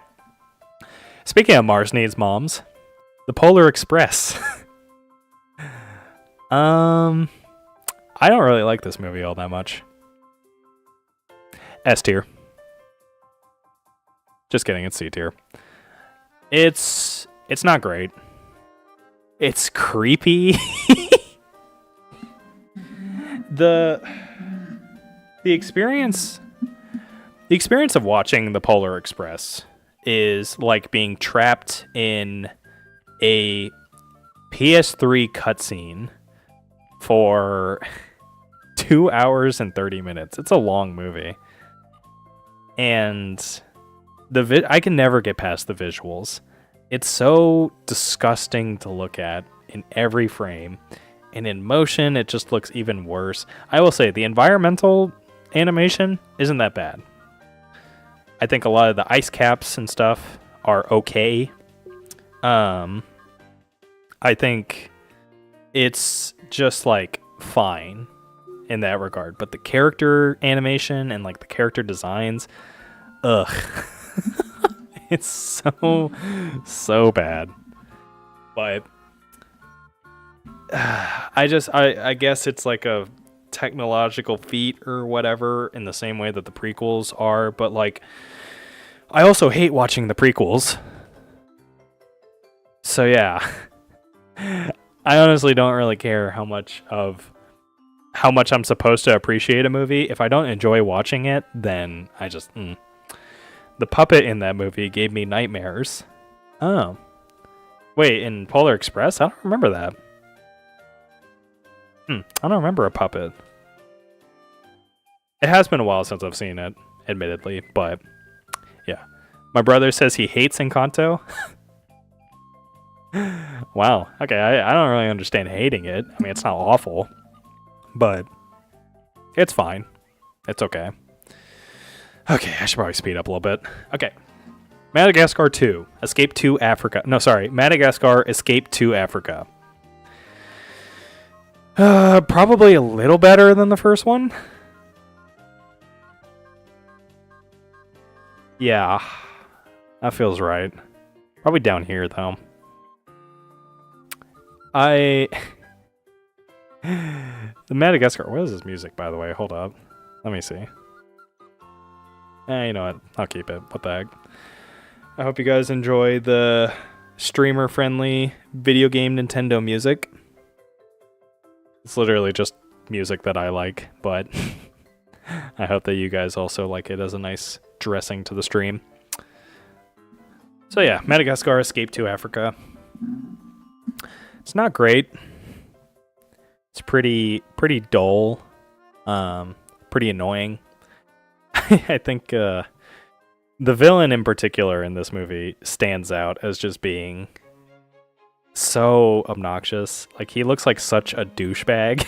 Speaking of Mars Needs Moms, the Polar Express. I don't really like this movie all that much. S tier. Just kidding, it's C tier. It's not great. It's creepy. the experience of watching the Polar Express is like being trapped in a PS3 cutscene for 2 hours and 30 minutes. It's a long movie. And I can never get past the visuals. It's so disgusting to look at in every frame. And in motion, it just looks even worse. I will say, the environmental animation isn't that bad. I think a lot of the ice caps and stuff are okay. I think it's just like fine in that regard. But the character animation and like the character designs, ugh. It's so bad. But I guess it's like a technological feat or whatever in the same way that the prequels are, but like I also hate watching the prequels. So yeah. I honestly don't really care how much I'm supposed to appreciate a movie. If I don't enjoy watching it, then I just The puppet in that movie gave me nightmares. Oh. Wait, in Polar Express? I don't remember that. I don't remember a puppet. It has been a while since I've seen it, admittedly, but yeah. My brother says he hates Encanto. Wow. Okay, I don't really understand hating it. I mean, it's not awful, but it's fine. It's okay. Okay, I should probably speed up a little bit. Okay. Madagascar 2, Escape to Africa. No, sorry. Madagascar, Escape to Africa. Probably a little better than the first one. Yeah, that feels right. Probably down here, though. The Madagascar... What is this music, by the way? Hold up. Let me see. You know what? I'll keep it. What the heck? I hope you guys enjoy the streamer-friendly video game Nintendo music. It's literally just music that I like, but I hope that you guys also like it as a nice dressing to the stream. So yeah, Madagascar, Escape to Africa. It's not great. It's pretty dull. Pretty annoying. I think the villain in particular in this movie stands out as just being so obnoxious. Like, he looks like such a douchebag.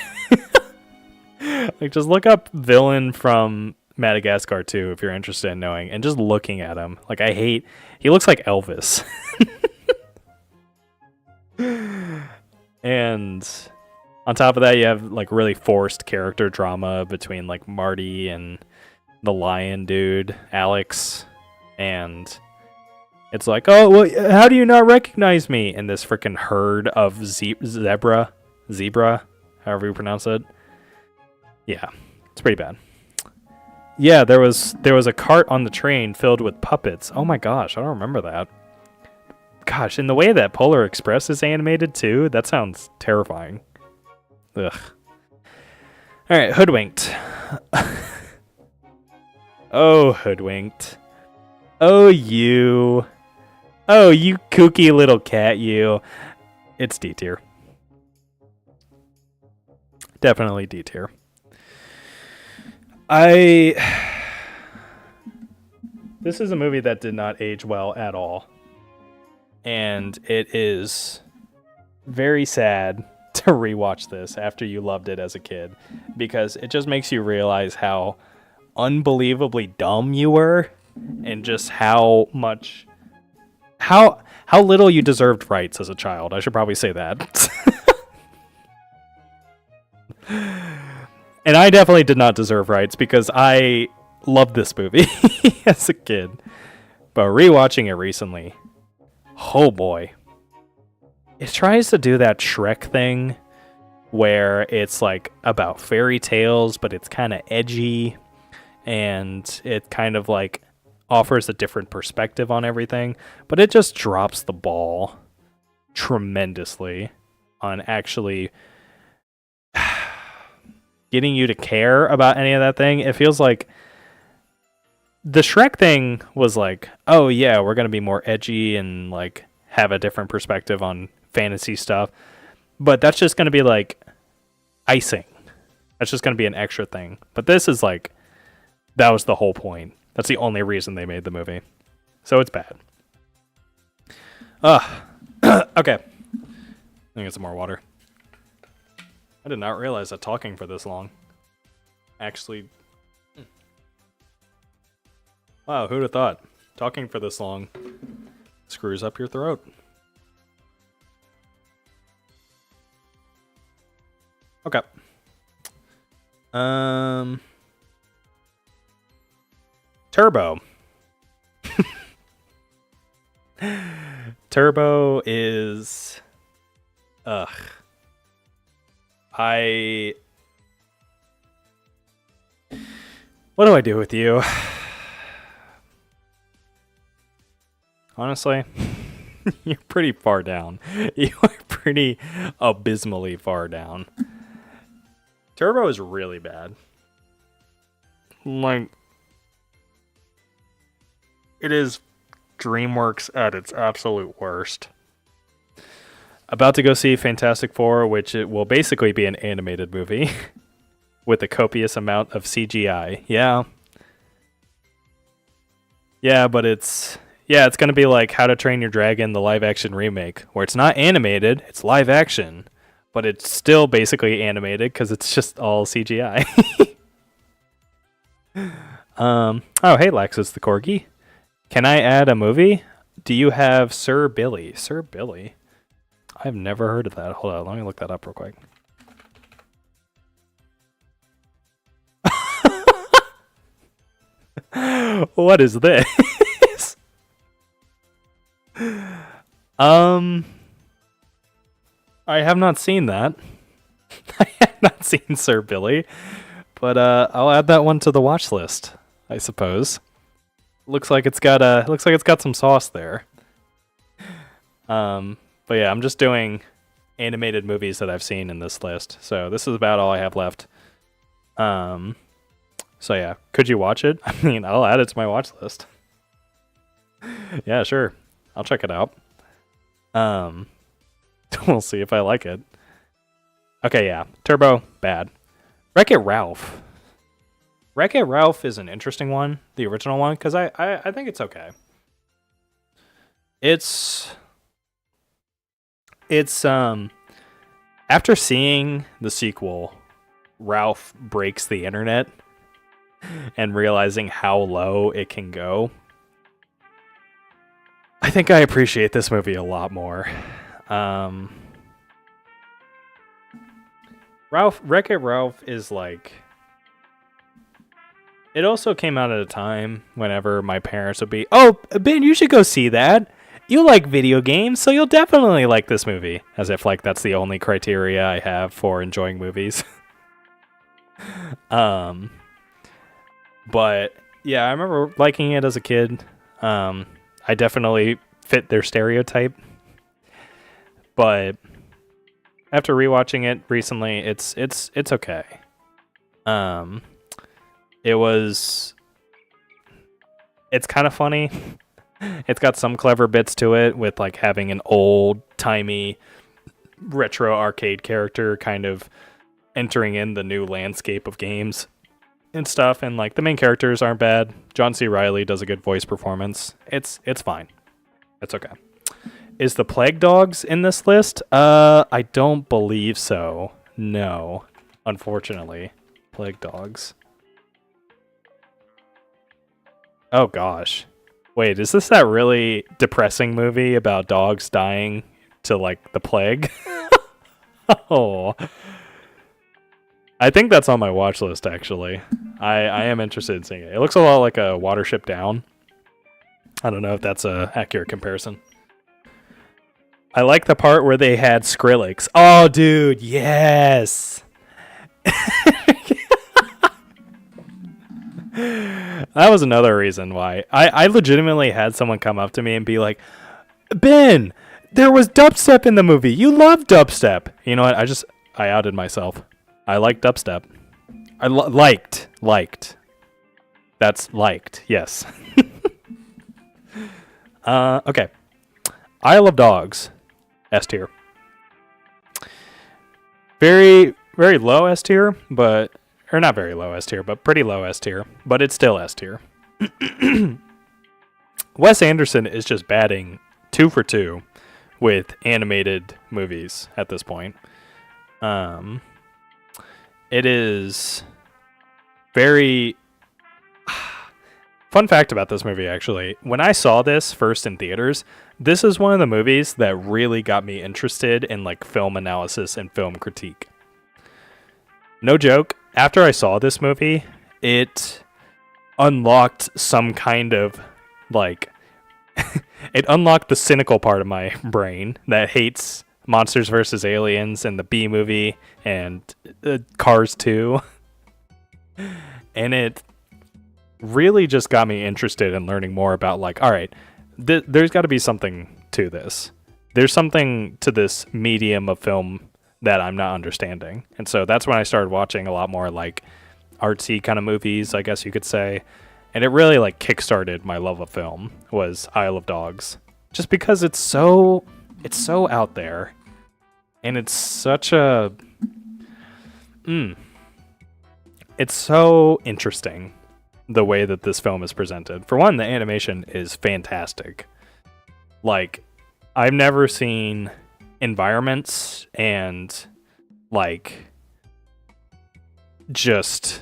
Like, just look up villain from Madagascar 2 if you're interested in knowing, and just looking at him. Like, he looks like Elvis. And on top of that, you have like really forced character drama between like Marty and the lion dude, Alex, and it's like, oh, well, how do you not recognize me? In this freaking herd of zebra, however you pronounce it. Yeah, it's pretty bad. Yeah, there was a cart on the train filled with puppets. Oh my gosh, I don't remember that. Gosh, in the way that Polar Express is animated too, that sounds terrifying. Ugh. All right, Hoodwinked. Oh, Hoodwinked. Oh, you kooky little cat, you. It's D tier. Definitely D tier. This is a movie that did not age well at all. And it is very sad to rewatch this after you loved it as a kid, because it just makes you realize how unbelievably dumb you were, and just how little you deserved rights as a child. I should probably say that. And I definitely did not deserve rights, because I loved this movie as a kid, but rewatching it recently, oh boy. It tries to do that Shrek thing where it's like about fairy tales, but it's kind of edgy and it kind of like offers a different perspective on everything, but it just drops the ball tremendously on actually getting you to care about any of that thing. It feels like the Shrek thing was like, oh yeah, we're going to be more edgy and like have a different perspective on fantasy stuff. But that's just going to be like icing. That's just going to be an extra thing. But this is like, that was the whole point. That's the only reason they made the movie. So it's bad. Okay. Let me get some more water. I did not realize that talking for this long actually... Wow, who'd have thought? Talking for this long screws up your throat. Okay. Turbo. Turbo is... Ugh. What do I do with you? Honestly, you're pretty far down. You are pretty abysmally far down. Turbo is really bad. Like, it is DreamWorks at its absolute worst. About to go see Fantastic Four, which it will basically be an animated movie with a copious amount of CGI. Yeah. Yeah, but it's going to be like How to Train Your Dragon, the live action remake, where it's not animated, it's live action, but it's still basically animated because it's just all CGI. Oh, hey, Lexus the Corgi. Can I add a movie? Do you have Sir Billy? Sir Billy? I've never heard of that. Hold on, let me look that up real quick. What is this? I have not seen that. I have not seen Sir Billy, but I'll add that one to the watch list, I suppose. Looks like it's got some sauce there. But yeah, I'm just doing animated movies that I've seen in this list. So this is about all I have left. So yeah, could you watch it? I mean, I'll add it to my watch list. Yeah, sure. I'll check it out. We'll see if I like it. Okay, yeah. Turbo, bad. Wreck-It Ralph. Wreck-It Ralph is an interesting one, the original one, because I think it's okay. It's after seeing the sequel, Ralph breaks the internet and realizing how low it can go. I think I appreciate this movie a lot more. Wreck-It Ralph is like... It also came out at a time whenever my parents would be, oh, Ben, you should go see that. You like video games, so you'll definitely like this movie. As if like that's the only criteria I have for enjoying movies. But yeah, I remember liking it as a kid. I definitely fit their stereotype. But after rewatching it recently, it's okay. It's kind of funny. It's got some clever bits to it with like having an old-timey retro arcade character kind of entering in the new landscape of games and stuff, and like the main characters aren't bad. John C. Reilly does a good voice performance. It's fine. It's okay. Is the Plague Dogs in this list? I don't believe so. No, unfortunately. Plague Dogs. Oh gosh. Wait, is this that really depressing movie about dogs dying to like the plague? Oh. I think that's on my watch list, actually. I am interested in seeing it. It looks a lot like a Watership Down. I don't know if that's a accurate comparison. I like the part where they had Skrillex. Oh, dude, yes. That was another reason why. I legitimately had someone come up to me and be like, Ben, there was dubstep in the movie. You love dubstep. You know what? I outed myself. I like dubstep. I liked. That's liked, yes. Okay. Isle of Dogs. S tier. Very, very low S tier, but... Or not very low S tier, but pretty low S tier. But it's still S tier. Wes Anderson is just batting 2 for 2 with animated movies at this point. It is very... Fun fact about this movie, actually. When I saw this first in theaters, this is one of the movies that really got me interested in like film analysis and film critique. No joke. After I saw this movie, it unlocked some kind of like... it unlocked the cynical part of my brain that hates Monsters vs. Aliens and the B movie and Cars 2. And it really just got me interested in learning more about like, all right, there's got to be something to this. There's something to this medium of film that I'm not understanding. And so that's when I started watching a lot more like artsy kind of movies, I guess you could say. And it really like kickstarted my love of film was Isle of Dogs. Just because it's so out there. And it's such a it's so interesting the way that this film is presented. For one, the animation is fantastic. Like, I've never seen environments and like just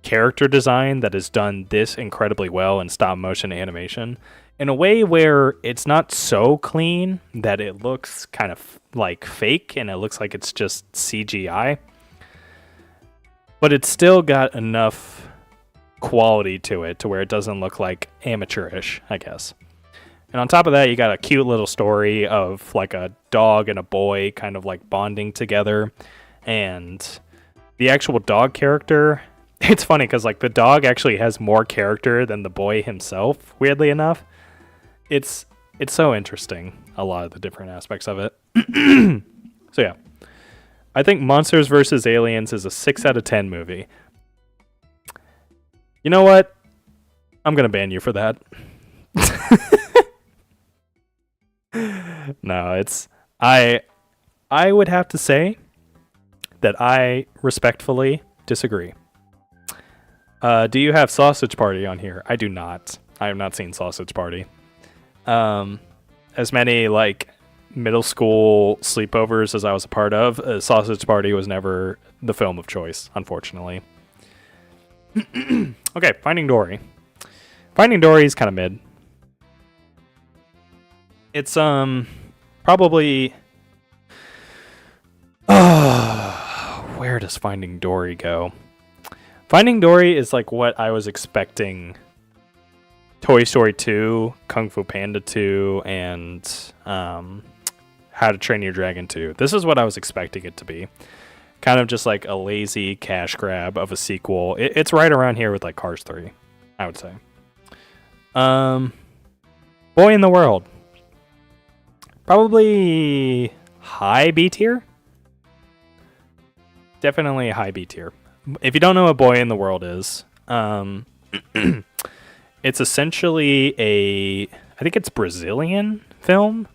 character design that is done this incredibly well in stop motion animation in a way where it's not so clean that it looks kind of like fake and it looks like it's just CGI, but it's still got enough quality to it to where it doesn't look like amateurish, I guess. And on top of that, you got a cute little story of like a dog and a boy kind of like bonding together. And the actual dog character, it's funny because like the dog actually has more character than the boy himself, weirdly enough. It's so interesting, a lot of the different aspects of it. So yeah, I think Monsters vs. Aliens is a 6 out of 10 movie. You know what? I'm going to ban you for that. No, it's... I would have to say that I respectfully disagree. Do you have Sausage Party on here? I do not. I have not seen Sausage Party. As many, like, middle school sleepovers as I was a part of, Sausage Party was never the film of choice, unfortunately. Okay, Finding Dory. Finding Dory is kind of mid. It's probably where does Finding Dory go? Finding Dory is like what I was expecting Toy Story 2, Kung Fu Panda 2, and How to Train Your Dragon 2. This is what I was expecting it to be. Kind of just like a lazy cash grab of a sequel. It's right around here with like Cars 3, I would say. Boy in the World. Probably high B tier. Definitely high B tier. If you don't know what Boy in the World is, it's essentially I think it's Brazilian film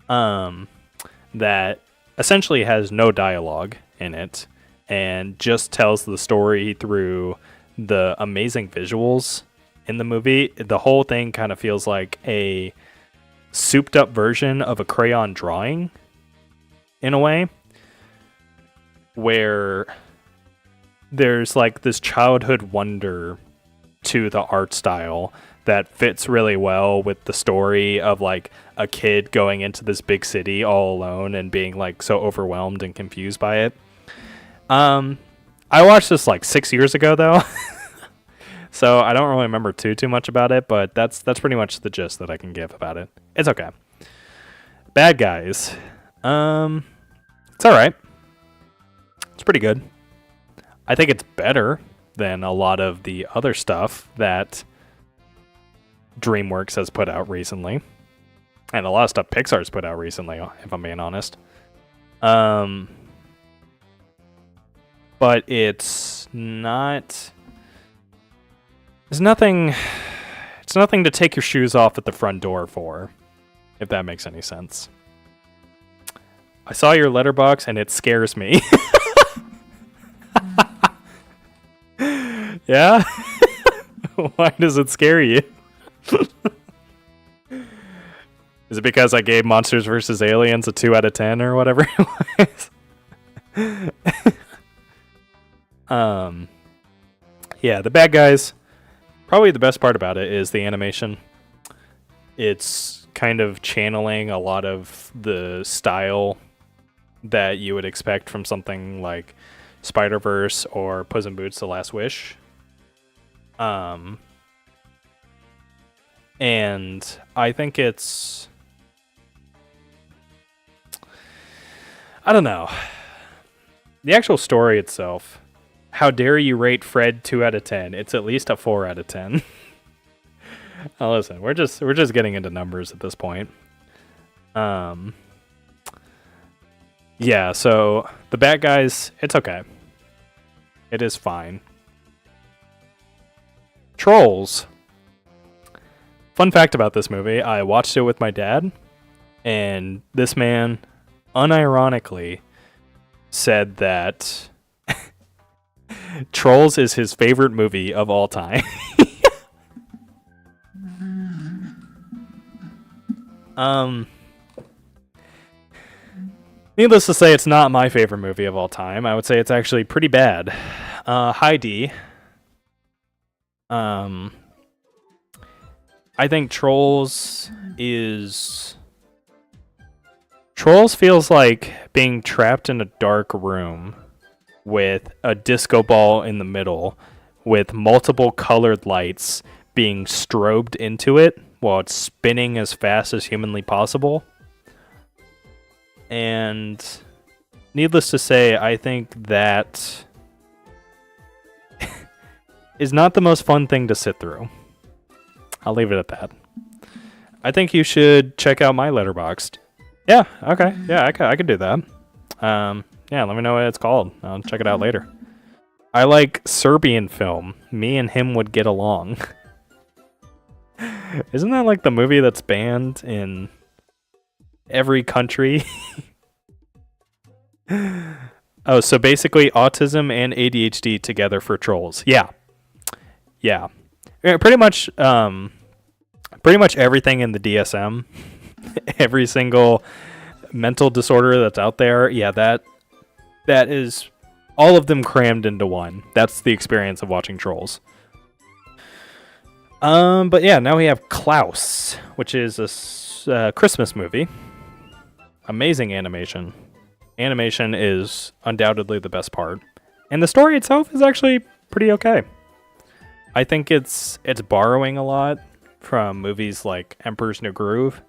that essentially has no dialogue in it and just tells the story through the amazing visuals in the movie. The whole thing kind of feels like a souped up version of a crayon drawing in a way, where there's like this childhood wonder to the art style that fits really well with the story of like a kid going into this big city all alone and being like so overwhelmed and confused by it. I watched this like 6 years ago though, so I don't really remember too much about it. But that's pretty much the gist that I can give about it. It's okay. Bad Guys. It's all right. It's pretty good. I think it's better than a lot of the other stuff that DreamWorks has put out recently, and a lot of stuff Pixar's put out recently, if I'm being honest. But it's not. It's nothing to take your shoes off at the front door for, if that makes any sense. I saw your letterbox and it scares me. Yeah? Why does it scare you? Is it because I gave Monsters vs. Aliens a 2 out of 10 or whatever it was? Yeah, The Bad Guys. Probably the best part about it is the animation. It's kind of channeling a lot of the style that you would expect from something like Spider-Verse or Puss in Boots: The Last Wish. And I think it's... I don't know. The actual story itself, how dare you rate Fred 2 out of 10? It's at least a 4 out of 10. Oh, listen, we're just getting into numbers at this point. Yeah, so The Bad Guys, it's okay. It is fine. Trolls. Fun fact about this movie, I watched it with my dad, and this man unironically said that Trolls is his favorite movie of all time. Needless to say, it's not my favorite movie of all time. I would say it's actually pretty bad. Hi D. I think Trolls feels like being trapped in a dark room with a disco ball in the middle with multiple colored lights being strobed into it while it's spinning as fast as humanly possible. And needless to say, I think that is not the most fun thing to sit through. I'll leave it at that. I think you should check out my Letterboxd. Yeah, okay. Yeah, I could do that. Yeah, let me know what it's called. I'll check it out later. I like Serbian film. Me and him would get along. Isn't that like the movie that's banned in every country? Oh, so basically autism and ADHD together for Trolls. Yeah. Pretty much everything in the DSM, every single mental disorder that's out there. Yeah, that is all of them crammed into one. That's the experience of watching Trolls. But yeah, now we have Klaus, which is a Christmas movie. Amazing animation. Animation is undoubtedly the best part, and the story itself is actually pretty okay. I think it's borrowing a lot from movies like Emperor's New Groove,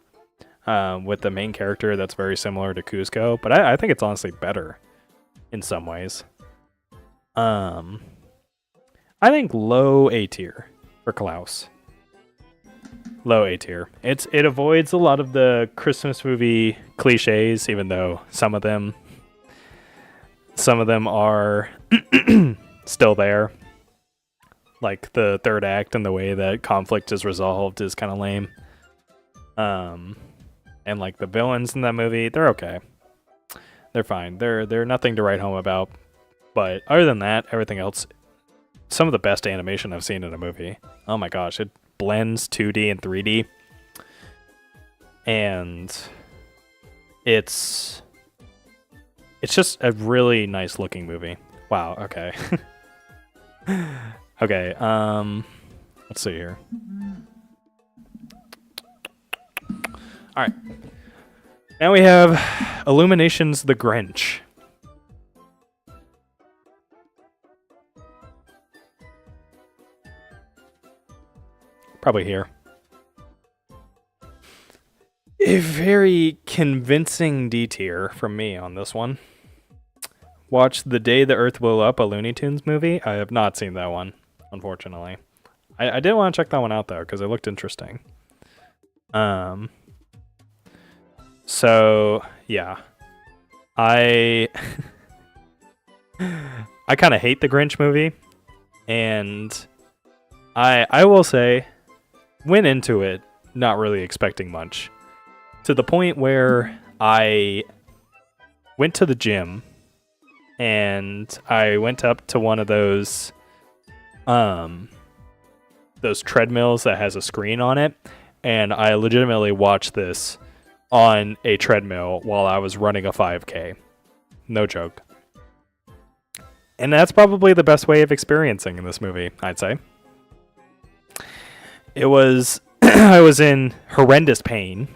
with the main character that's very similar to Kuzco, but I think it's honestly better in some ways. I think low A tier for Klaus. Low A tier. It avoids a lot of the Christmas movie cliches, even though some of them are still there. Like the third act and the way that conflict is resolved is kind of lame. And like the villains in that movie, they're okay. They're fine. They're nothing to write home about. But other than that, everything else, some of the best animation I've seen in a movie. Oh my gosh, it blends 2D and 3D. And it's just a really nice looking movie. Wow, okay. Okay, let's see here. All right. Now we have Illumination's The Grinch. Probably here. A very convincing D tier from me on this one. Watch The Day the Earth Blew Up, a Looney Tunes movie. I have not seen that one, unfortunately. I did want to check that one out though, because it looked interesting. So yeah, I I kind of hate the Grinch movie, and I will say, went into it not really expecting much, to the point where I went to the gym and I went up to one of those treadmills that has a screen on it, and I legitimately watched this on a treadmill while I was running a 5K. No joke. And that's probably the best way of experiencing in this movie, I'd say. It was I was in horrendous pain.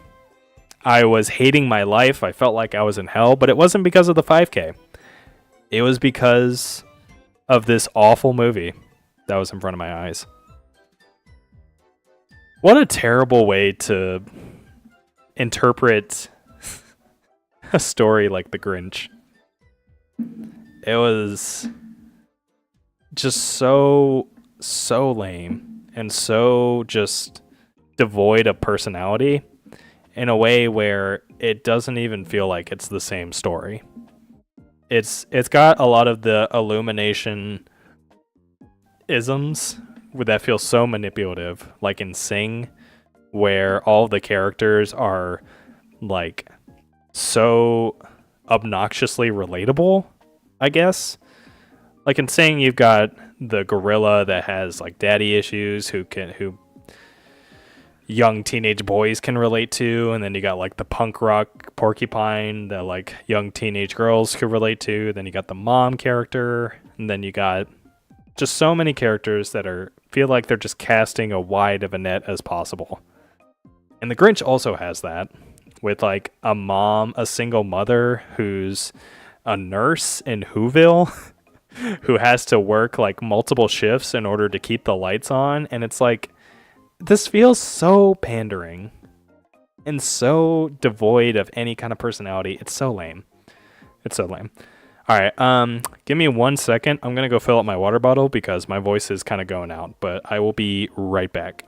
I was hating my life. I felt like I was in hell, but it wasn't because of the 5K. It was because of this awful movie that was in front of my eyes. What a terrible way to interpret a story like The Grinch. It was just so lame and so just devoid of personality in a way where it doesn't even feel like it's the same story. It's got a lot of the Illumination isms that feel so manipulative, like in Sing, where all the characters are like so obnoxiously relatable, I guess. Like in Sing, you've got the gorilla that has like daddy issues who young teenage boys can relate to, and then you got like the punk rock porcupine that like young teenage girls could relate to. Then you got the mom character, and then you got just so many characters that feel like they're just casting a wide of a net as possible. And the Grinch also has that, with like a single mother who's a nurse in Whoville who has to work like multiple shifts in order to keep the lights on. And it's like, this feels so pandering and so devoid of any kind of personality. It's so lame. It's so lame. All right, give me 1 second. I'm going to go fill up my water bottle because my voice is kind of going out, but I will be right back.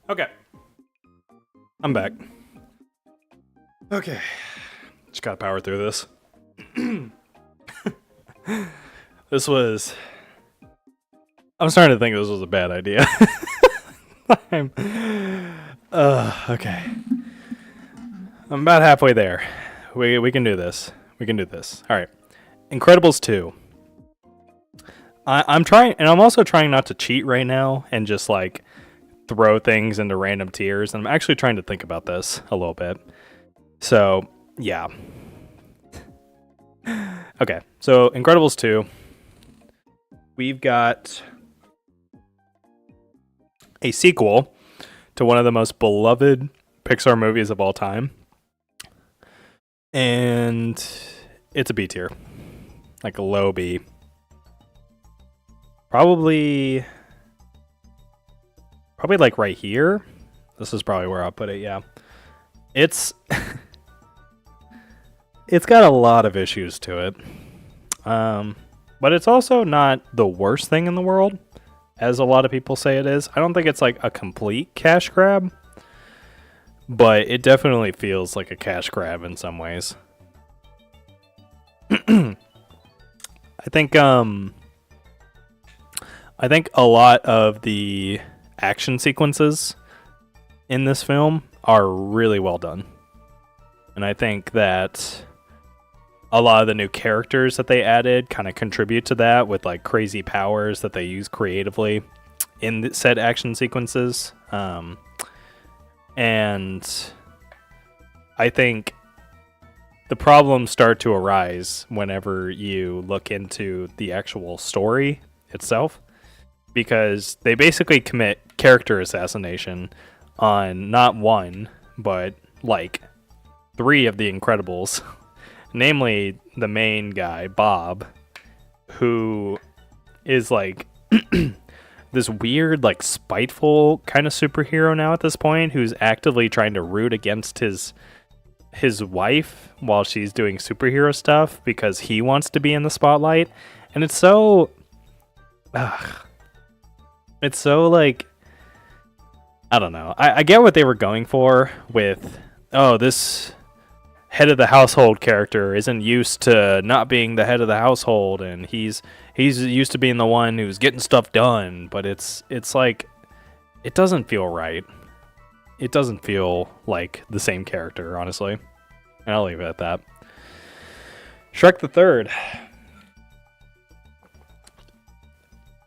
Okay. I'm back. Okay. Just gotta power through this. I'm starting to think this was a bad idea. Okay. I'm about halfway there. We can do this. We can do this. All right. Incredibles 2. I'm trying, and I'm also trying not to cheat right now and just like throw things into random tiers. And I'm actually trying to think about this a little bit. So, yeah. Okay, so Incredibles 2. We've got a sequel to one of the most beloved Pixar movies of all time. And it's a B tier. Like a low B. Probably like right here. This is probably where I'll put it, yeah. It's got a lot of issues to it. But it's also not the worst thing in the world, as a lot of people say it is. I don't think it's like a complete cash grab, but it definitely feels like a cash grab in some ways. I think I think a lot of the action sequences in this film are really well done. And I think that a lot of the new characters that they added kind of contribute to that with like crazy powers that they use creatively in the said action sequences. And I think the problems start to arise whenever you look into the actual story itself, because they basically commit character assassination on not one, but like 3 of the Incredibles. Namely, the main guy, Bob, who is like this weird, like spiteful kind of superhero now at this point, who's actively trying to root against his wife while she's doing superhero stuff because he wants to be in the spotlight. And it's so like, I don't know. I get what they were going for with, oh, this head of the household character isn't used to not being the head of the household, and he's used to being the one who's getting stuff done. But it's like, it doesn't feel right. It doesn't feel like the same character, honestly. And I'll leave it at that. Shrek the Third.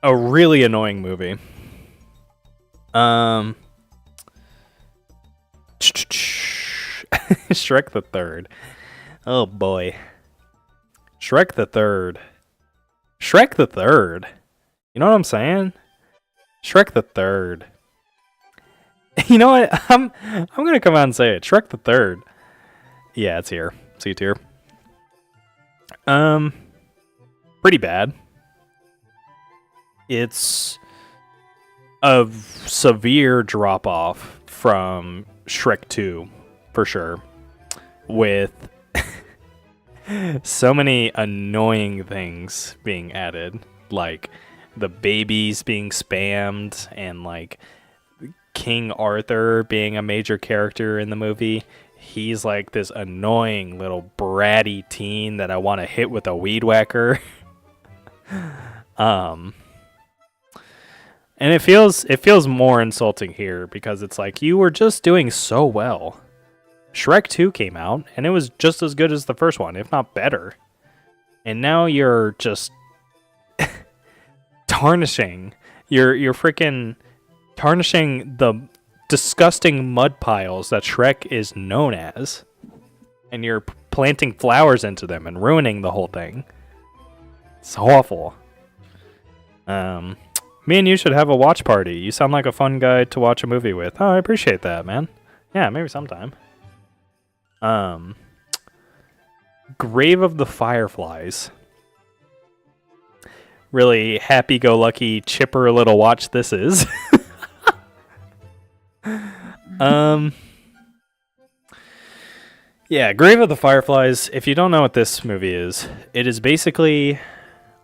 A really annoying movie. Shrek the Third. Oh boy. Shrek the Third. Shrek the Third. You know what I'm saying? Shrek the Third. You know what? I'm gonna come out and say it. Shrek the Third. Yeah, it's here. C tier. Pretty bad. It's a severe drop off from Shrek 2, for sure, with so many annoying things being added, like the babies being spammed and like King Arthur being a major character in the movie. He's like this annoying little bratty teen that I want to hit with a weed whacker. And it feels more insulting here because it's like, you were just doing so well. Shrek 2 came out and it was just as good as the first one, if not better. And now you're just tarnishing. You're freaking tarnishing the disgusting mud piles that Shrek is known as. And you're planting flowers into them and ruining the whole thing. It's awful. Me and you should have a watch party. You sound like a fun guy to watch a movie with. Oh, I appreciate that, man. Yeah, maybe sometime. Grave of the Fireflies. Really happy-go-lucky, chipper little watch this is. Yeah, Grave of the Fireflies. If you don't know what this movie is, it is basically,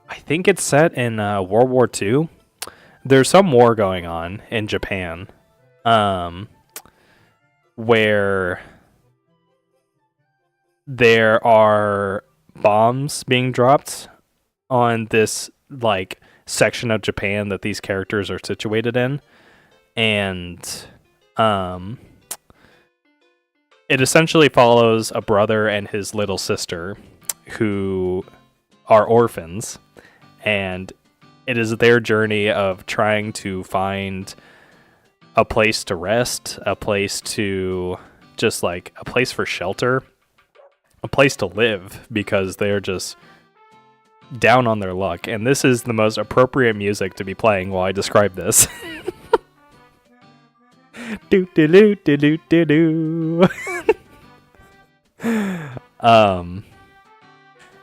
I think it's set in World War II. There's some war going on in Japan, where there are bombs being dropped on this like section of Japan that these characters are situated in, and it essentially follows a brother and his little sister who are orphans, and it is their journey of trying to find a place to rest, a place to just like a place for shelter, a place to live, because they're just down on their luck. And this is the most appropriate music to be playing while I describe this. Do do do do do do do.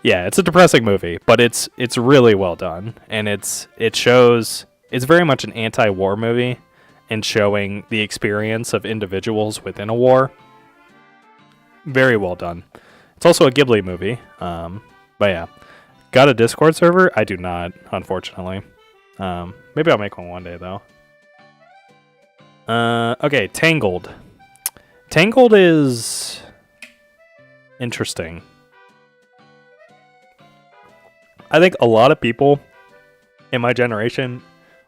Yeah, it's a depressing movie, but it's really well done, and it's very much an anti-war movie in showing the experience of individuals within a war. Very well done. It's also a Ghibli movie. But yeah, got a Discord server? I do not, unfortunately. Maybe I'll make one day though. Okay, Tangled. Tangled is interesting. I think a lot of people in my generation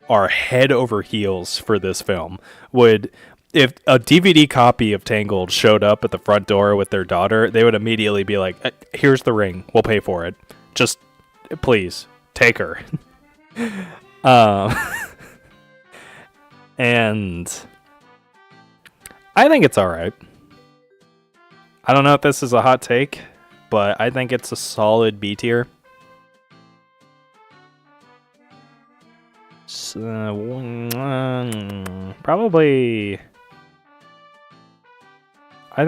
are head over heels for this film. If a DVD copy of Tangled showed up at the front door with their daughter, they would immediately be like, "Here's the ring. We'll pay for it. Just please take her." And I think it's all right. I don't know if this is a hot take, but I think it's a solid B tier. Probably. I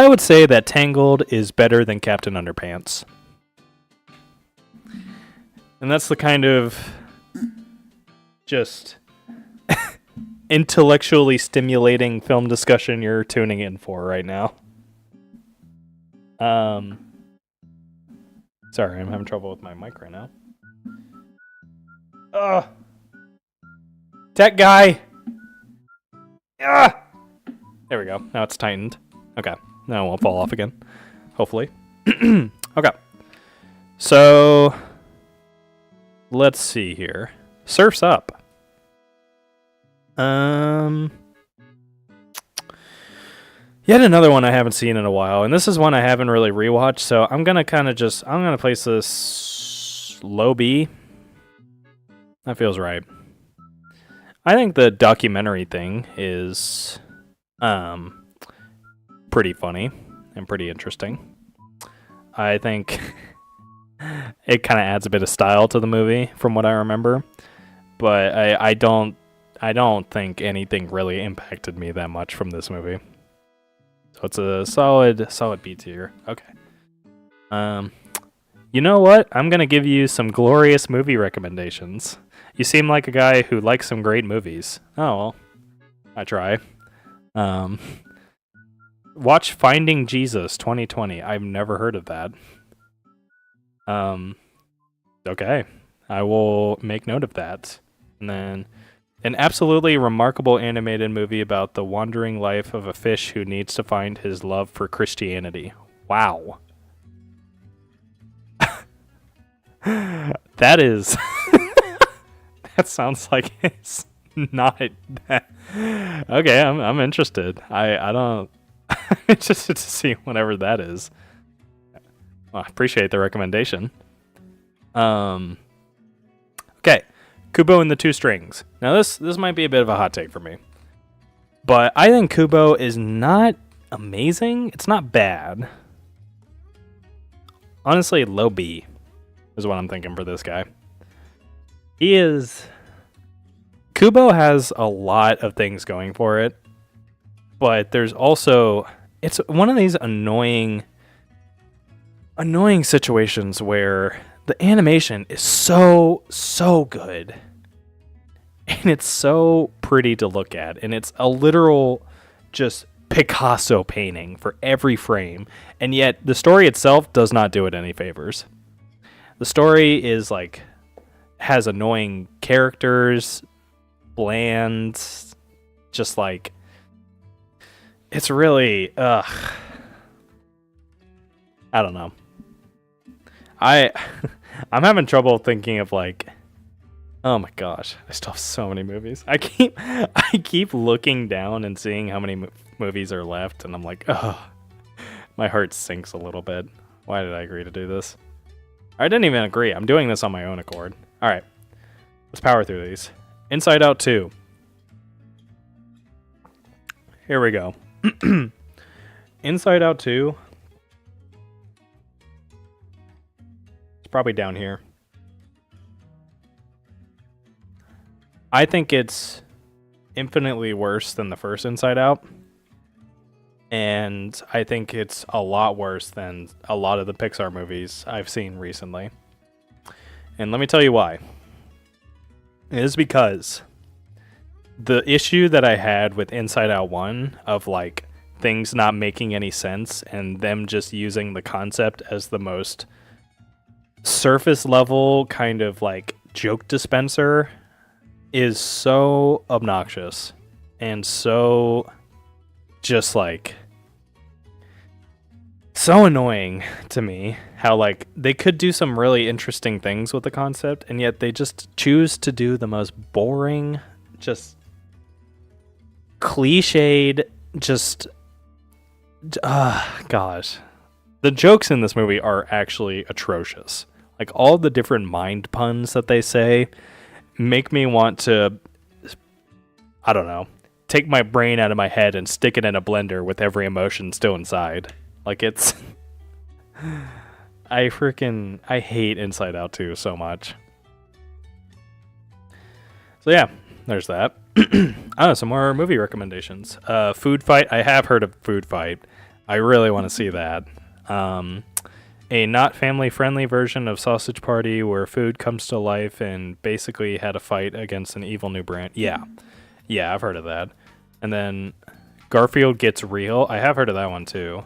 would say that Tangled is better than Captain Underpants. And that's the kind of just intellectually stimulating film discussion you're tuning in for right now. Sorry, I'm having trouble with my mic right now. Tech guy! There we go. Now it's tightened. Okay. Now it won't fall off again. Hopefully. Okay. So, let's see here. Surf's Up. Yet another one I haven't seen in a while, and this is one I haven't really rewatched, so I'm gonna place this low B. That feels right. I think the documentary thing is pretty funny and pretty interesting. I think it kind of adds a bit of style to the movie from what I remember, but I don't think anything really impacted me that much from this movie. So it's a solid B tier. Okay. You know what? I'm going to give you some glorious movie recommendations. You seem like a guy who likes some great movies. Oh, well. I try. Watch Finding Jesus 2020. I've never heard of that. Okay. I will make note of that. And then an absolutely remarkable animated movie about the wandering life of a fish who needs to find his love for Christianity. Wow. That is... that sounds like it's not that... Okay, I'm interested. I don't... I'm interested to see whatever that is. Well, I appreciate the recommendation. Okay. Kubo and the Two Strings. Now this might be a bit of a hot take for me. But I think Kubo is not amazing. It's not bad. Honestly, low B is what I'm thinking for this guy. Kubo has a lot of things going for it. But there's also... It's one of these annoying situations where the animation is so good. And it's so pretty to look at. And it's a literal just Picasso painting for every frame. And yet the story itself does not do it any favors. The story is like... has annoying characters, bland, just like... It's really... I don't know. I'm having trouble thinking of like... Oh my gosh, I still have so many movies. I keep looking down and seeing how many movies are left, and I'm like, oh, my heart sinks a little bit. Why did I agree to do this? I didn't even agree. I'm doing this on my own accord. All right, let's power through these. Inside Out 2. Here we go. Inside Out 2. It's probably down here. I think it's infinitely worse than the first Inside Out. And I think it's a lot worse than a lot of the Pixar movies I've seen recently. And let me tell you why. It is because the issue that I had with Inside Out 1 of like things not making any sense and them just using the concept as the most surface level kind of like joke dispenser is so obnoxious and so just like so annoying to me how like they could do some really interesting things with the concept and yet they just choose to do the most boring, just cliched, just gosh. The jokes in this movie are actually atrocious. Like all the different mind puns that they say make me want to, I don't know, take my brain out of my head and stick it in a blender with every emotion still inside. Like it's I hate Inside Out 2 so much. So yeah, there's that. Some more movie recommendations. Food Fight. I have heard of Food Fight. I really want to see that. A not family-friendly version of Sausage Party where food comes to life and basically had a fight against an evil new brand. Yeah, I've heard of that. And then Garfield Gets Real. I have heard of that one too.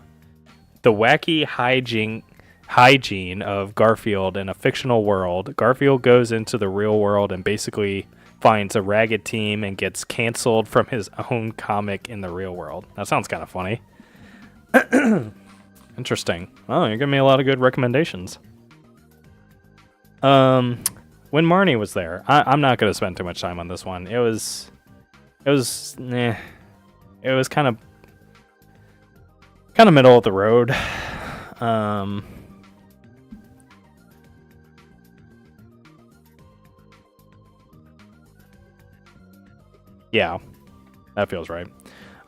The wacky hygiene of Garfield in a fictional world. Garfield goes into the real world and basically finds a ragged team and gets canceled from his own comic in the real world. That sounds kind of funny. Interesting. Oh, you're giving me a lot of good recommendations. When Marnie was there, I'm not going to spend too much time on this one. It was kind of middle of the road. Yeah, that feels right.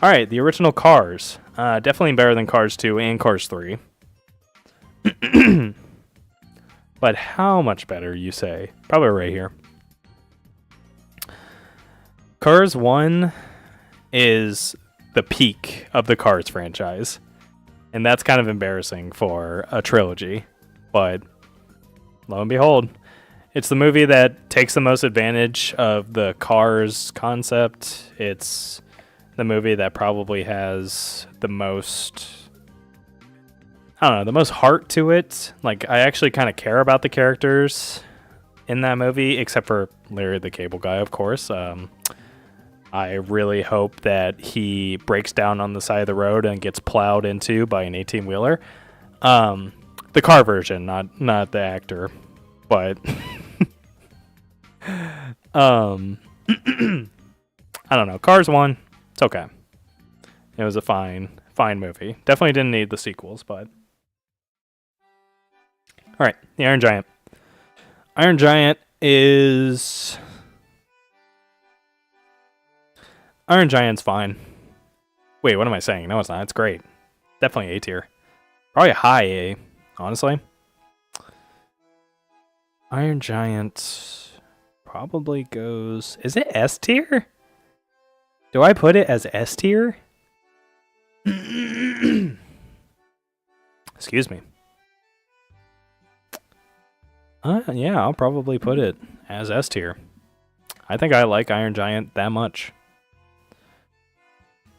All right, the original Cars. Definitely better than Cars 2 and Cars 3. But how much better, you say? Probably right here. Cars 1 is the peak of the Cars franchise. And that's kind of embarrassing for a trilogy. But lo and behold, it's the movie that takes the most advantage of the Cars concept. It's the movie that probably has the most, I don't know, the most heart to it. Like, I actually kind of care about the characters in that movie, except for Larry the Cable Guy, of course. I really hope that he breaks down on the side of the road and gets plowed into by an 18-wheeler. The car version, not the actor. But I don't know. Cars 1, it's okay. It was a fine movie. Definitely didn't need the sequels, but all right, the Iron Giant. Iron Giant is Iron Giant's fine. Wait, what am I saying? No, it's not. It's great. Definitely A tier. Probably a high A, honestly. Iron Giant probably goes... Is it S tier? Do I put it as S tier? Excuse me. Yeah, I'll probably put it as S tier. I think I like Iron Giant that much.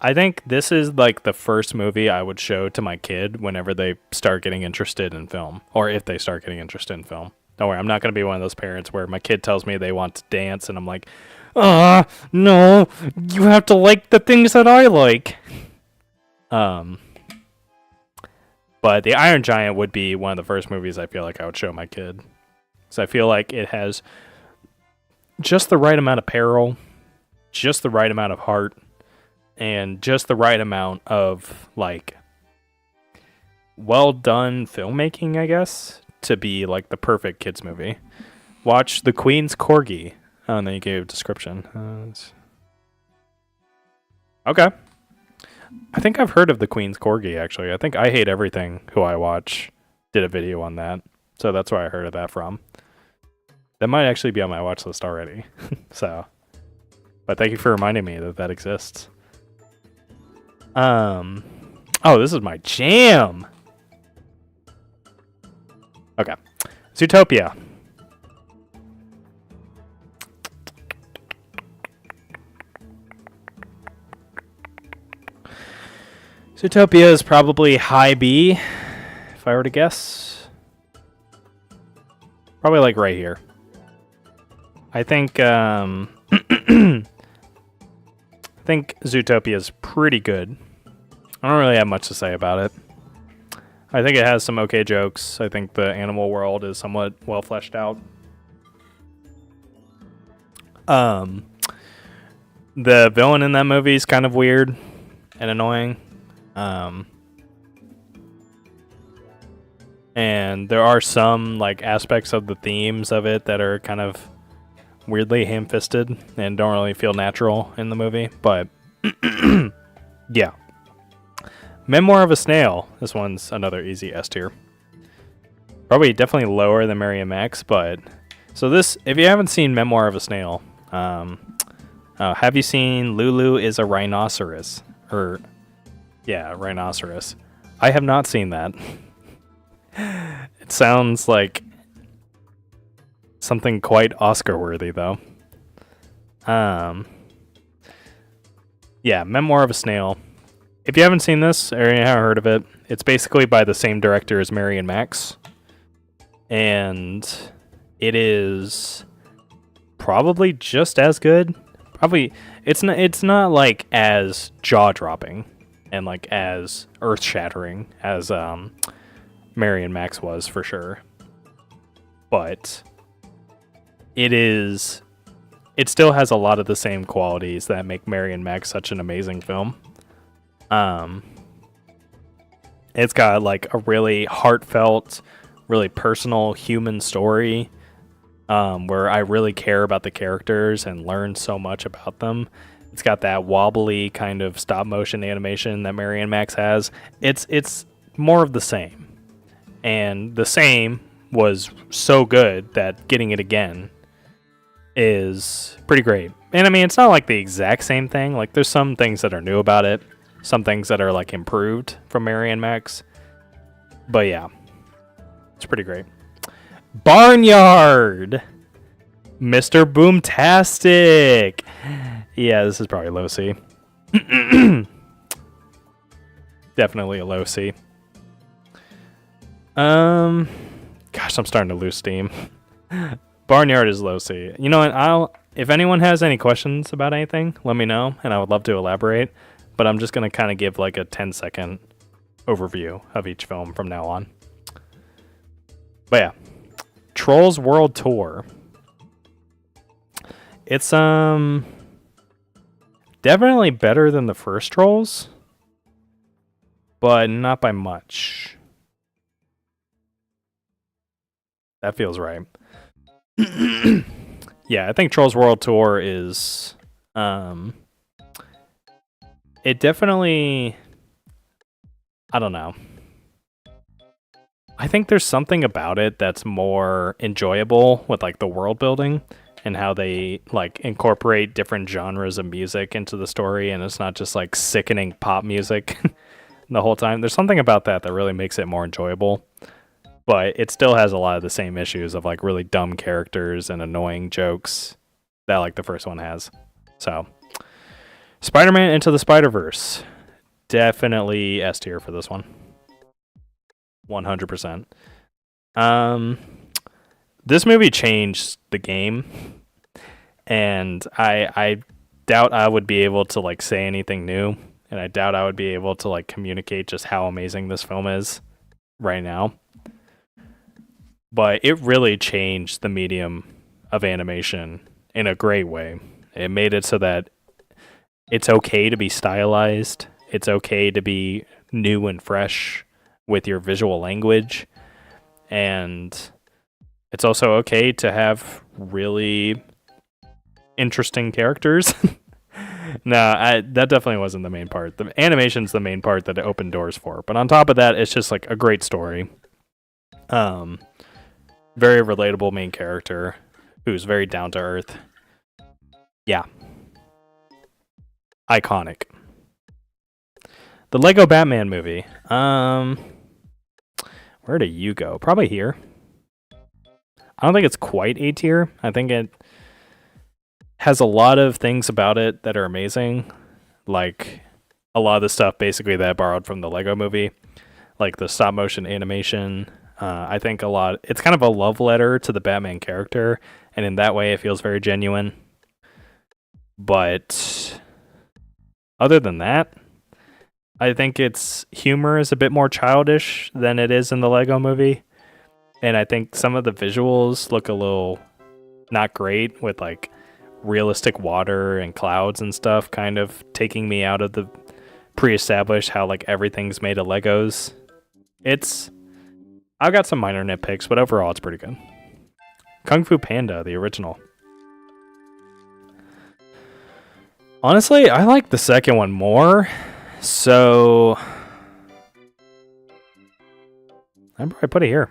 I think this is like the first movie I would show to my kid whenever they start getting interested in film, or if they start getting interested in film. Don't worry, I'm not going to be one of those parents where my kid tells me they want to dance and I'm like, no, you have to like the things that I like. But the Iron Giant would be one of the first movies I feel like I would show my kid. So I feel like it has just the right amount of peril, just the right amount of heart, and just the right amount of, like, well done filmmaking, I guess, to be, like, the perfect kids movie. Watch The Queen's Corgi. Oh, and then you gave a description. Okay. I think I've heard of The Queen's Corgi, actually. I think I Hate Everything, who I watch, did a video on that. So that's where I heard of that from. That might actually be on my watch list already. So, but thank you for reminding me that that exists. Oh, this is my jam. Okay. Zootopia. Zootopia is probably high B, if I were to guess. Probably like right here. I think I think Zootopia is pretty good. I don't really have much to say about it. I think it has some okay jokes. I think the animal world is somewhat well fleshed out. The villain in that movie is kind of weird and annoying. And there are some like aspects of the themes of it that are kind of weirdly ham-fisted and don't really feel natural in the movie. But yeah. Memoir of a Snail. This one's another easy S tier. Probably definitely lower than Mary and Max, but so this, if you haven't seen Memoir of a Snail, have you seen Lulu is a Rhinoceros? Or yeah, rhinoceros. I have not seen that. It sounds like something quite Oscar worthy though. Yeah, Memoir of a Snail. If you haven't seen this or you haven't heard of it, it's basically by the same director as Mary and Max. And it is probably just as good. Probably it's not like as jaw-dropping and like as earth-shattering as Mary and Max was for sure. But it still has a lot of the same qualities that make Mary and Max such an amazing film. It's got like a really heartfelt, really personal human story, where I really care about the characters and learn so much about them. It's got that wobbly kind of stop motion animation that Mary and Max has. It's more of the same. And the same was so good that getting it again is pretty great. And I mean, it's not like the exact same thing. Like there's some things that are new about it. Some things that are like improved from Mary and Max. But yeah, it's pretty great. Barnyard! Mr. Boomtastic! Yeah, this is probably low C. Definitely a low C. Gosh, I'm starting to lose steam. Barnyard is low C. You know what? If anyone has any questions about anything, let me know, and I would love to elaborate. But I'm just going to kind of give like a 10-second overview of each film from now on. But yeah. Trolls World Tour. It's definitely better than the first Trolls, but not by much. That feels right. Yeah, I think Trolls World Tour is it definitely, I don't know. I think there's something about it that's more enjoyable with like the world building and how they like incorporate different genres of music into the story, and it's not just like sickening pop music the whole time. There's something about that that really makes it more enjoyable. But it still has a lot of the same issues of like really dumb characters and annoying jokes that like the first one has. So Spider-Man Into the Spider-Verse. Definitely S tier for this one. 100%. This movie changed the game, and I doubt I would be able to like say anything new, and I doubt I would be able to like communicate just how amazing this film is right now. But it really changed the medium of animation in a great way. It made it so that it's okay to be stylized. It's okay to be new and fresh with your visual language. And it's also okay to have really interesting characters. That definitely wasn't the main part. The animation's the main part that it opened doors for. But on top of that, it's just like a great story. Very relatable main character who's very down to earth. Yeah. Iconic. The Lego Batman movie. Where do you go? Probably here. I don't think it's quite A tier. I think it has a lot of things about it that are amazing. Like a lot of the stuff basically that I borrowed from the Lego movie. Like the stop motion animation. I think a lot. It's kind of a love letter to the Batman character. And in that way, it feels very genuine. But other than that, I think its humor is a bit more childish than it is in the Lego movie. And I think some of the visuals look a little not great with like realistic water and clouds and stuff, kind of taking me out of the pre-established how like everything's made of Legos. It's I've got some minor nitpicks, but overall it's pretty good. Kung Fu Panda, the original. Honestly, I like the second one more. So I'd probably put it here.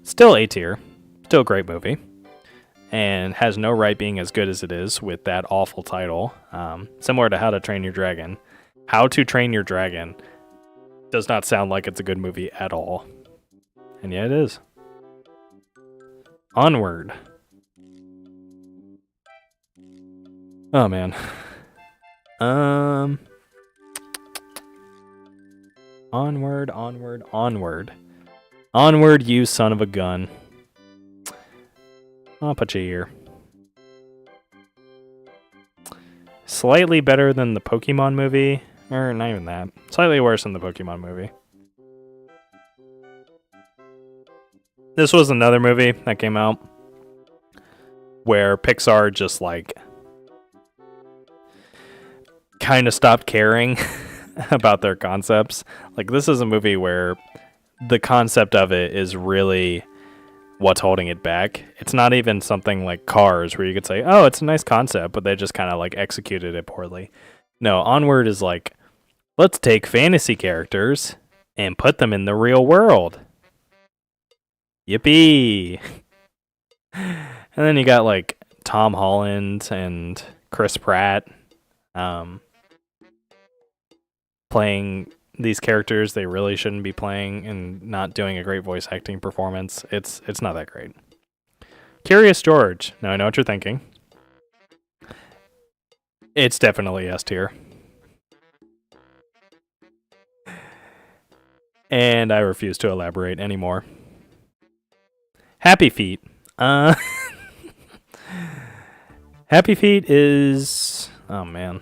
Still A tier. Still a great movie. And has no right being as good as it is with that awful title. Similar to How to Train Your Dragon. How to Train Your Dragon does not sound like it's a good movie at all. And yet it is. Onward. Oh man. Onward, onward, onward. Onward, you son of a gun. I'll put you here. Slightly better than the Pokemon movie. Or not even that. Slightly worse than the Pokemon movie. This was another movie that came out where Pixar just like kind of stopped caring about their concepts. Like this is a movie where the concept of it is really what's holding it back. It's not even something like Cars where you could say, oh, it's a nice concept, but they just kind of like executed it poorly. No, Onward is like, let's take fantasy characters and put them in the real world. Yippee! And then you got like Tom Holland and Chris Pratt playing these characters they really shouldn't be playing and not doing a great voice acting performance. It's not that great. Curious George. Now I know what you're thinking. It's definitely S tier. And I refuse to elaborate anymore. Happy Feet. Happy Feet is... Oh, man.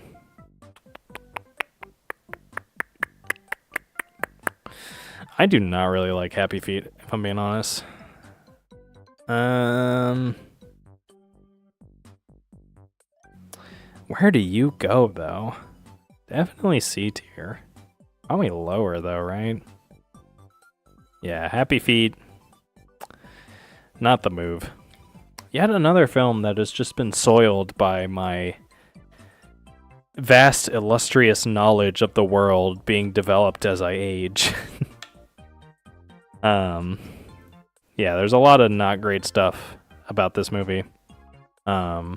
I do not really like Happy Feet, if I'm being honest. Where do you go, though? Definitely C tier. Probably lower, though, right? Yeah, Happy Feet. Not the move. Yet another film that has just been soiled by my vast, illustrious knowledge of the world being developed as I age. Yeah, there's a lot of not great stuff about this movie. I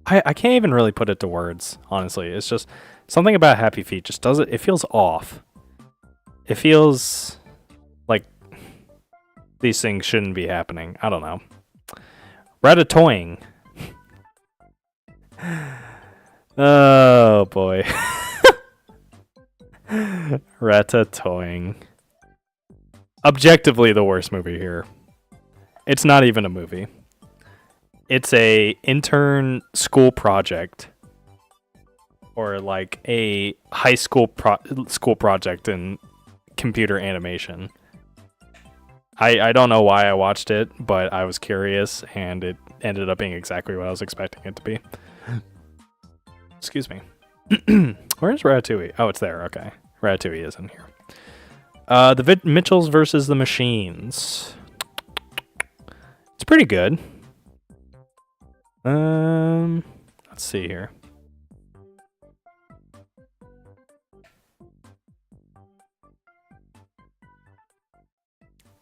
can't even really put it to words, honestly. It's just something about Happy Feet just does it. It feels off. It feels like these things shouldn't be happening. I don't know. Ratatouille. Oh boy. Ratatouille. Objectively the worst movie here. It's not even a movie. It's a intern school project. Or like a high school school project in computer animation. I don't know why I watched it, but I was curious, and it ended up being exactly what I was expecting it to be. Excuse me. Where's Ratatouille? Oh, it's there. Okay. Ratatouille is in here. The Mitchells versus the Machines. It's pretty good. Let's see here.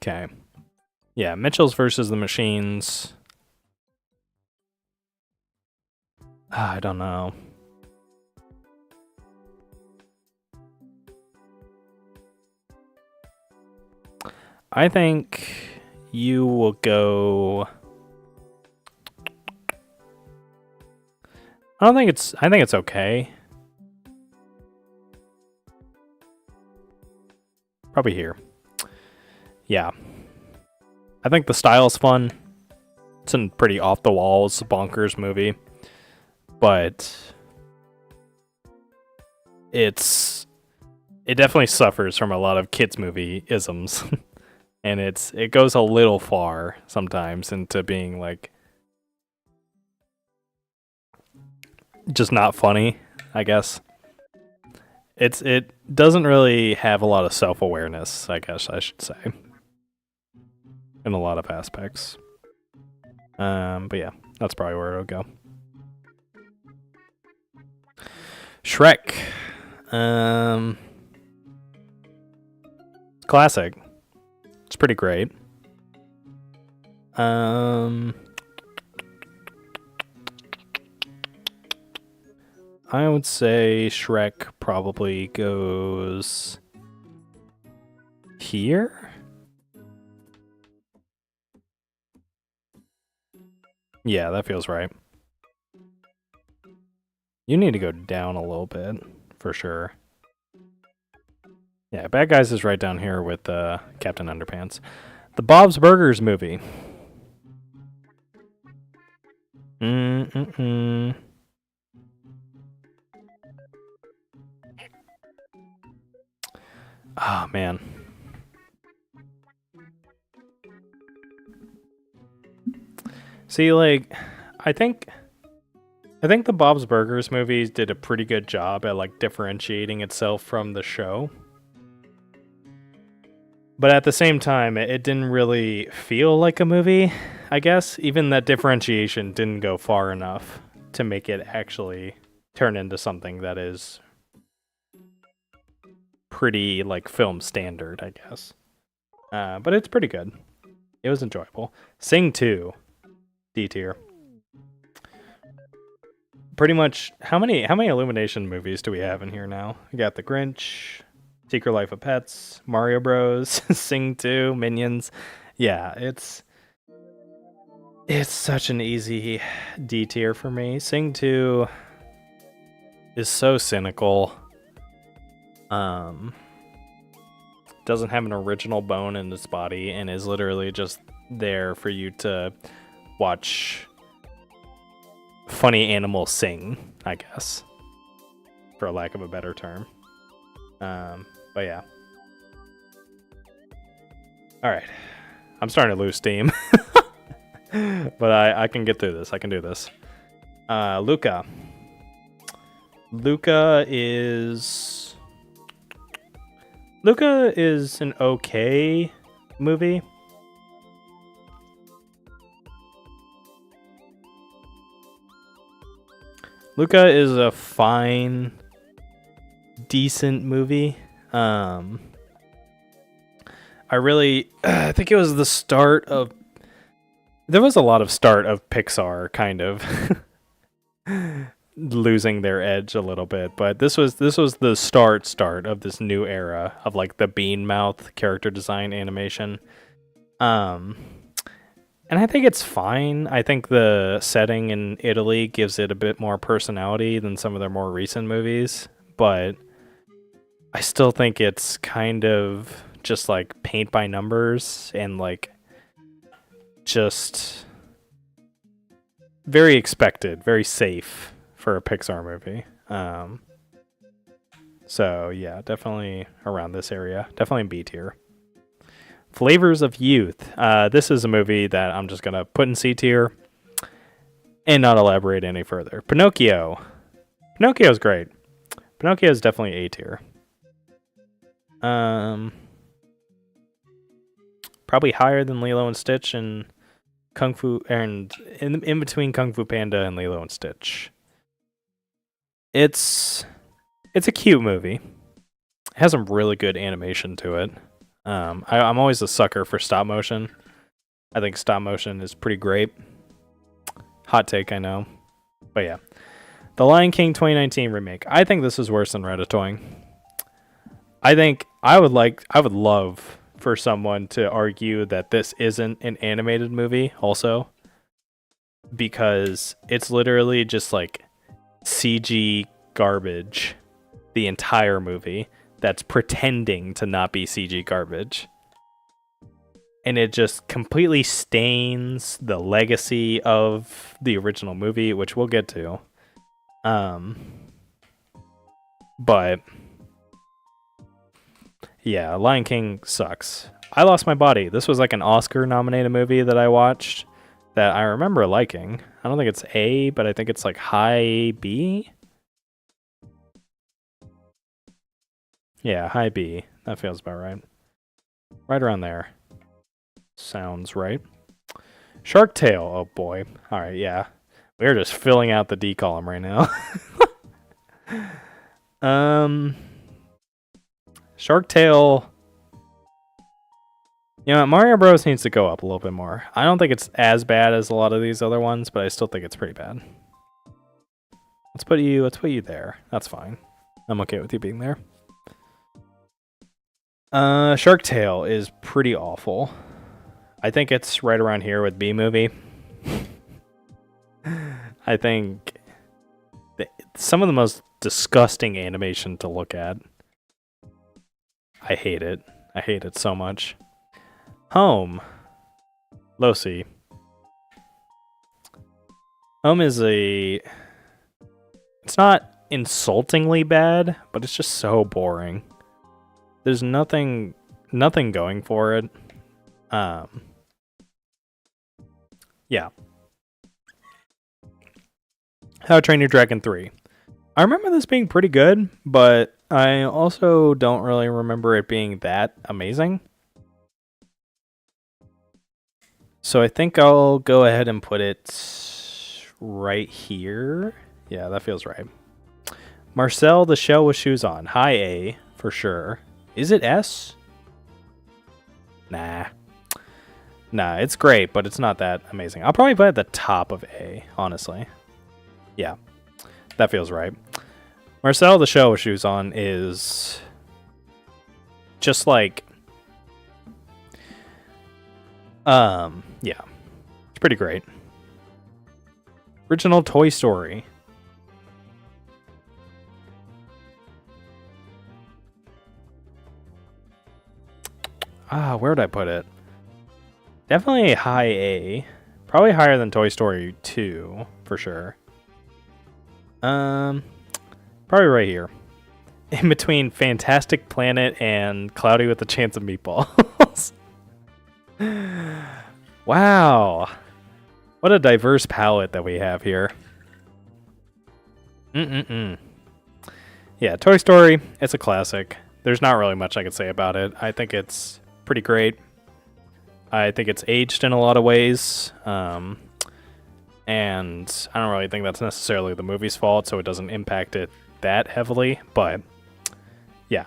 Okay. Yeah, Mitchells versus the Machines. I don't know. I think you will go... I think it's okay. Probably here. Yeah. I think the style's fun. It's a pretty off the walls, bonkers movie. But it definitely suffers from a lot of kids movie isms. And it goes a little far sometimes into being like just not funny, I guess. It doesn't really have a lot of self-awareness, I guess I should say, in a lot of aspects. But yeah, that's probably where it'll go. Shrek. Classic. It's pretty great. I would say Shrek probably goes here. Yeah, that feels right. You need to go down a little bit, for sure. Yeah, Bad Guys is right down here with Captain Underpants. The Bob's Burgers movie. Oh, man. See, like, I think the Bob's Burgers movies did a pretty good job at like differentiating itself from the show. But at the same time, it didn't really feel like a movie, I guess. Even that differentiation didn't go far enough to make it actually turn into something that is pretty like film standard, I guess. But it's pretty good. It was enjoyable. Sing 2. D tier. Pretty much, how many Illumination movies do we have in here now? We got The Grinch, Secret Life of Pets, Mario Bros, Sing 2, Minions. Yeah, it's such an easy D tier for me. Sing 2 is so cynical. Doesn't have an original bone in its body and is literally just there for you to watch funny animals sing, I guess, for lack of a better term. But yeah. All right. I'm starting to lose steam. But I can get through this. I can do this. Luca. Luca is an okay movie. Luca is a fine, decent movie. I think it was the start of. There was a lot of start of Pixar kind of losing their edge a little bit, but this was the start of this new era of like the bean mouth character design animation. And I think it's fine. I think the setting in Italy gives it a bit more personality than some of their more recent movies, but I still think it's kind of just like paint by numbers and like just very expected, very safe for a Pixar movie. So yeah, definitely around this area. Definitely B tier. Flavors of Youth. This is a movie that I'm just going to put in C tier and not elaborate any further. Pinocchio. Pinocchio's great. Pinocchio is definitely A tier. Probably higher than Lilo and Stitch and Kung Fu, and in between Kung Fu Panda and Lilo and Stitch. It's a cute movie. It has some really good animation to it. I'm always a sucker for stop motion. I think stop motion is pretty great. Hot take, I know. But yeah. The Lion King 2019 remake. I think this is worse than Ratatouille. I think I would love for someone to argue that this isn't an animated movie also, because it's literally just like CG garbage the entire movie that's pretending to not be CG garbage. And it just completely stains the legacy of the original movie, which we'll get to. But yeah, Lion King sucks. I Lost My Body. This was like an Oscar-nominated movie that I watched that I remember liking. I don't think it's A, but I think it's like high B. Yeah, high B. That feels about right. Right around there. Sounds right. Shark Tale. Oh boy. All right, yeah. We're just filling out the D column right now. Shark Tale. You know what? Mario Bros needs to go up a little bit more. I don't think it's as bad as a lot of these other ones, but I still think it's pretty bad. Let's put you there. That's fine. I'm okay with you being there. Shark Tale is pretty awful. I think it's right around here with B Movie. I think some of the most disgusting animation to look at. I hate it. I hate it so much. Home. Low C. Home is it's not insultingly bad, but it's just so boring. There's nothing going for it. Yeah. How to Train Your Dragon 3. I remember this being pretty good, but I also don't really remember it being that amazing. So I think I'll go ahead and put it right here. Yeah, that feels right. Marcel the Shell with Shoes On. High A, for sure. Is it S? Nah. Nah, it's great, but it's not that amazing. I'll probably put it at the top of A, honestly. Yeah, that feels right. Marcel the Shell with Shoes On is just like... yeah, it's pretty great. Original Toy Story. Where'd I put it? Definitely a high A. Probably higher than Toy Story 2, for sure. Probably right here. In between Fantastic Planet and Cloudy with a Chance of Meatballs. Wow. What a diverse palette that we have here. Yeah, Toy Story, it's a classic. There's not really much I could say about it. I think it's pretty great. I think it's aged in a lot of ways. And I don't really think that's necessarily the movie's fault, so it doesn't impact it that heavily. But, yeah.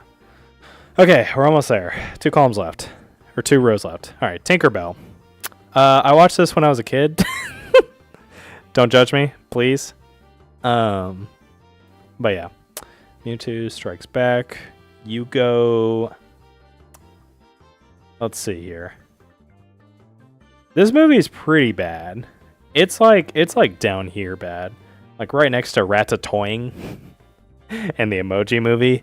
Okay, we're almost there. 2 columns left. Or 2 rows left. All right, Tinkerbell. I watched this when I was a kid. Don't judge me, please. But yeah. Mewtwo Strikes Back. You go... Let's see here. This movie is pretty bad. It's like down here bad. Like right next to Ratatouille and the Emoji Movie.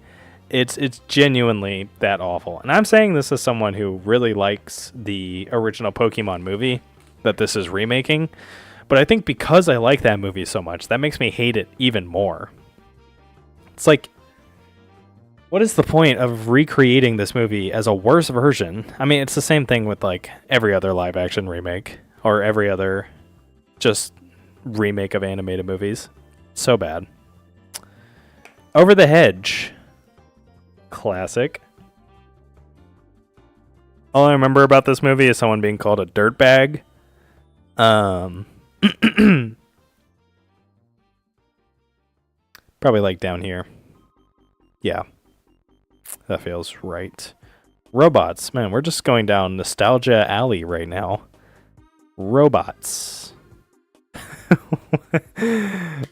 It's genuinely that awful. And I'm saying this as someone who really likes the original Pokemon movie that this is remaking. But I think because I like that movie so much, that makes me hate it even more. It's like, what is the point of recreating this movie as a worse version? I mean, it's the same thing with like every other live action remake or every other just remake of animated movies. So bad. Over the Hedge. Classic. All I remember about this movie is someone being called a dirtbag. Probably like down here. Yeah. That feels right. Robots. Man, we're just going down nostalgia alley right now. Robots.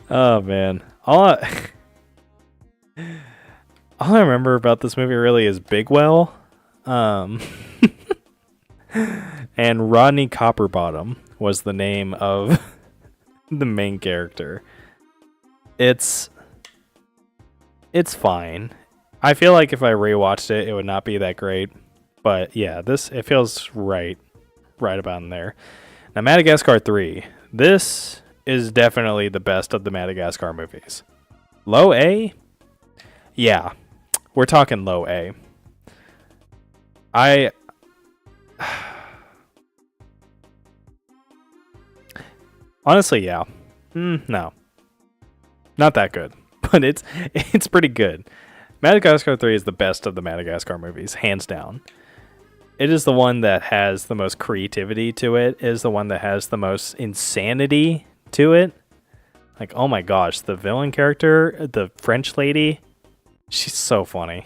Oh, man. All I remember about this movie really is Bigwell. And Rodney Copperbottom was the name of the main character. It's fine. I feel like if I rewatched it, it would not be that great. But yeah, it feels right about in there. Now, Madagascar 3. This is definitely the best of the Madagascar movies. Low A? Yeah, we're talking low A. I honestly, yeah. No, not that good, but it's pretty good. Madagascar 3 is the best of the Madagascar movies, hands down. It is the one that has the most creativity to it. It is the one that has the most insanity to it. Like, oh my gosh, the villain character, the French lady, she's so funny.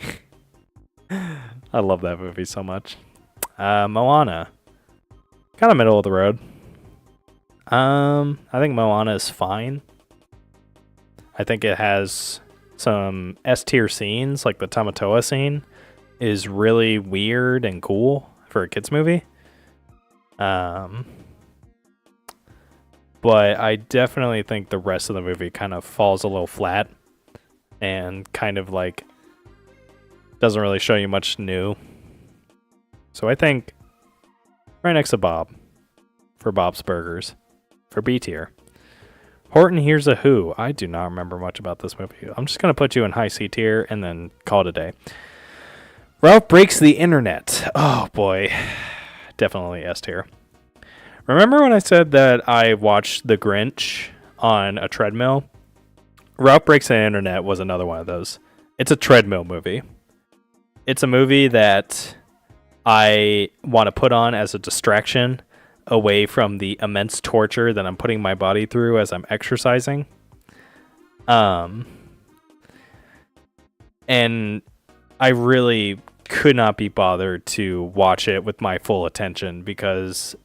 I love that movie so much. Moana, kind of middle of the road. I think Moana is fine. I think it has some S tier scenes, like the Tamatoa scene is really weird and cool for a kids movie. But I definitely think the rest of the movie kind of falls a little flat and kind of like doesn't really show you much new. So I think right next to Bob for Bob's Burgers for B tier. Horton Hears a Who. I do not remember much about this movie. I'm just going to put you in high C tier and then call it a day. Ralph Breaks the Internet. Oh boy. Definitely S tier. Remember when I said that I watched The Grinch on a treadmill? Ralph Breaks the Internet was another one of those. It's a treadmill movie. It's a movie that I want to put on as a distraction away from the immense torture that I'm putting my body through as I'm exercising. And I really could not be bothered to watch it with my full attention because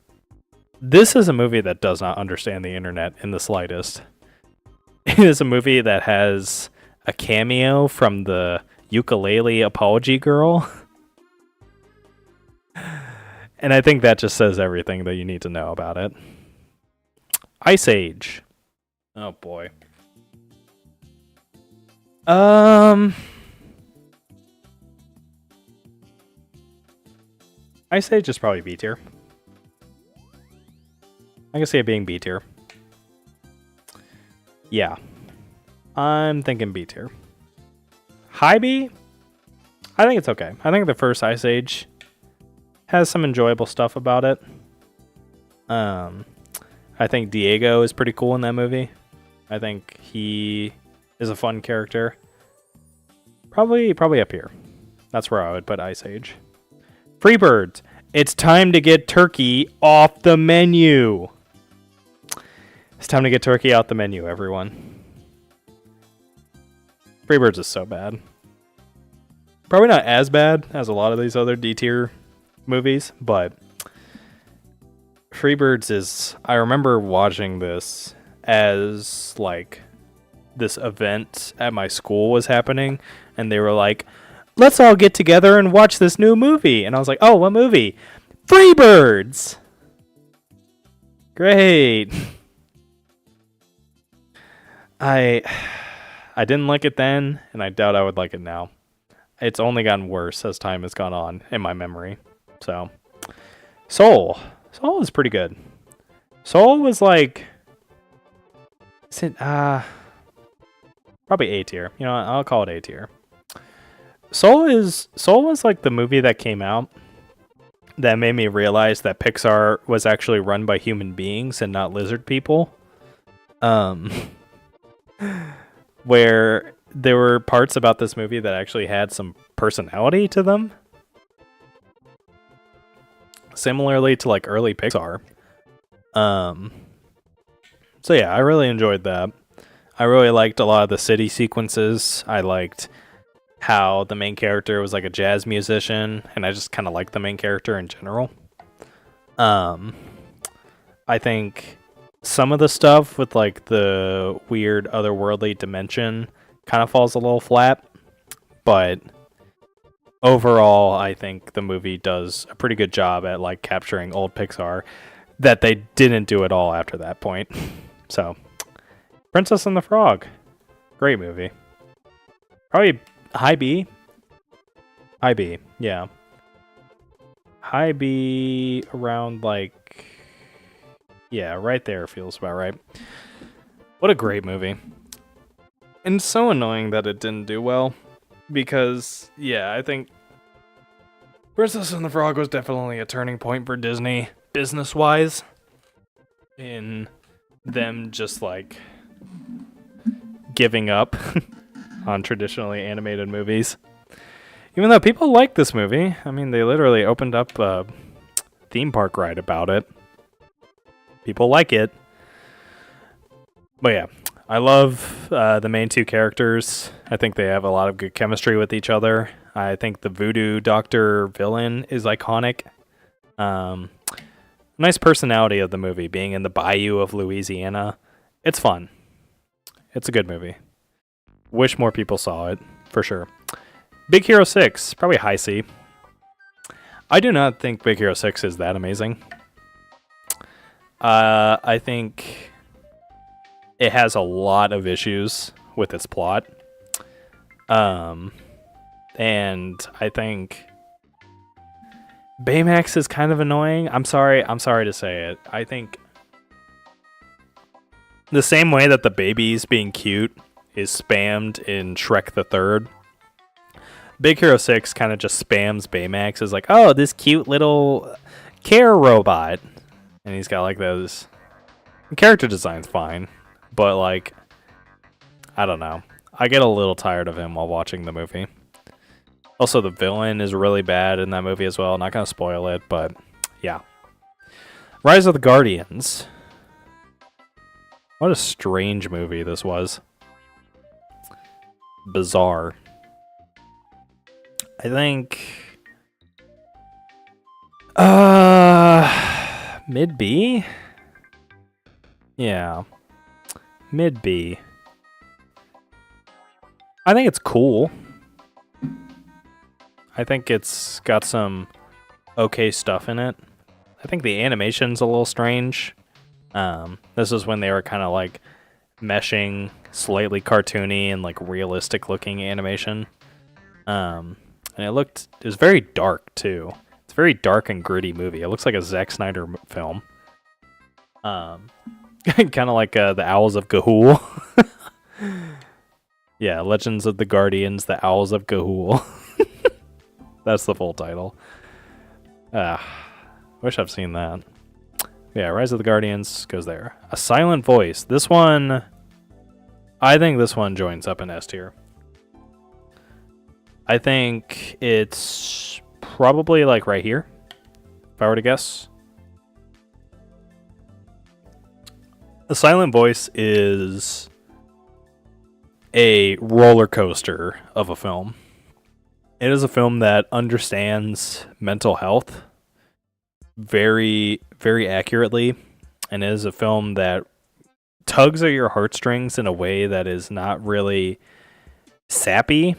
this is a movie that does not understand the internet in the slightest. It is a movie that has a cameo from the ukulele apology girl. And I think that just says everything that you need to know about it. Ice Age. Oh boy. Ice Age is probably B tier. I can see it being B tier. Yeah. I'm thinking B tier. High B? I think it's okay. I think the first Ice Age has some enjoyable stuff about it. I think Diego is pretty cool in that movie. I think he is a fun character. Probably up here. That's where I would put Ice Age. Freebirds. It's time to get turkey off the menu. It's time to get turkey off the menu, everyone. Freebirds is so bad. Probably not as bad as a lot of these other D tier movies, but Freebirds is, I remember watching this as like this event at my school was happening and they were like, let's all get together and watch this new movie, and I was like, oh, what movie? Freebirds. Great. I didn't like it then and I doubt I would like it now. It's only gotten worse as time has gone on in my memory. So, Soul is pretty good. Soul was like, is it probably A tier. You know, I'll call it A tier. Soul was like the movie that came out that made me realize that Pixar was actually run by human beings and not lizard people. Where there were parts about this movie that actually had some personality to them. Similarly to like early Pixar. So yeah, I really enjoyed that. I really liked a lot of the city sequences. I liked how the main character was like a jazz musician, and I just kind of liked the main character in general. I think some of the stuff with like the weird otherworldly dimension kind of falls a little flat, but overall, I think the movie does a pretty good job at like capturing old Pixar that they didn't do at all after that point. So, Princess and the Frog, great movie. Probably high B. High B, yeah. High B around like, yeah, right there feels about right. What a great movie. And it's so annoying that it didn't do well. because yeah, I think Princess and the Frog was definitely a turning point for Disney business wise, in them just like giving up on traditionally animated movies. Even though people like this movie, I mean, they literally opened up a theme park ride about it. People like it. But yeah, I love the main two characters. I think they have a lot of good chemistry with each other. I think the voodoo doctor villain is iconic. Nice personality of the movie, being in the bayou of Louisiana. It's fun. It's a good movie. Wish more people saw it, for sure. Big Hero 6, probably high C. I do not think Big Hero 6 is that amazing. I think it has a lot of issues with its plot. And I think Baymax is kind of annoying. I'm sorry to say it. I think the same way that the babies being cute is spammed in Shrek the Third, Big Hero 6 kind of just spams Baymax as like, oh, this cute little care robot. And he's got like those... Character design's fine, but like, I don't know. I get a little tired of him while watching the movie. Also, the villain is really bad in that movie as well. Not going to spoil it, but yeah. Rise of the Guardians. What a strange movie this was. Bizarre. I think mid B? Yeah. Mid B. I think it's cool. I think it's got some okay stuff in it. I think the animation's a little strange. This is when they were kind of like meshing slightly cartoony and like realistic looking animation. And it was very dark too. It's a very dark and gritty movie. It looks like a Zack Snyder film. Kind of like the Owls of Ga'Hoole. Yeah, Legends of the Guardians, the Owls of Ga'Hoole. That's the full title. Wish I've seen that. Yeah, Rise of the Guardians goes there. A Silent Voice. This one, I think this one joins up in S tier. I think it's probably like right here, if I were to guess. A Silent Voice is a roller coaster of a film. It is a film that understands mental health very, very accurately, and is a film that tugs at your heartstrings in a way that is not really sappy,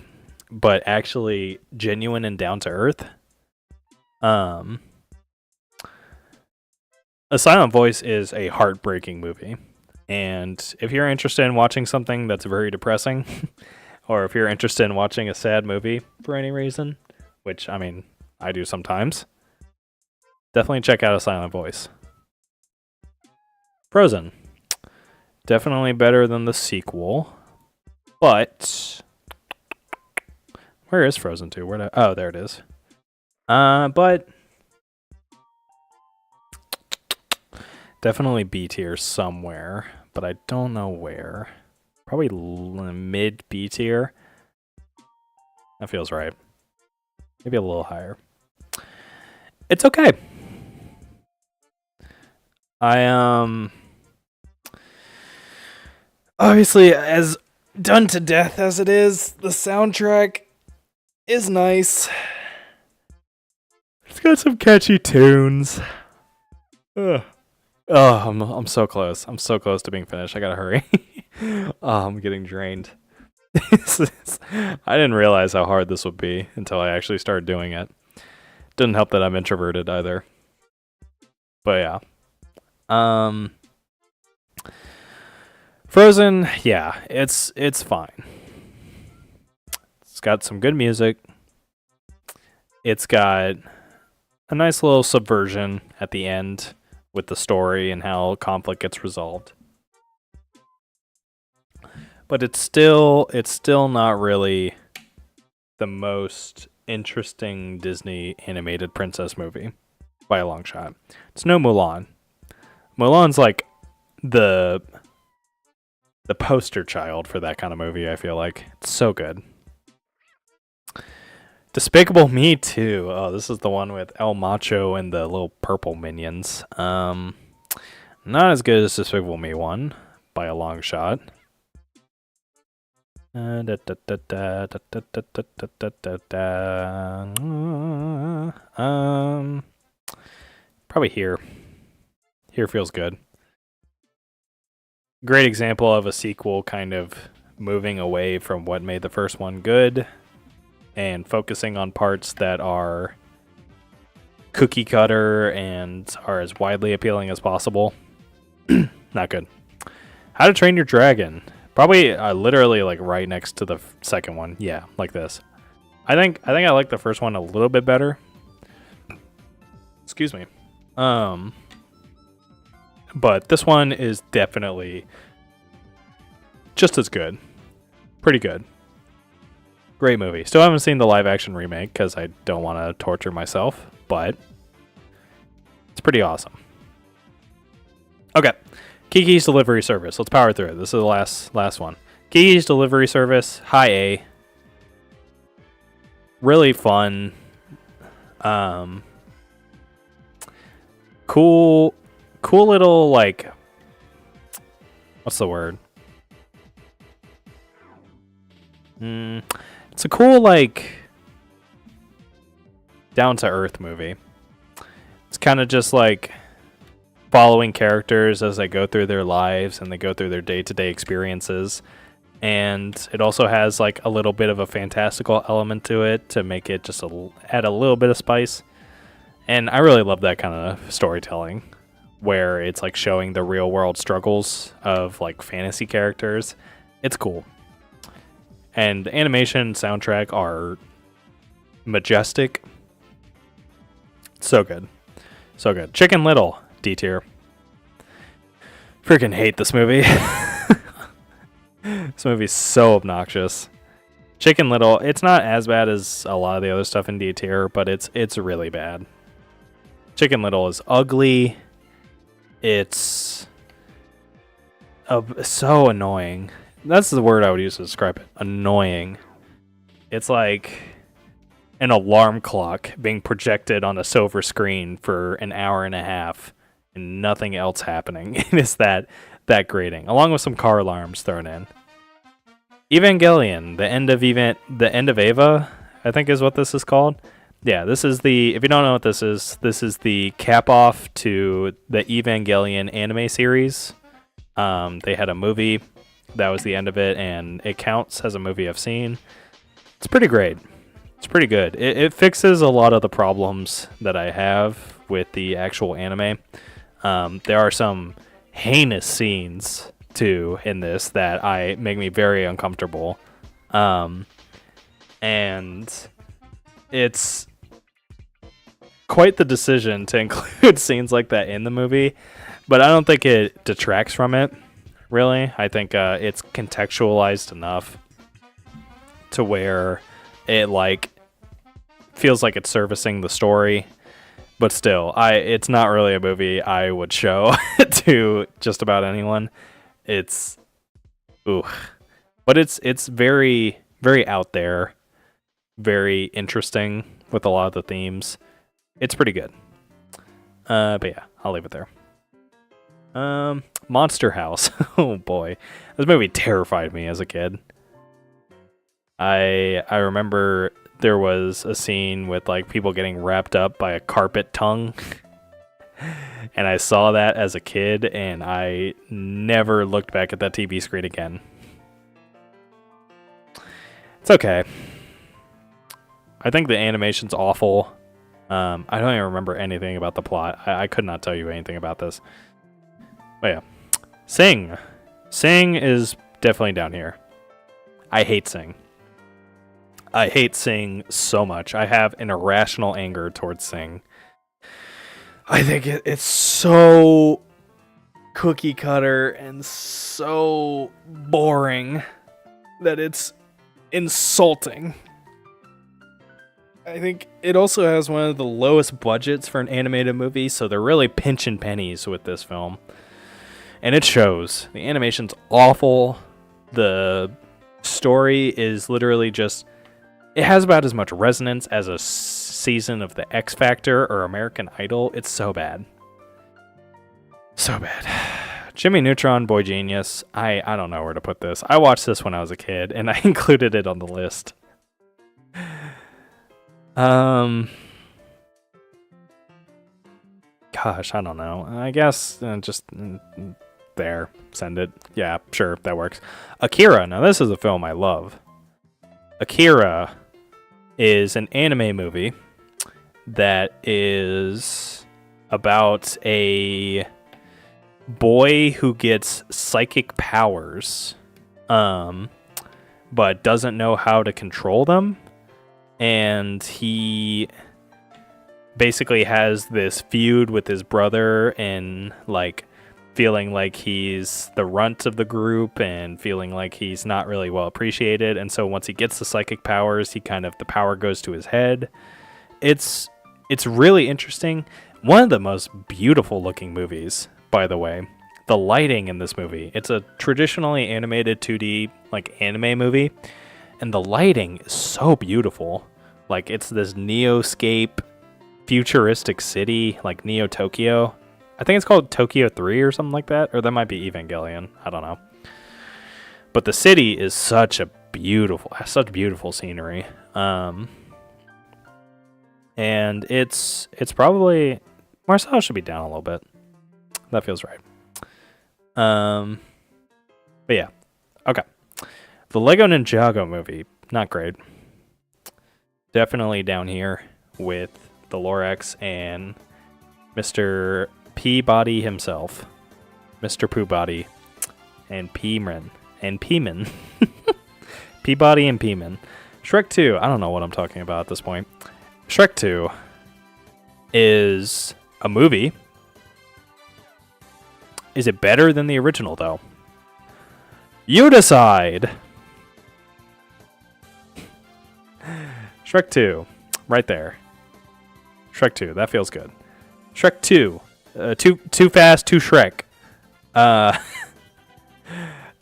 but actually genuine and down to earth. A Silent Voice is a heartbreaking movie. And if you're interested in watching something that's very depressing, or if you're interested in watching a sad movie for any reason, which, I mean, I do sometimes, definitely check out A Silent Voice. Frozen. Definitely better than the sequel. But where is Frozen 2? Oh, there it is. But definitely B tier somewhere, but I don't know where. Probably mid B tier. That feels right. Maybe a little higher. It's okay. Obviously, as done to death as it is, the soundtrack is nice. It's got some catchy tunes. Ugh. Oh, I'm so close. I'm so close to being finished. I gotta hurry. Oh, I'm getting drained. I didn't realize how hard this would be until I actually started doing it. Didn't help that I'm introverted either. But yeah. Frozen, yeah, it's fine. It's got some good music. It's got a nice little subversion at the end with the story and how conflict gets resolved. But it's still not really the most interesting Disney animated princess movie by a long shot. It's no Mulan. Mulan's like the poster child for that kind of movie, I feel like. It's so good. Despicable Me 2. Oh, this is the one with El Macho and the little purple minions. Not as good as Despicable Me 1 by a long shot. Probably here. Here feels good. Great example of a sequel kind of moving away from what made the first one good and focusing on parts that are cookie cutter and are as widely appealing as possible. Not good. How to Train Your Dragon. Probably literally like right next to the second one. Yeah, like this. I think I like the first one a little bit better. Excuse me. But this one is definitely just as good. Pretty good. Great movie. Still haven't seen the live action remake because I don't want to torture myself, but it's pretty awesome. Okay. Kiki's Delivery Service. Let's power through it. This is the last one. Kiki's Delivery Service. High A. Really fun. Cool little, like, what's the word? It's a cool, like, down-to-earth movie. It's kind of just, like, following characters as they go through their lives and they go through their day-to-day experiences. And it also has, like, a little bit of a fantastical element to it to make it just add a little bit of spice. And I really love that kind of storytelling, where it's like showing the real world struggles of like fantasy characters. It's cool. And the animation and soundtrack are majestic. So good. So good. Chicken Little, D tier. Freaking hate this movie. This movie's so obnoxious. Chicken Little, it's not as bad as a lot of the other stuff in D tier, but it's really bad. Chicken Little is ugly. It's so annoying. That's the word I would use to describe it. Annoying. It's like an alarm clock being projected on a silver screen for an hour and a half and nothing else happening. It's that grating, along with some car alarms thrown in. Evangelion, the end of Eva, I think is what this is called. Yeah, this is if you don't know what this is the cap off to the Evangelion anime series. They had a movie that was the end of it, and it counts as a movie I've seen. It's pretty great. It's pretty good. It fixes a lot of the problems that I have with the actual anime. There are some heinous scenes too in this that make me very uncomfortable. And it's quite the decision to include scenes like that in the movie, but I don't think it detracts from it, really. I think it's contextualized enough to where it like feels like it's servicing the story, but still, it's not really a movie I would show to just about anyone. But it's very, very out there, very interesting with a lot of the themes. It's pretty good. But yeah, I'll leave it there. Monster House. Oh boy, this movie terrified me as a kid. I remember there was a scene with like people getting wrapped up by a carpet tongue. And I saw that as a kid, and I never looked back at that TV screen again. It's okay. I think the animation's awful. I don't even remember anything about the plot. I could not tell you anything about this. But yeah. Sing. Sing is definitely down here. I hate Sing. I hate Sing so much. I have an irrational anger towards Sing. I think it's so cookie cutter and so boring that it's insulting. I think it also has one of the lowest budgets for an animated movie, so they're really pinching pennies with this film. And it shows. The animation's awful. The story is literally just... It has about as much resonance as a season of The X Factor or American Idol. It's so bad. So bad. Jimmy Neutron, Boy Genius. I don't know where to put this. I watched this when I was a kid, and I included it on the list. Gosh, I don't know. I guess just there. Send it. Yeah, sure, that works. Akira. Now, this is a film I love. Akira is an anime movie that is about a boy who gets psychic powers, but doesn't know how to control them. And he basically has this feud with his brother and like feeling like he's the runt of the group and feeling like he's not really well appreciated. And so once he gets the psychic powers, the power goes to his head. It's really interesting. One of the most beautiful looking movies, by the way. The lighting in this movie. It's a traditionally animated 2D like anime movie, and the lighting is so beautiful. Like, it's this Neoscape futuristic city, like Neo Tokyo. I think it's called Tokyo 3 or something like that, or that might be Evangelion. I don't know. But the city is such beautiful scenery. And it's probably... Marcel should be down a little bit. That feels right. But yeah. Okay. The Lego Ninjago movie, not great. Definitely down here with the Lorax and Mr. Peabody himself. Mr. Poobody and Peeman. Peabody and Peeman. Shrek 2, I don't know what I'm talking about at this point. Shrek 2 is a movie. Is it better than the original, though? You decide! Shrek 2, right there. Shrek 2, that feels good. Shrek 2, too fast, too Shrek.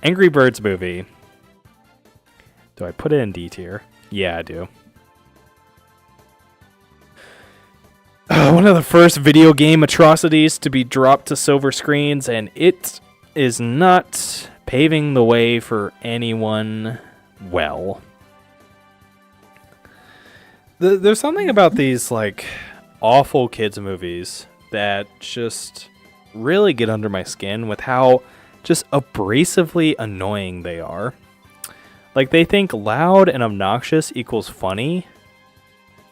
Angry Birds movie. Do I put it in D tier? Yeah, I do. One of the first video game atrocities to be dropped to silver screens, and it is not paving the way for anyone well. There's something about these, like, awful kids movies that just really get under my skin with how just abrasively annoying they are. Like, they think loud and obnoxious equals funny,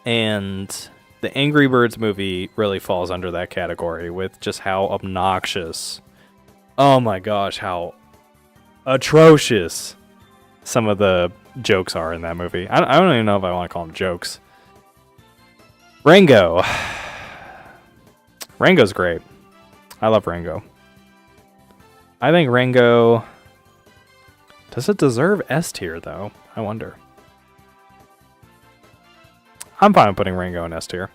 and the Angry Birds movie really falls under that category with just how obnoxious, oh my gosh, how atrocious some of the jokes are in that movie. I don't even know if I want to call them jokes. Rango. Rango's great. I love Rango. I think Rango... Does it deserve S tier, though? I wonder. I'm fine with putting Rango in S tier.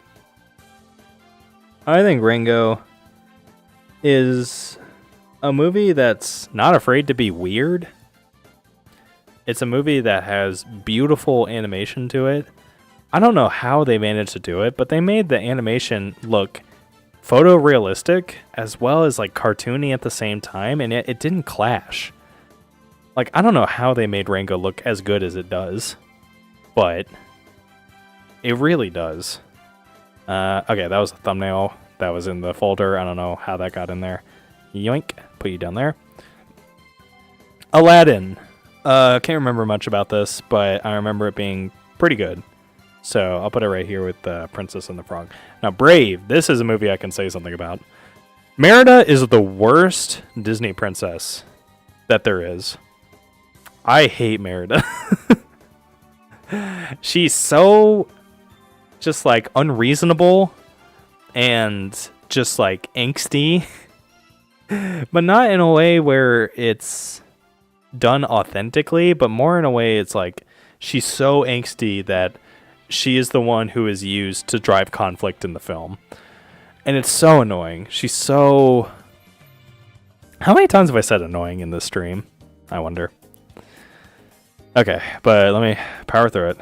I think Rango is a movie that's not afraid to be weird. It's a movie that has beautiful animation to it. I don't know how they managed to do it, but they made the animation look photorealistic as well as like cartoony at the same time, and it didn't clash. Like, I don't know how they made Rango look as good as it does, but it really does. Okay, that was a thumbnail that was in the folder. I don't know how that got in there. Yoink, put you down there. Aladdin. Can't remember much about this, but I remember it being pretty good. So I'll put it right here with the Princess and the Frog. Now, Brave. This is a movie I can say something about. Merida is the worst Disney princess that there is. I hate Merida. She's so just like unreasonable and just like angsty, but not in a way where it's done authentically, but more in a way it's like she's so angsty that she is the one who is used to drive conflict in the film. And it's so annoying. She's so... How many times have I said annoying in this stream? I wonder. Okay, but let me power through it.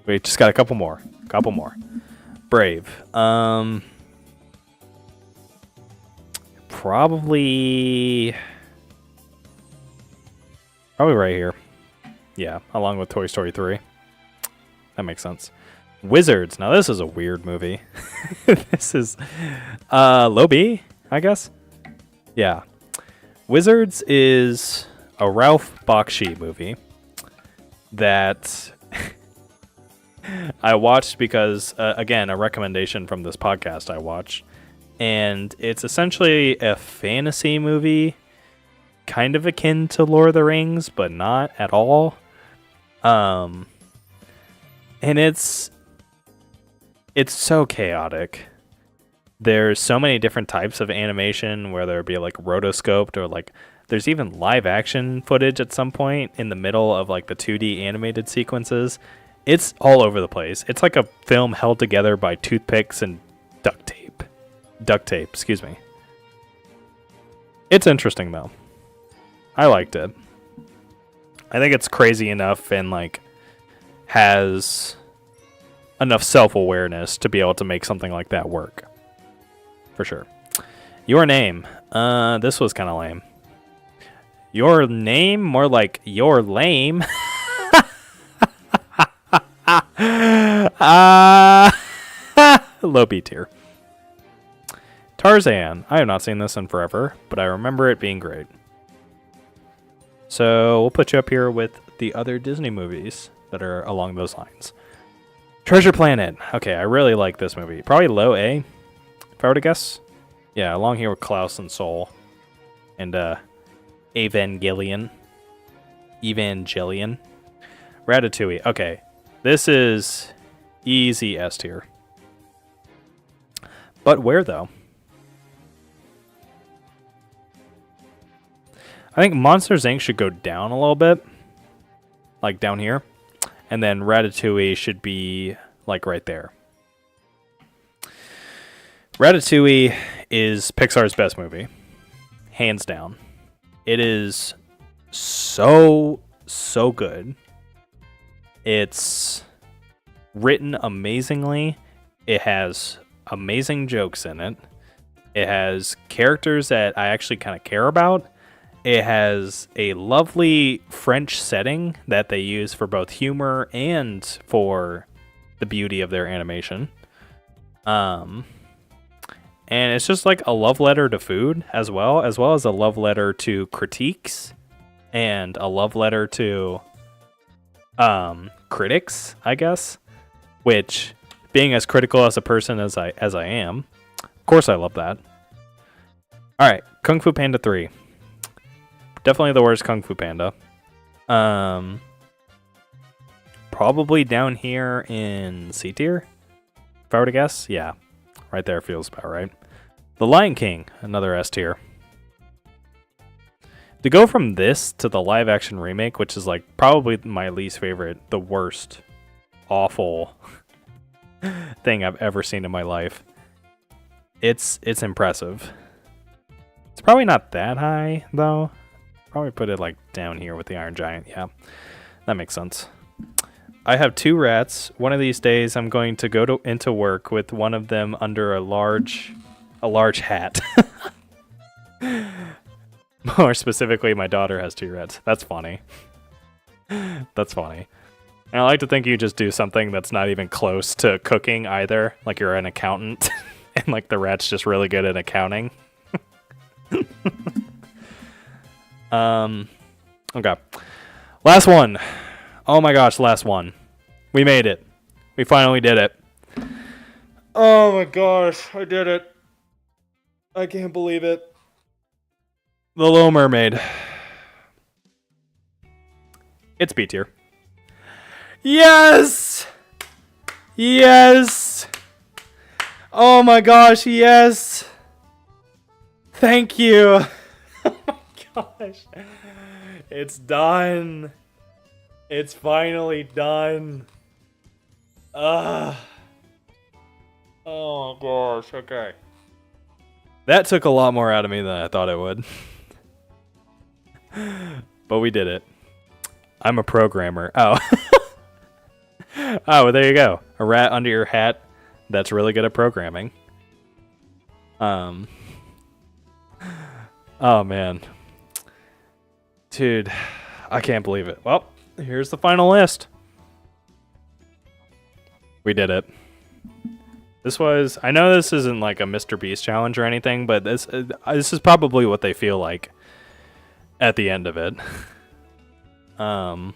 We just got a couple more. Brave. Probably right here. Yeah, along with Toy Story 3. That makes sense. Wizards. Now this is a weird movie. This is low B, I guess. Yeah. Wizards is a Ralph Bakshi movie that I watched because, again, a recommendation from this podcast I watched. And it's essentially a fantasy movie, kind of akin to Lord of the Rings, but not at all. And it's so chaotic. There's so many different types of animation, whether it be like rotoscoped or like there's even live action footage at some point in the middle of like the 2D animated sequences. It's all over the place. It's like a film held together by toothpicks and duct tape, excuse me. It's interesting though. I liked it. I think it's crazy enough and like has enough self-awareness to be able to make something like that work. For sure. Your name. This was kind of lame. Your name? More like you're lame. Low B tier. Tarzan. I have not seen this in forever, but I remember it being great. So we'll put you up here with the other Disney movies that are along those lines. Treasure Planet. Okay, I really like this movie. Probably low A, if I were to guess. Yeah, along here with Klaus and Soul. And Evangelion. Ratatouille. Okay, this is easy S tier. But where, though? I think Monsters, Inc. should go down a little bit. Like down here. And then Ratatouille should be like right there. Ratatouille is Pixar's best movie. Hands down. It is so good. It's written amazingly. It has amazing jokes in it. It has characters that I actually kind of care about. It has a lovely French setting that they use for both humor and for the beauty of their animation. And it's just like a love letter to food as well as a love letter to critiques and a love letter to critics, I guess. Which, being as critical as a person as I am, of course I love that. All right, Kung Fu Panda 3. Definitely the worst Kung Fu Panda. Probably down here in C tier, if I were to guess. Yeah, right there feels about right. The Lion King, another S tier. To go from this to the live action remake, which is like probably my least favorite, the worst, awful thing I've ever seen in my life. It's impressive. It's probably not that high though. Probably put it like down here with the Iron Giant. Yeah, that makes sense. I have 2 rats. One of these days, I'm going to go into work with one of them under a large hat. More specifically, my daughter has 2 rats. That's funny. That's funny. And I like to think you just do something that's not even close to cooking either. Like you're an accountant, and like the rat's just really good at accounting. Okay. Last one. Oh my gosh, last one. We made it. We finally did it. Oh my gosh, I did it. I can't believe it. The Little Mermaid. It's B tier. Yes! Yes! Oh my gosh, yes! Thank you. Oh my gosh. It's done. It's finally done. Ugh. Oh gosh, okay. That took a lot more out of me than I thought it would. But we did it. I'm a programmer. Oh. Oh, well, there you go. A rat under your hat that's really good at programming. Oh man. Dude, I can't believe it. Well, here's the final list. We did it. I know this isn't like a Mr. Beast challenge or anything, but this is probably what they feel like at the end of it. But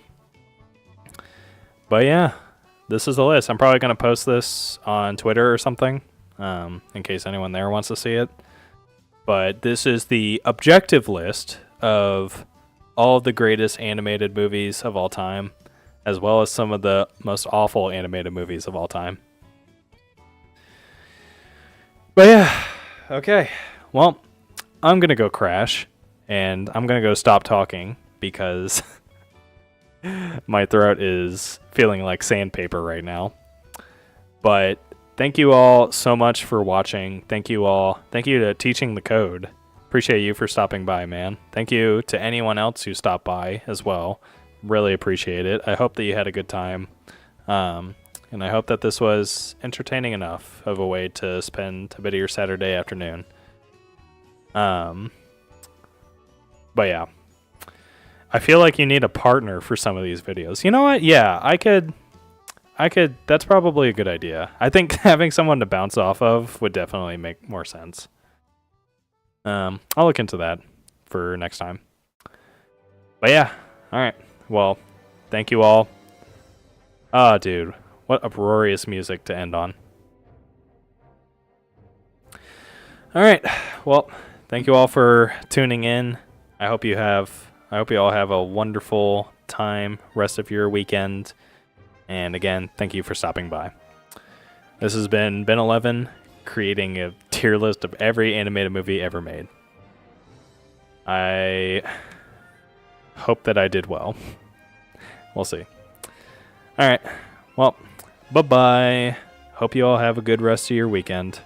yeah, this is the list. I'm probably going to post this on Twitter or something, in case anyone there wants to see it. But this is the objective list of all of the greatest animated movies of all time, as well as some of the most awful animated movies of all time. But yeah, okay. Well, I'm going to go crash, and I'm going to go stop talking because my throat is feeling like sandpaper right now. But thank you all so much for watching. Thank you all. Thank you to Teaching the Code. Appreciate you for stopping by, man. Thank you to anyone else who stopped by as well. Really appreciate it. I hope that you had a good time. And I hope that this was entertaining enough of a way to spend a bit of your Saturday afternoon. But yeah. I feel like you need a partner for some of these videos. You know what? Yeah, I could, that's probably a good idea. I think having someone to bounce off of would definitely make more sense. I'll look into that for next time. But yeah, all right. Well, thank you all. Ah, dude, what uproarious music to end on. All right. Well, thank you all for tuning in. I hope you all have a wonderful time, rest of your weekend. And again, thank you for stopping by. This has been Ben 11, creating a tier list of every animated movie ever made. I hope that I did well. We'll see. All right. Well, bye-bye. Hope you all have a good rest of your weekend.